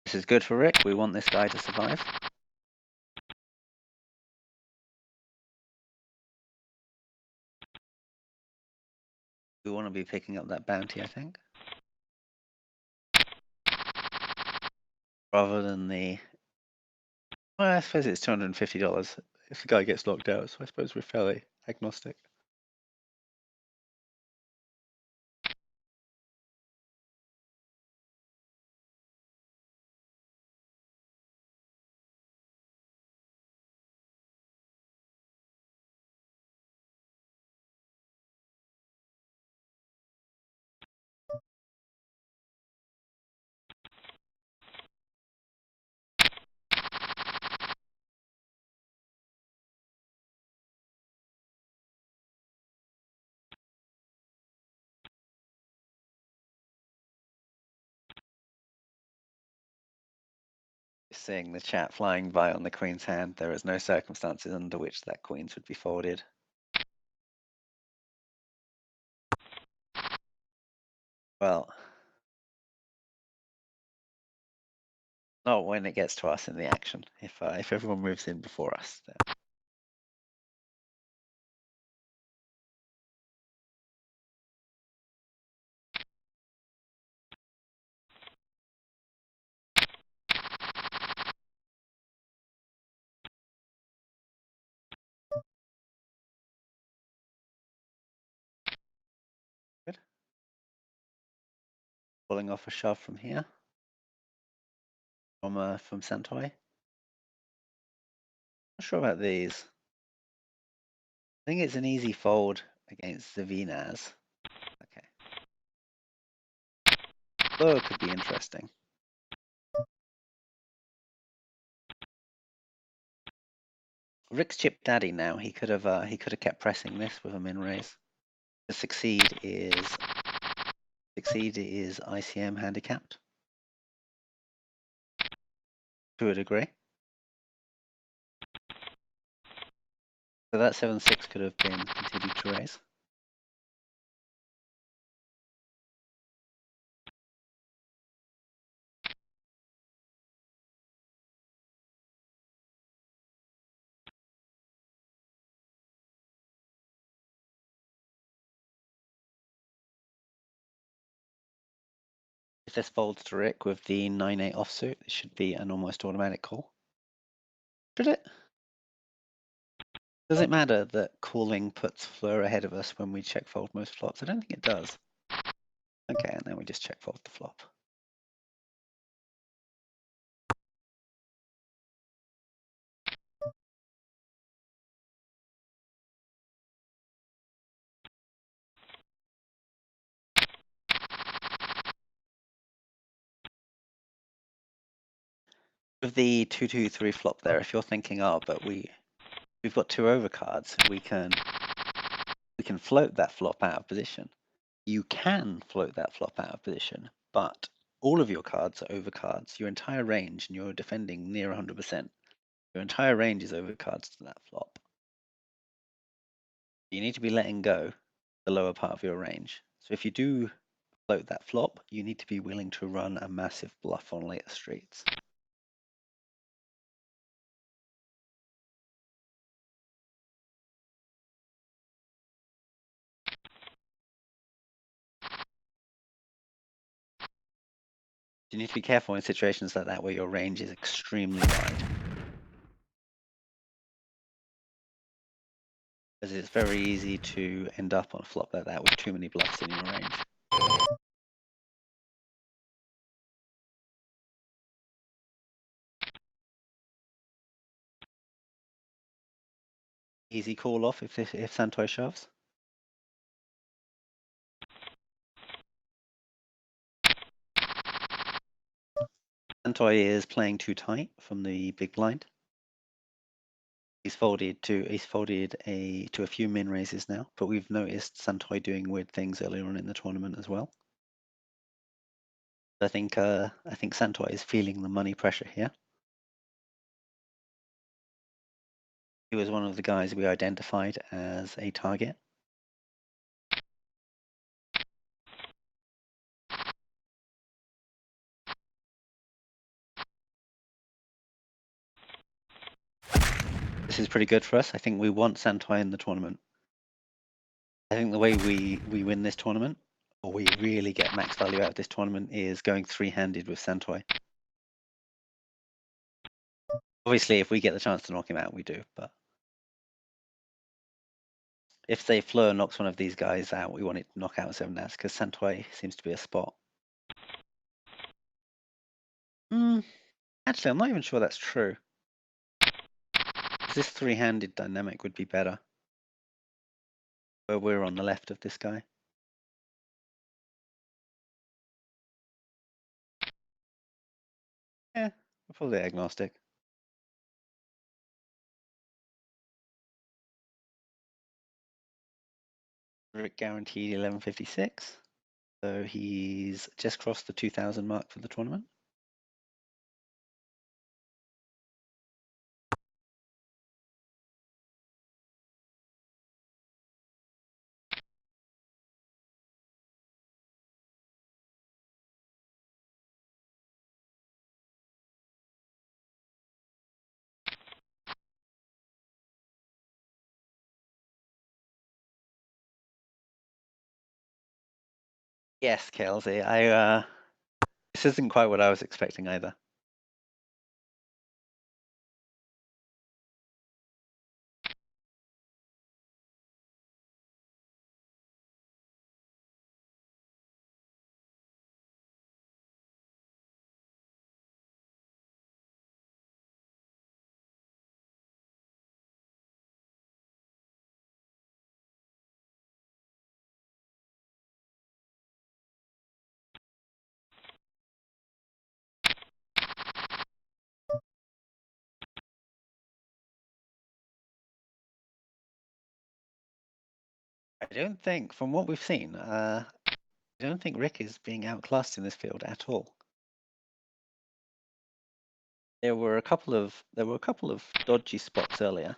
This is good for Rick. We want this guy to survive. We want to be picking up that bounty, I think. Rather than the... Well, I suppose it's $250 if the guy gets locked out, so I suppose we're fairly agnostic. Seeing the chat flying by on the queen's hand, there is no circumstances under which that queens would be folded. Well, not when it gets to us in the action. If everyone moves in before us, then. Good. Pulling off a shove from here. From Santoy. Not sure about these. I think it's an easy fold against the Venaz. Okay. Lower could be interesting. Rick's chip daddy now. He could have kept pressing this with a min raise. The succeed is ICM handicapped to a degree. So that 7-6 could have been continued to raise. If this folds to Rick with the 9-8 offsuit, it should be an almost automatic call. Should it? Does it matter that calling puts Fleur ahead of us when we check fold most flops? I don't think it does. Okay, and then we just check fold the flop. With the 2-2-3 flop there, if you're thinking, oh, but we've got 2 overcards, we can float that flop out of position. You can float that flop out of position, but all of your cards are overcards. Your entire range, and you're defending near 100%. Your entire range is overcards to that flop. You need to be letting go the lower part of your range. So if you do float that flop, you need to be willing to run a massive bluff on later streets. You need to be careful in situations like that where your range is extremely wide. Because it's very easy to end up on a flop like that with too many bluffs in your range. Easy call off if Santoy shoves. Santoy is playing too tight from the big blind. He's folded to a few min raises now, but we've noticed Santoy doing weird things earlier on in the tournament as well. I think Santoy is feeling the money pressure here. He was one of the guys we identified as a target. This is pretty good for us. I think we want Santoy in the tournament. I think the way we win this tournament, or we really get max value out of this tournament, is going three-handed with Santoy. Obviously, if we get the chance to knock him out, we do. But if say Fleur knocks one of these guys out, we want it to knock out 7 as because Santoy seems to be a spot. Actually, I'm not even sure that's true. This three-handed dynamic would be better. Where we're on the left of this guy. Yeah, we're probably agnostic. Rick guaranteed 1156. So he's just crossed the 2000 mark for the tournament. Yes, Kelsey. This isn't quite what I was expecting either. I don't think, from what we've seen, I don't think Rick is being outclassed in this field at all. There were a couple of dodgy spots earlier,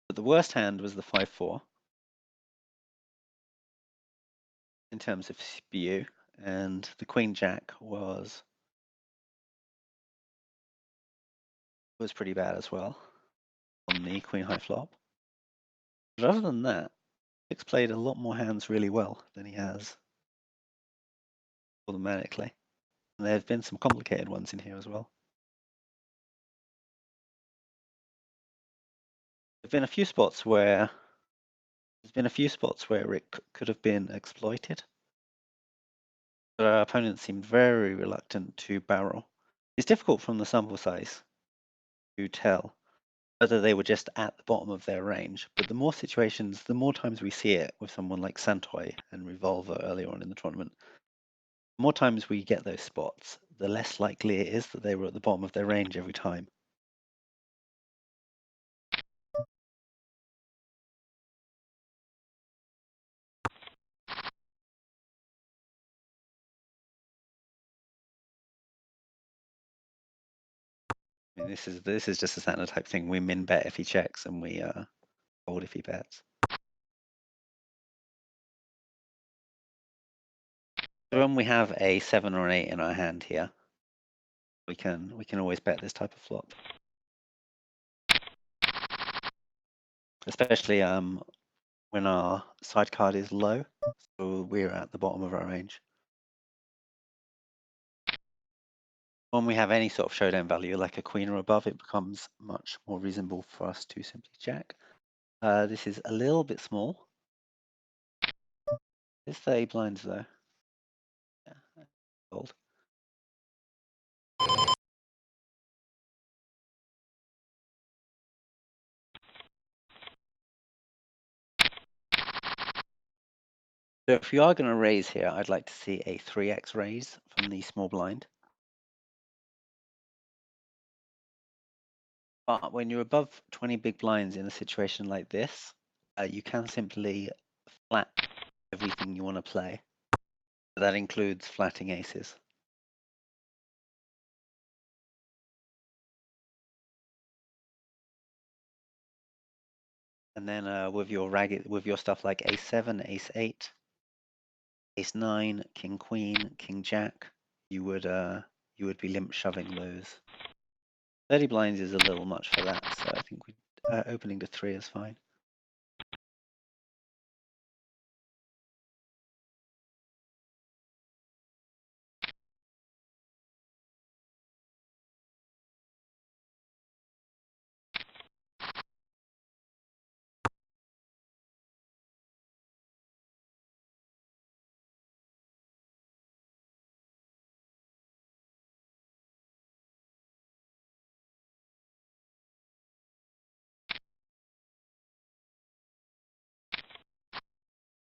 but the worst hand was the 5-4 in terms of CPU, and the Queen Jack was pretty bad as well on the Queen High flop. But other than that, Rick's played a lot more hands really well than he has automatically. And there have been some complicated ones in here as well. There's been a few spots where Rick could have been exploited, but our opponent seemed very reluctant to barrel. It's difficult from the sample size to tell whether they were just at the bottom of their range, but the more times we see it with someone like Santoy and Revolver earlier on in the tournament, the more times we get those spots, the less likely it is that they were at the bottom of their range every time. I mean, this is just a standard type thing. We min bet if he checks, and we fold if he bets. So when we have a 7 or an 8 in our hand here, we can always bet this type of flop, especially when our side card is low, so we're at the bottom of our range. When we have any sort of showdown value, like a queen or above, it becomes much more reasonable for us to simply check. This is a little bit small. It's 30 blinds though. Yeah, fold. So if we are going to raise here, I'd like to see a 3x raise from the small blind. But when you're above 20 big blinds in a situation like this, you can simply flat everything you want to play. That includes flatting aces. And then with your stuff like ace 7, ace 8, ace 9, king queen, king jack, you would be limp shoving those. 30 blinds is a little much for that, so I think opening to 3 is fine.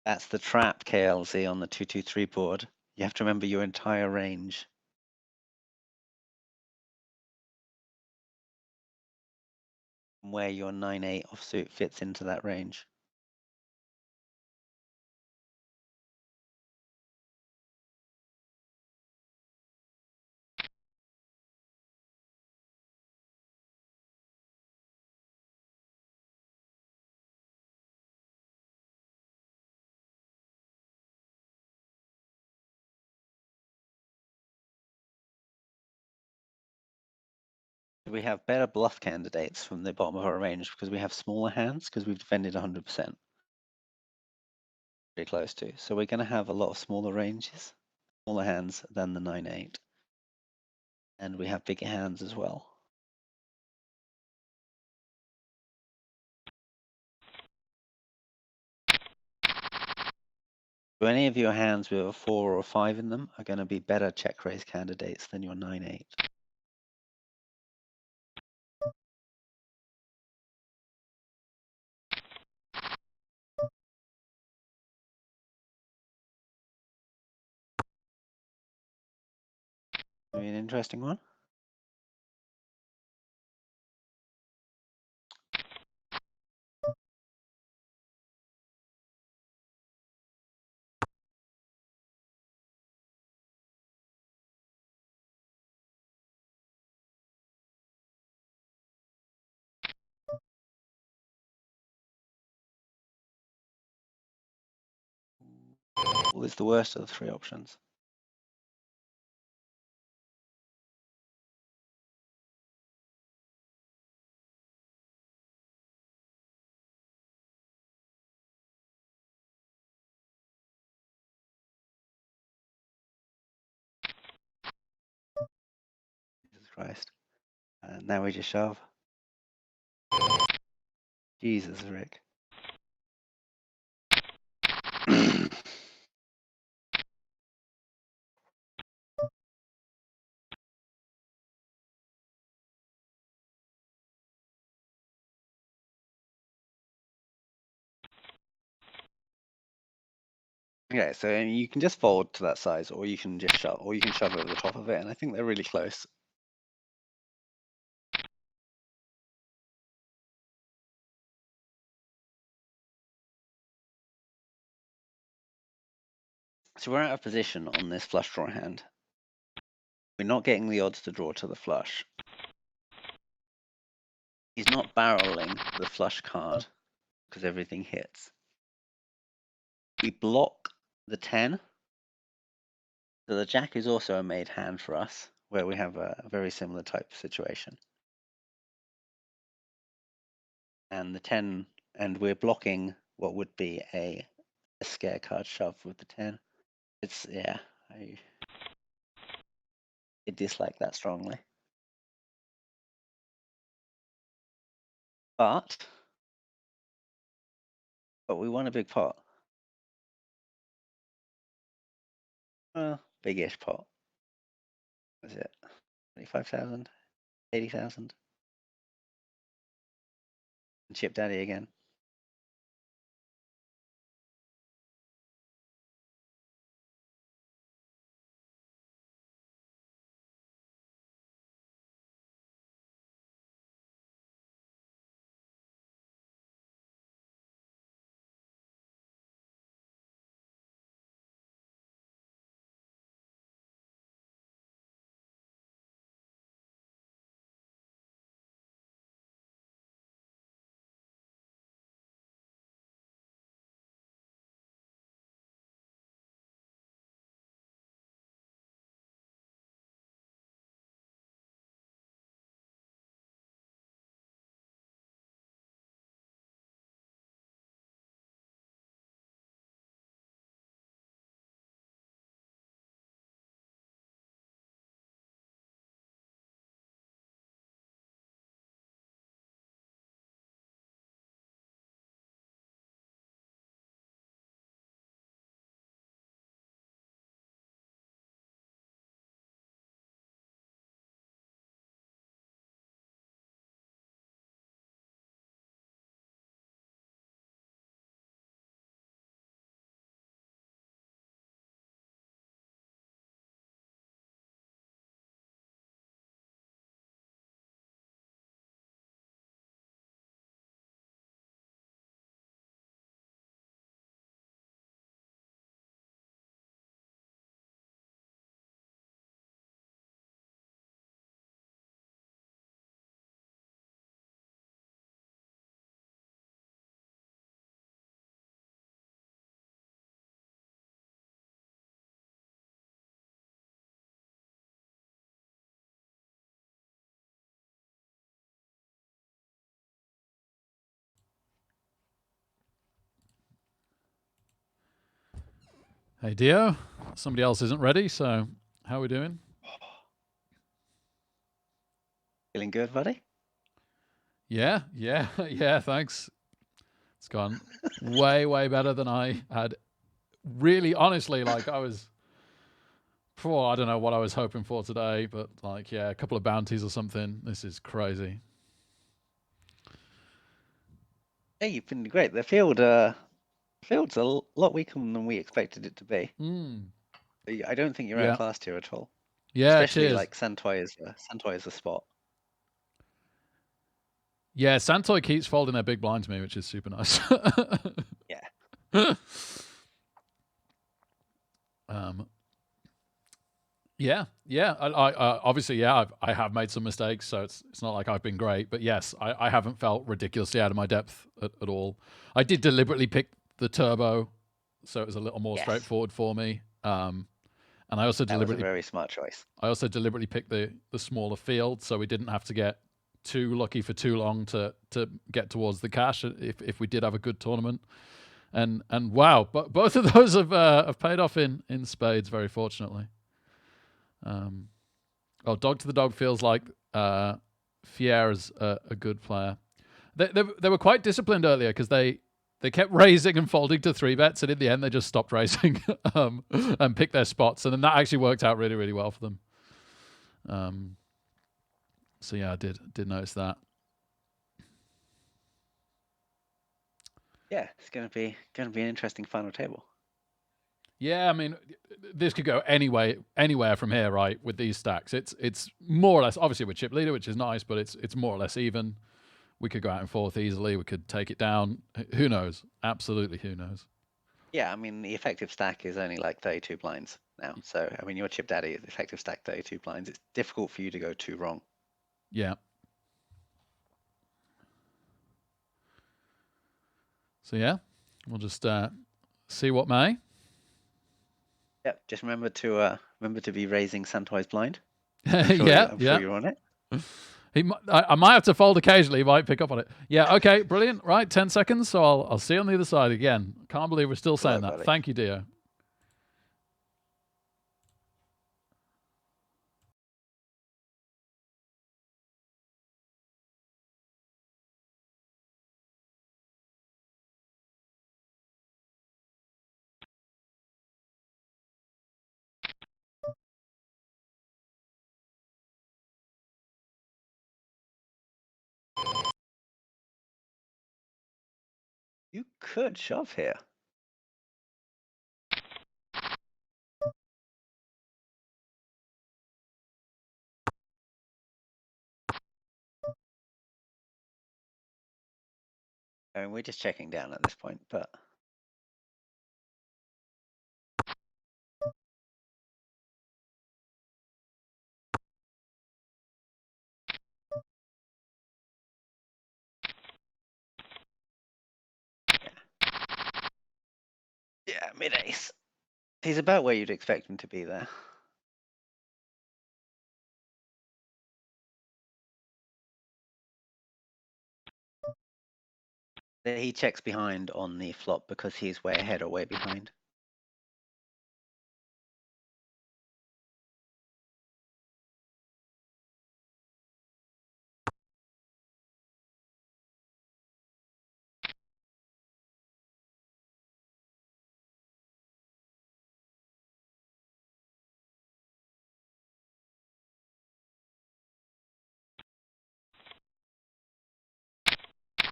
That's the trap, KLZ, on the 2-2-3 board. You have to remember your entire range. And where your 9-8 offsuit fits into that range. We have better bluff candidates from the bottom of our range because we have smaller hands because we've defended 100%. Pretty close to. So we're going to have a lot of smaller ranges, smaller hands than the 9-8. And we have bigger hands as well. So any of your hands with a 4 or a 5 in them are going to be better check raise candidates than your 9-8. Maybe an interesting one. What is the worst of the 3 options? Jesus Christ. And now we just shove. Jesus, Rick. Okay, so you can just fold to that size, or you can just shove, or you can shove over the top of it, and I think they're really close. So we're out of position on this flush draw hand. We're not getting the odds to draw to the flush. He's not barreling the flush card because everything hits. We block the 10. So the jack is also a made hand for us, where we have a very similar type of situation. And the 10, and we're blocking what would be a scare card shove with the 10. It's, yeah, I dislike that strongly. But we won a big pot. Well, big-ish pot. What is it? 25,000? 80,000? And Chip Daddy again. Hey, Dio. Somebody else isn't ready, so how are we doing? Feeling good, buddy? Yeah, yeah, yeah, thanks. It's gone way, way better than I had. Really, honestly, like I was, I don't know what I was hoping for today, but like, yeah, a couple of bounties or something. This is crazy. Hey, you've been great. Field's a lot weaker than we expected it to be. Mm. I don't think you're Yeah, outclassed here at all. yeah, Especially cheers. like Santoy is a spot. Yeah, Santoy keeps folding their big blind to me, which is super nice. Yeah. um, yeah, yeah. I obviously, yeah, I have made some mistakes, so it's not like I've been great, but yes, I haven't felt ridiculously out of my depth at all. I did deliberately pick the turbo, so it was a little more Yes. straightforward for me. And That was a very smart choice. I also deliberately picked the smaller field, so we didn't have to get too lucky for too long to get towards the cash if we did have a good tournament. And wow, but both of those have paid off in spades, very fortunately. Oh, Dog to the Dog feels like Fierre's a good player. They were quite disciplined earlier because they kept raising and folding to three bets, and in the end they just stopped raising and picked their spots, and then that actually worked out really, really well for them. So yeah, I did notice that. Yeah, it's gonna be an interesting final table. Yeah, I mean, this could go anywhere from here, right? With these stacks, it's more or less obviously with chip leader, which is nice, but it's more or less even. We could go out and forth easily. We could take it down. Who knows? Absolutely, who knows? Yeah, I mean the effective stack is only like 32 blinds now. So I mean your chip daddy is effective stack 32 blinds. It's difficult for you to go too wrong. Yeah. So yeah, we'll just see what may. Yep. Just remember to be raising Santoy's blind. Yeah, I'm sure yeah. you're on it. I might have to fold occasionally. He might pick up on it. Yeah. Okay. Brilliant. Right. 10 seconds. So I'll see you on the other side again. Can't believe we're still Good saying luck, that. buddy. Thank you, Dio. You could shove here. I mean, we're just checking down at this point, but yeah, mid ace. He's about where you'd expect him to be there. He checks behind on the flop because he's way ahead or way behind.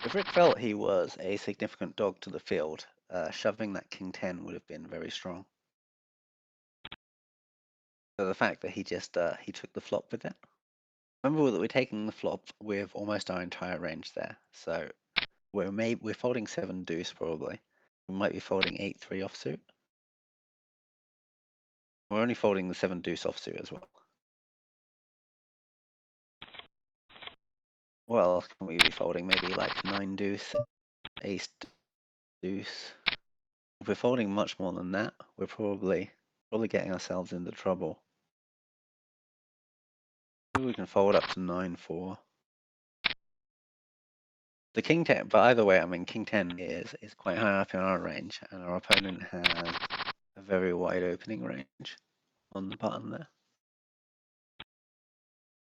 If Rick felt he was a significant dog to the field, shoving that king 10 would have been very strong. So the fact that he just he took the flop with it. Remember that we're taking the flop with almost our entire range there. So we're folding 7 deuce probably. We might be folding 8-3 offsuit. We're only folding the 7 deuce offsuit as well. What else can we be folding? Maybe like 9 deuce, ace deuce. If we're folding much more than that, we're probably getting ourselves into trouble. Maybe we can fold up to 9-4. The king 10, but either way, I mean king 10 is quite high up in our range, and our opponent has a very wide opening range on the button there.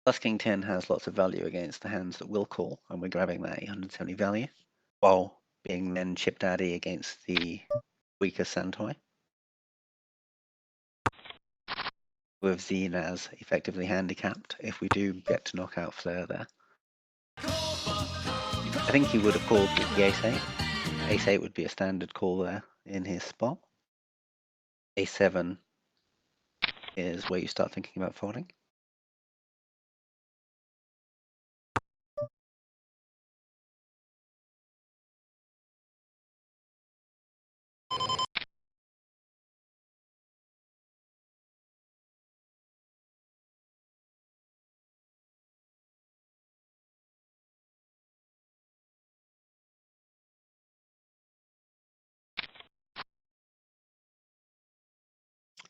Plus King 10 has lots of value against the hands that will call, and we're grabbing that 870 value, while being then chip daddy against the weaker Santoi, with Zenaz effectively handicapped if we do get to knock out Flare there. I think he would have called the ace-8. Ace-8 would be a standard call there in his spot. A7 is where you start thinking about folding.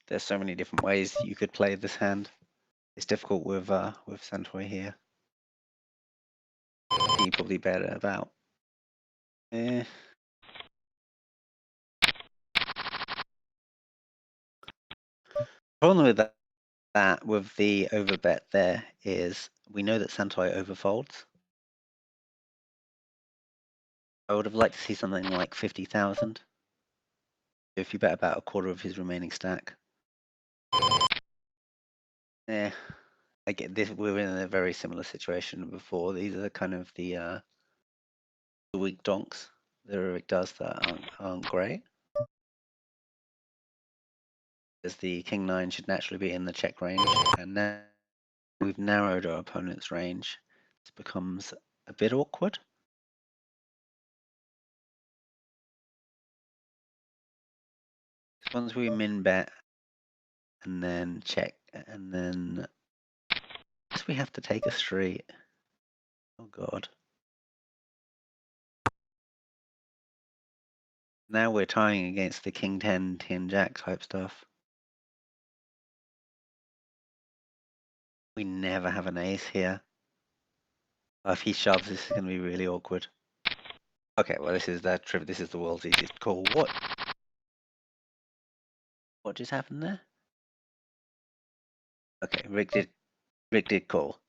There's so many different ways you could play this hand. It's difficult with Santoi here. You probably better about. Problem with that with the overbet there is we know that Santoi overfolds. I would have liked to see something like 50,000. If you bet about a quarter of his remaining stack. I get this. We're in a very similar situation before. These are kind of the weak donks that Rick does that aren't great. As the King 9 should naturally be in the check range, and now we've narrowed our opponent's range. This becomes a bit awkward. Once we min bet and then check, and then we have to take a street. Oh god. Now we're tying against the King 10, 10 Jack type stuff. We never have an ace here. If he shoves, this is going to be really awkward. Okay, well this is this is the world's easiest call. What just happened there? Okay, Rick did call.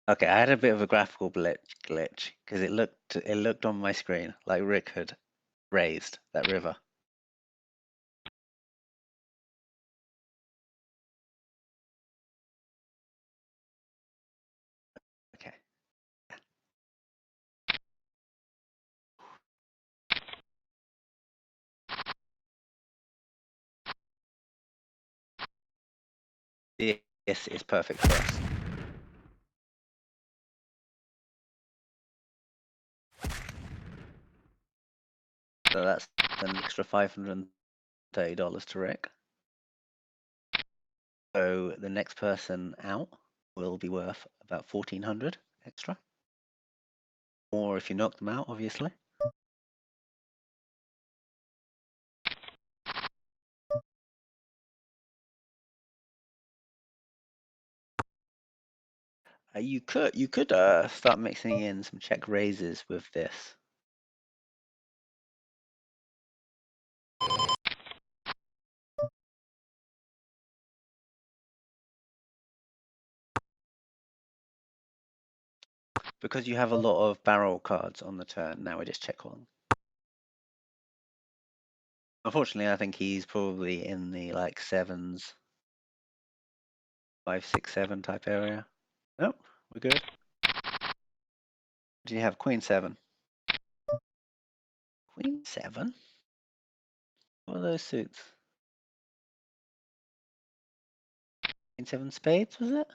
Okay, I had a bit of a graphical glitch because it looked on my screen like Rick had raised that river. Okay. This is perfect for us. So that's an extra $530 to Rick. So the next person out will be worth about 1,400 extra. Or if you knock them out, obviously. You could start mixing in some check raises with this. Because you have a lot of barrel cards on the turn, now we just check on. Unfortunately, I think he's probably in the like sevens, 5, 6, 7 type area. Nope, we're good. Do you have Queen 7? Queen 7? What are those suits? Queen 7 spades, was it?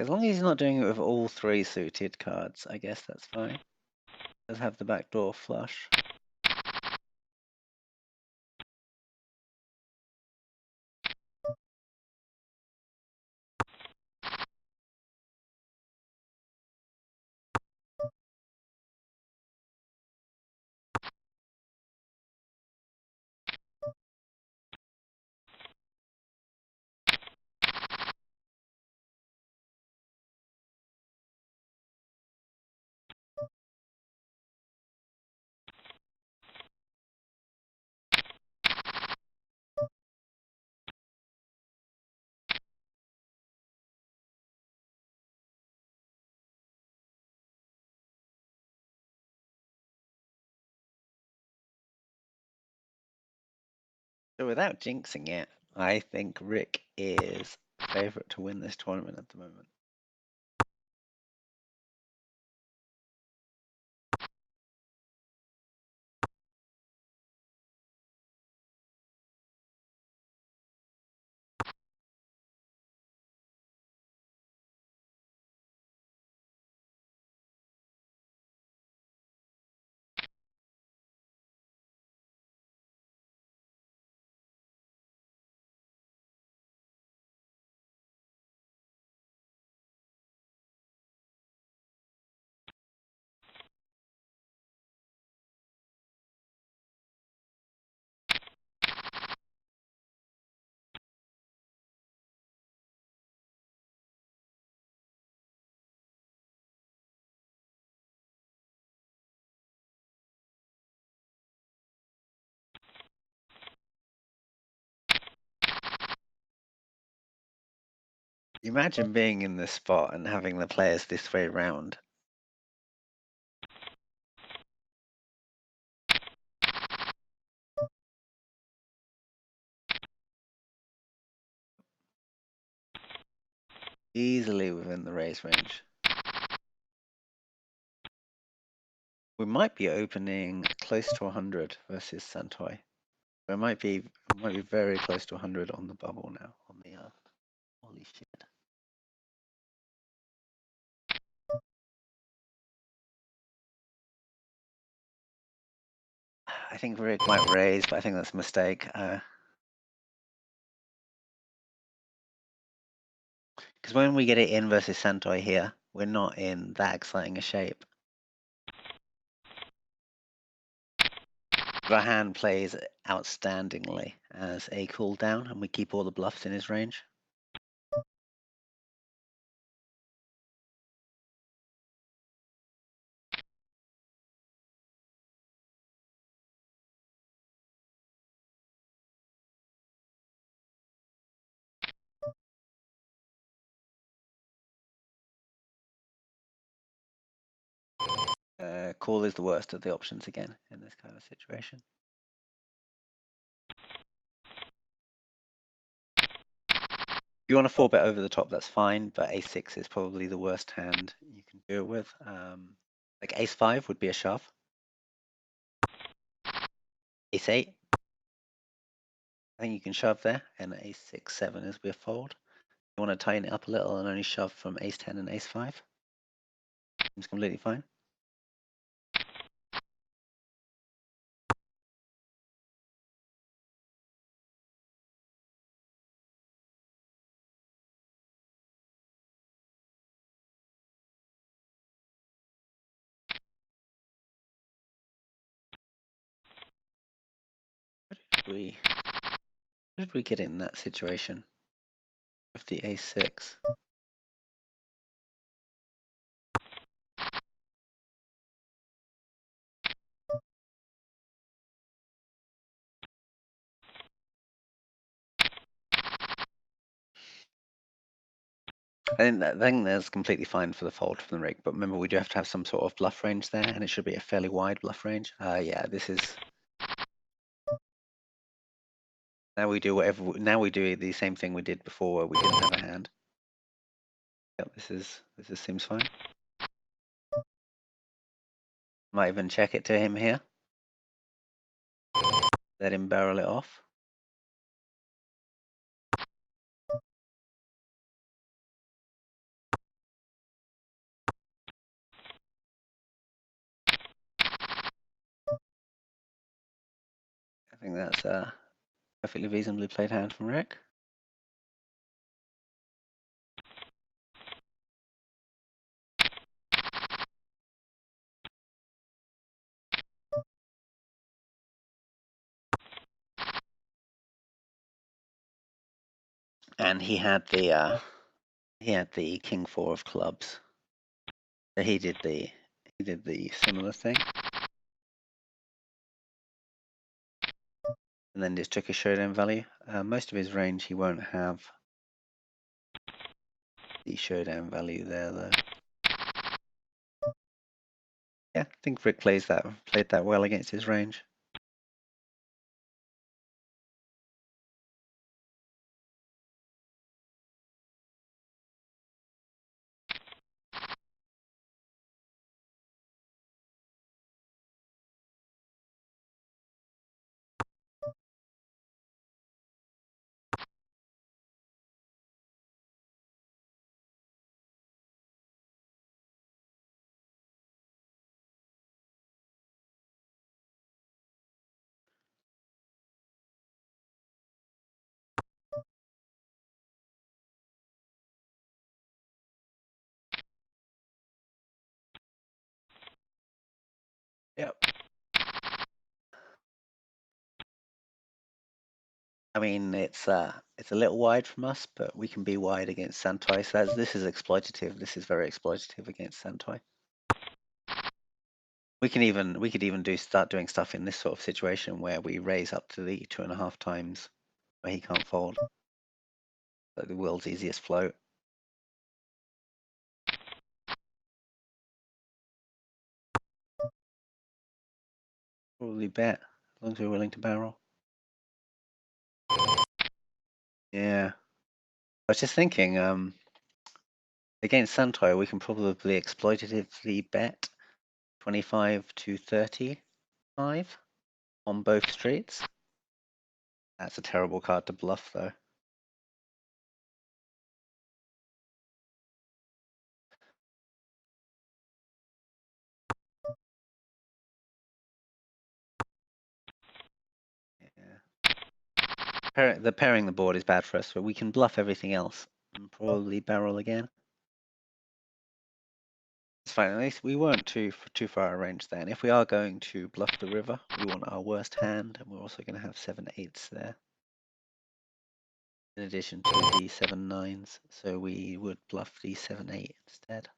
As long as he's not doing it with all 3 suited cards, I guess that's fine. Does have the backdoor flush. So without jinxing it, I think Rick is the favorite to win this tournament at the moment. Imagine being in this spot and having the players this way round. Easily within the raise range. We might be opening close to 100 versus Santoy. We might be very close to 100 on the bubble now. On the holy shit. I think Rick might raise, but I think that's a mistake. Because when we get it in versus Santoy here, we're not in that exciting a shape. Our hand plays outstandingly as a cooldown, and we keep all the bluffs in his range. Call is the worst of the options again in this kind of situation. If you want to 4-bet over the top, that's fine, but ace-6 is probably the worst hand you can do it with. Like ace-5 would be a shove. Ace-8, I think you can shove there, and ace-6, 7 is a fold. You want to tighten it up a little and only shove from ace-10 and ace-5. Seems completely fine. How did we get in that situation with the ace-6? I think that's completely fine for the fold from the rig, but remember we do have to have some sort of bluff range there, and it should be a fairly wide bluff range. Yeah, this is. Now we do now we do the same thing we did before where we didn't have a hand. Yep, this seems fine. Might even check it to him here. Let him barrel it off. I think that's a perfectly reasonably played hand from Rick. And he had the king 4 of clubs. So he did the similar thing. And then just took a showdown value. Most of his range he won't have the showdown value there though. Yeah, I think Rick played that well against his range. Yep. I mean, it's a little wide from us, but we can be wide against Santoi. So this is exploitative. This is very exploitative against Santoi. We could even start doing stuff in this sort of situation where we raise up to the 2.5 times where he can't fold. Like the world's easiest float. Probably bet as long as we're willing to barrel. Yeah. I was just thinking, against Santoi, we can probably exploitatively bet 25 to 35 on both streets. That's a terrible card to bluff, though. Yeah. The pairing the board is bad for us, but we can bluff everything else and probably barrel again. It's fine. At least we weren't too far out of range then. If we are going to bluff the river, we want our worst hand, and we're also going to have 7/8s there, in addition to the 7/9s. So we would bluff the 7/8 instead.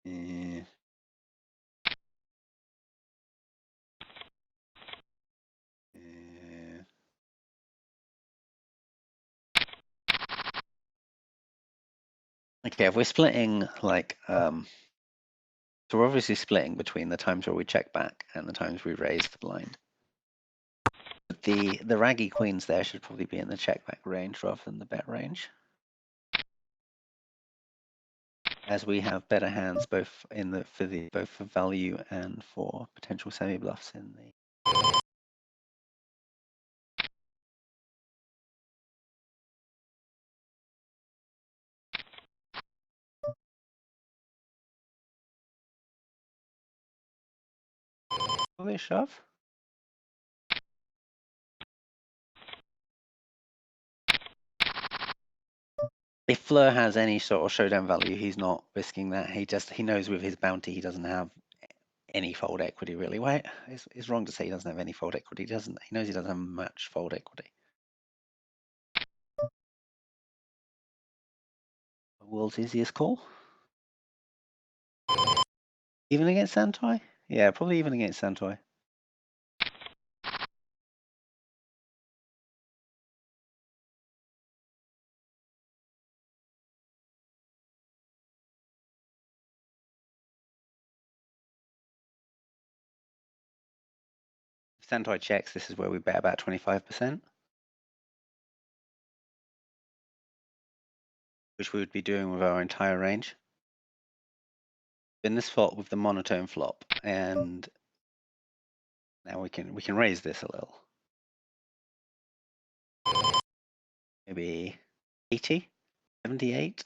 Yeah. Yeah. Okay, if we're splitting so we're obviously splitting between the times where we check back and the times we raise the blind. The raggy queens there should probably be in the check back range rather than the bet range, as we have better hands both for value and for potential semi bluffs in the. Will they shove? If Fleur has any sort of showdown value, he's not risking that. He knows with his bounty he doesn't have any fold equity really. Why? It's wrong to say he doesn't have any fold equity. He knows he doesn't have much fold equity. The world's easiest call. Even against Santoi? Yeah, probably even against Santoi. If Santoi checks, this is where we bet about 25%, which we would be doing with our entire range. In this spot with the monotone flop, and now we can raise this a little. Maybe 80, 78,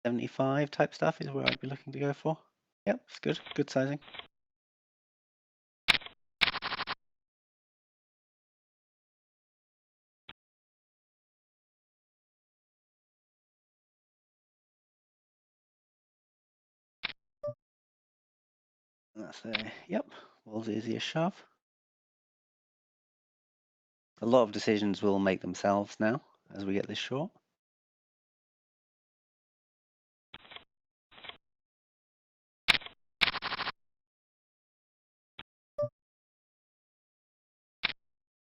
75 type stuff is where I'd be looking to go for. Yep, it's good. Good sizing. That's yep, world's easiest shove. A lot of decisions will make themselves now as we get this short.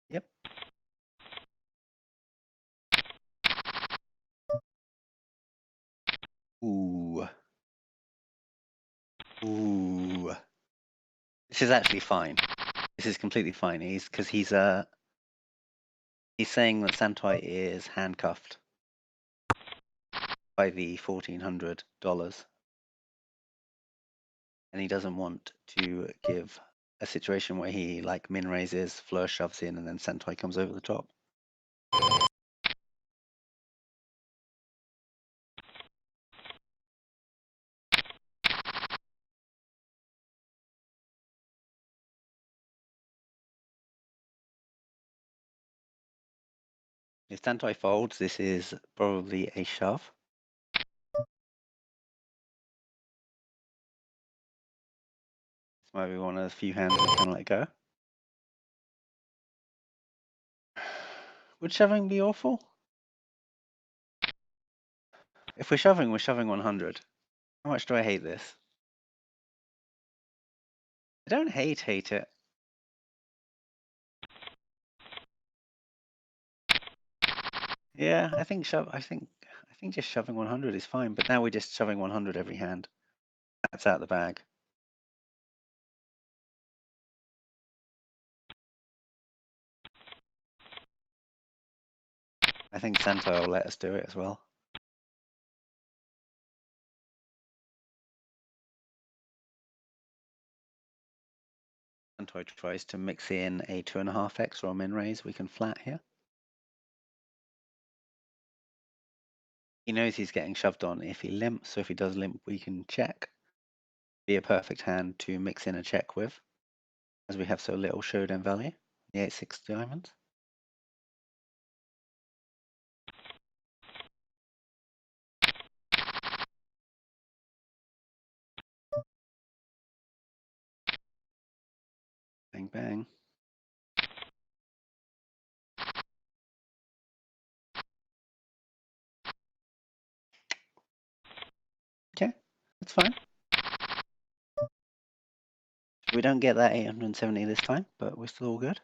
Yep. Ooh. Ooh. This is actually fine. This is completely fine. Because he's saying that Santoy is handcuffed by the $1,400, and he doesn't want to give a situation where he like min raises, Fleur shoves in, and then Santoy comes over the top. If Santoy folds, this is probably a shove. This might be one of the few hands we can let go. Would shoving be awful? If we're shoving 100. How much do I hate this? I don't hate it. Yeah, I think just shoving 100 is fine, but now we're just shoving 100 every hand. That's out the bag. I think Santoy will let us do it as well. Santoy tries to mix in a 2.5x or a min raise. We can flat here. He knows he's getting shoved on if he limps, so if he does limp, we can check. Be a perfect hand to mix in a check with, as we have so little showdown value. The 8-6 diamonds. Bang, bang. Okay, that's fine. We don't get that 870 this time, but we're still all good.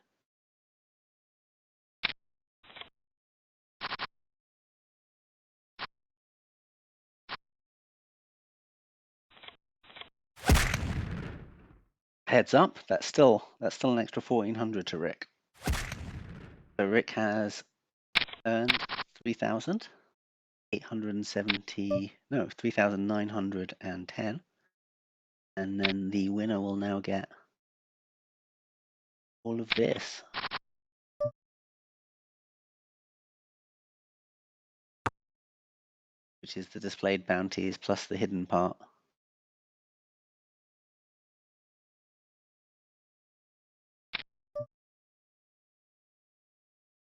Heads up, that's still an extra 1,400 to Rick. So Rick has earned 3,910, and then the winner will now get all of this. Which is the displayed bounties plus the hidden part.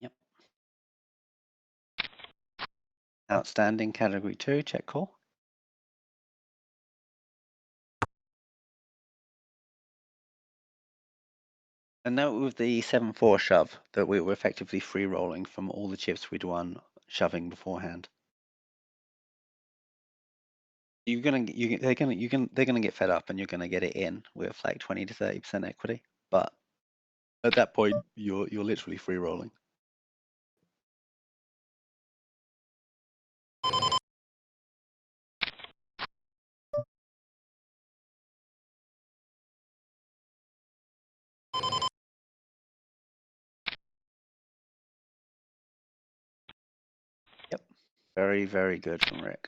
Yep. Outstanding category 2, check call. And note with the 7-4 shove that we were effectively free rolling from all the chips we'd won shoving beforehand. They're gonna get fed up and you're gonna get it in with like 20 to 30% equity. But at that point, you're literally free rolling. Yep. Very, very good from Rick.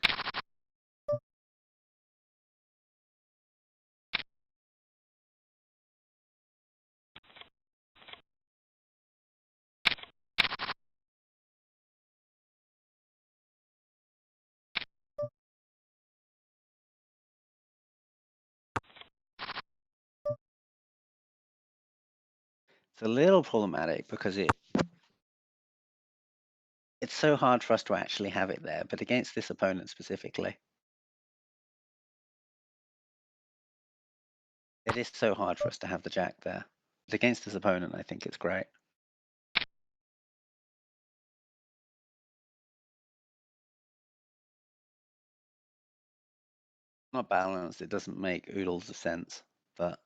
It's a little problematic because it's so hard for us to actually have it there, but against this opponent specifically, it is so hard for us to have the jack there. But against this opponent, I think it's great. Not balanced, it doesn't make oodles of sense, but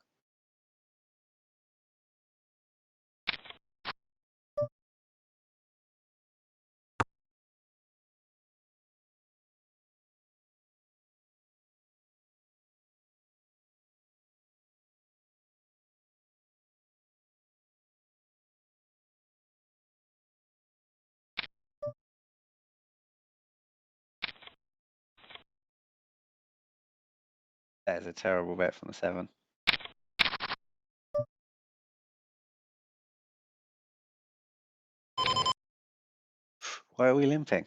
That is a terrible bet from the 7. Why are we limping?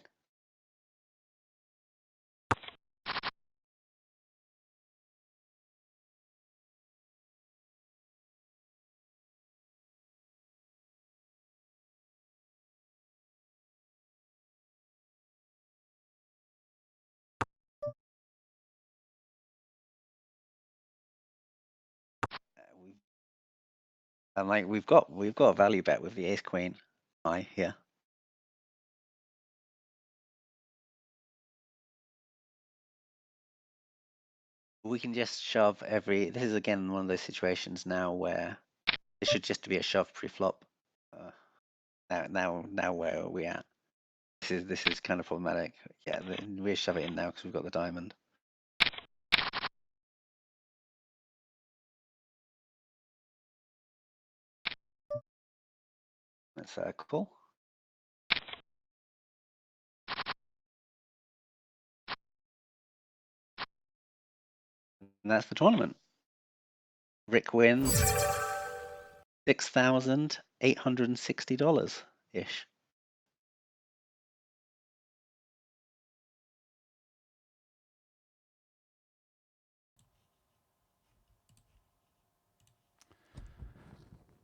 We And like we've got a value bet with the ace queen high here. We can just shove every. This is again one of those situations now where it should just be a shove pre-flop. Now where are we at? This is kind of problematic. Yeah, we shove it in now because we've got the diamond. That's cool. And that's the tournament. Rick wins $6,860 ish.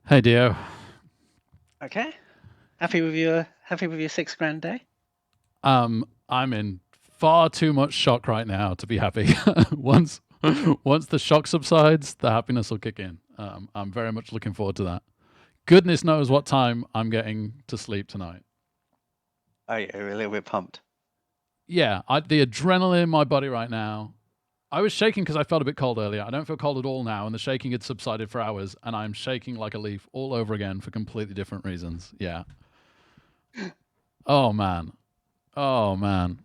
Hey, Dio. Okay. Happy with your $6 grand day? I'm in far too much shock right now to be happy. once the shock subsides, the happiness will kick in. I'm very much looking forward to that. Goodness knows what time I'm getting to sleep tonight. Oh, you're a little bit pumped. Yeah, the adrenaline in my body right now. I was shaking because I felt a bit cold earlier. I don't feel cold at all now, and the shaking had subsided for hours, and I'm shaking like a leaf all over again for completely different reasons. Yeah. Oh man. Oh man.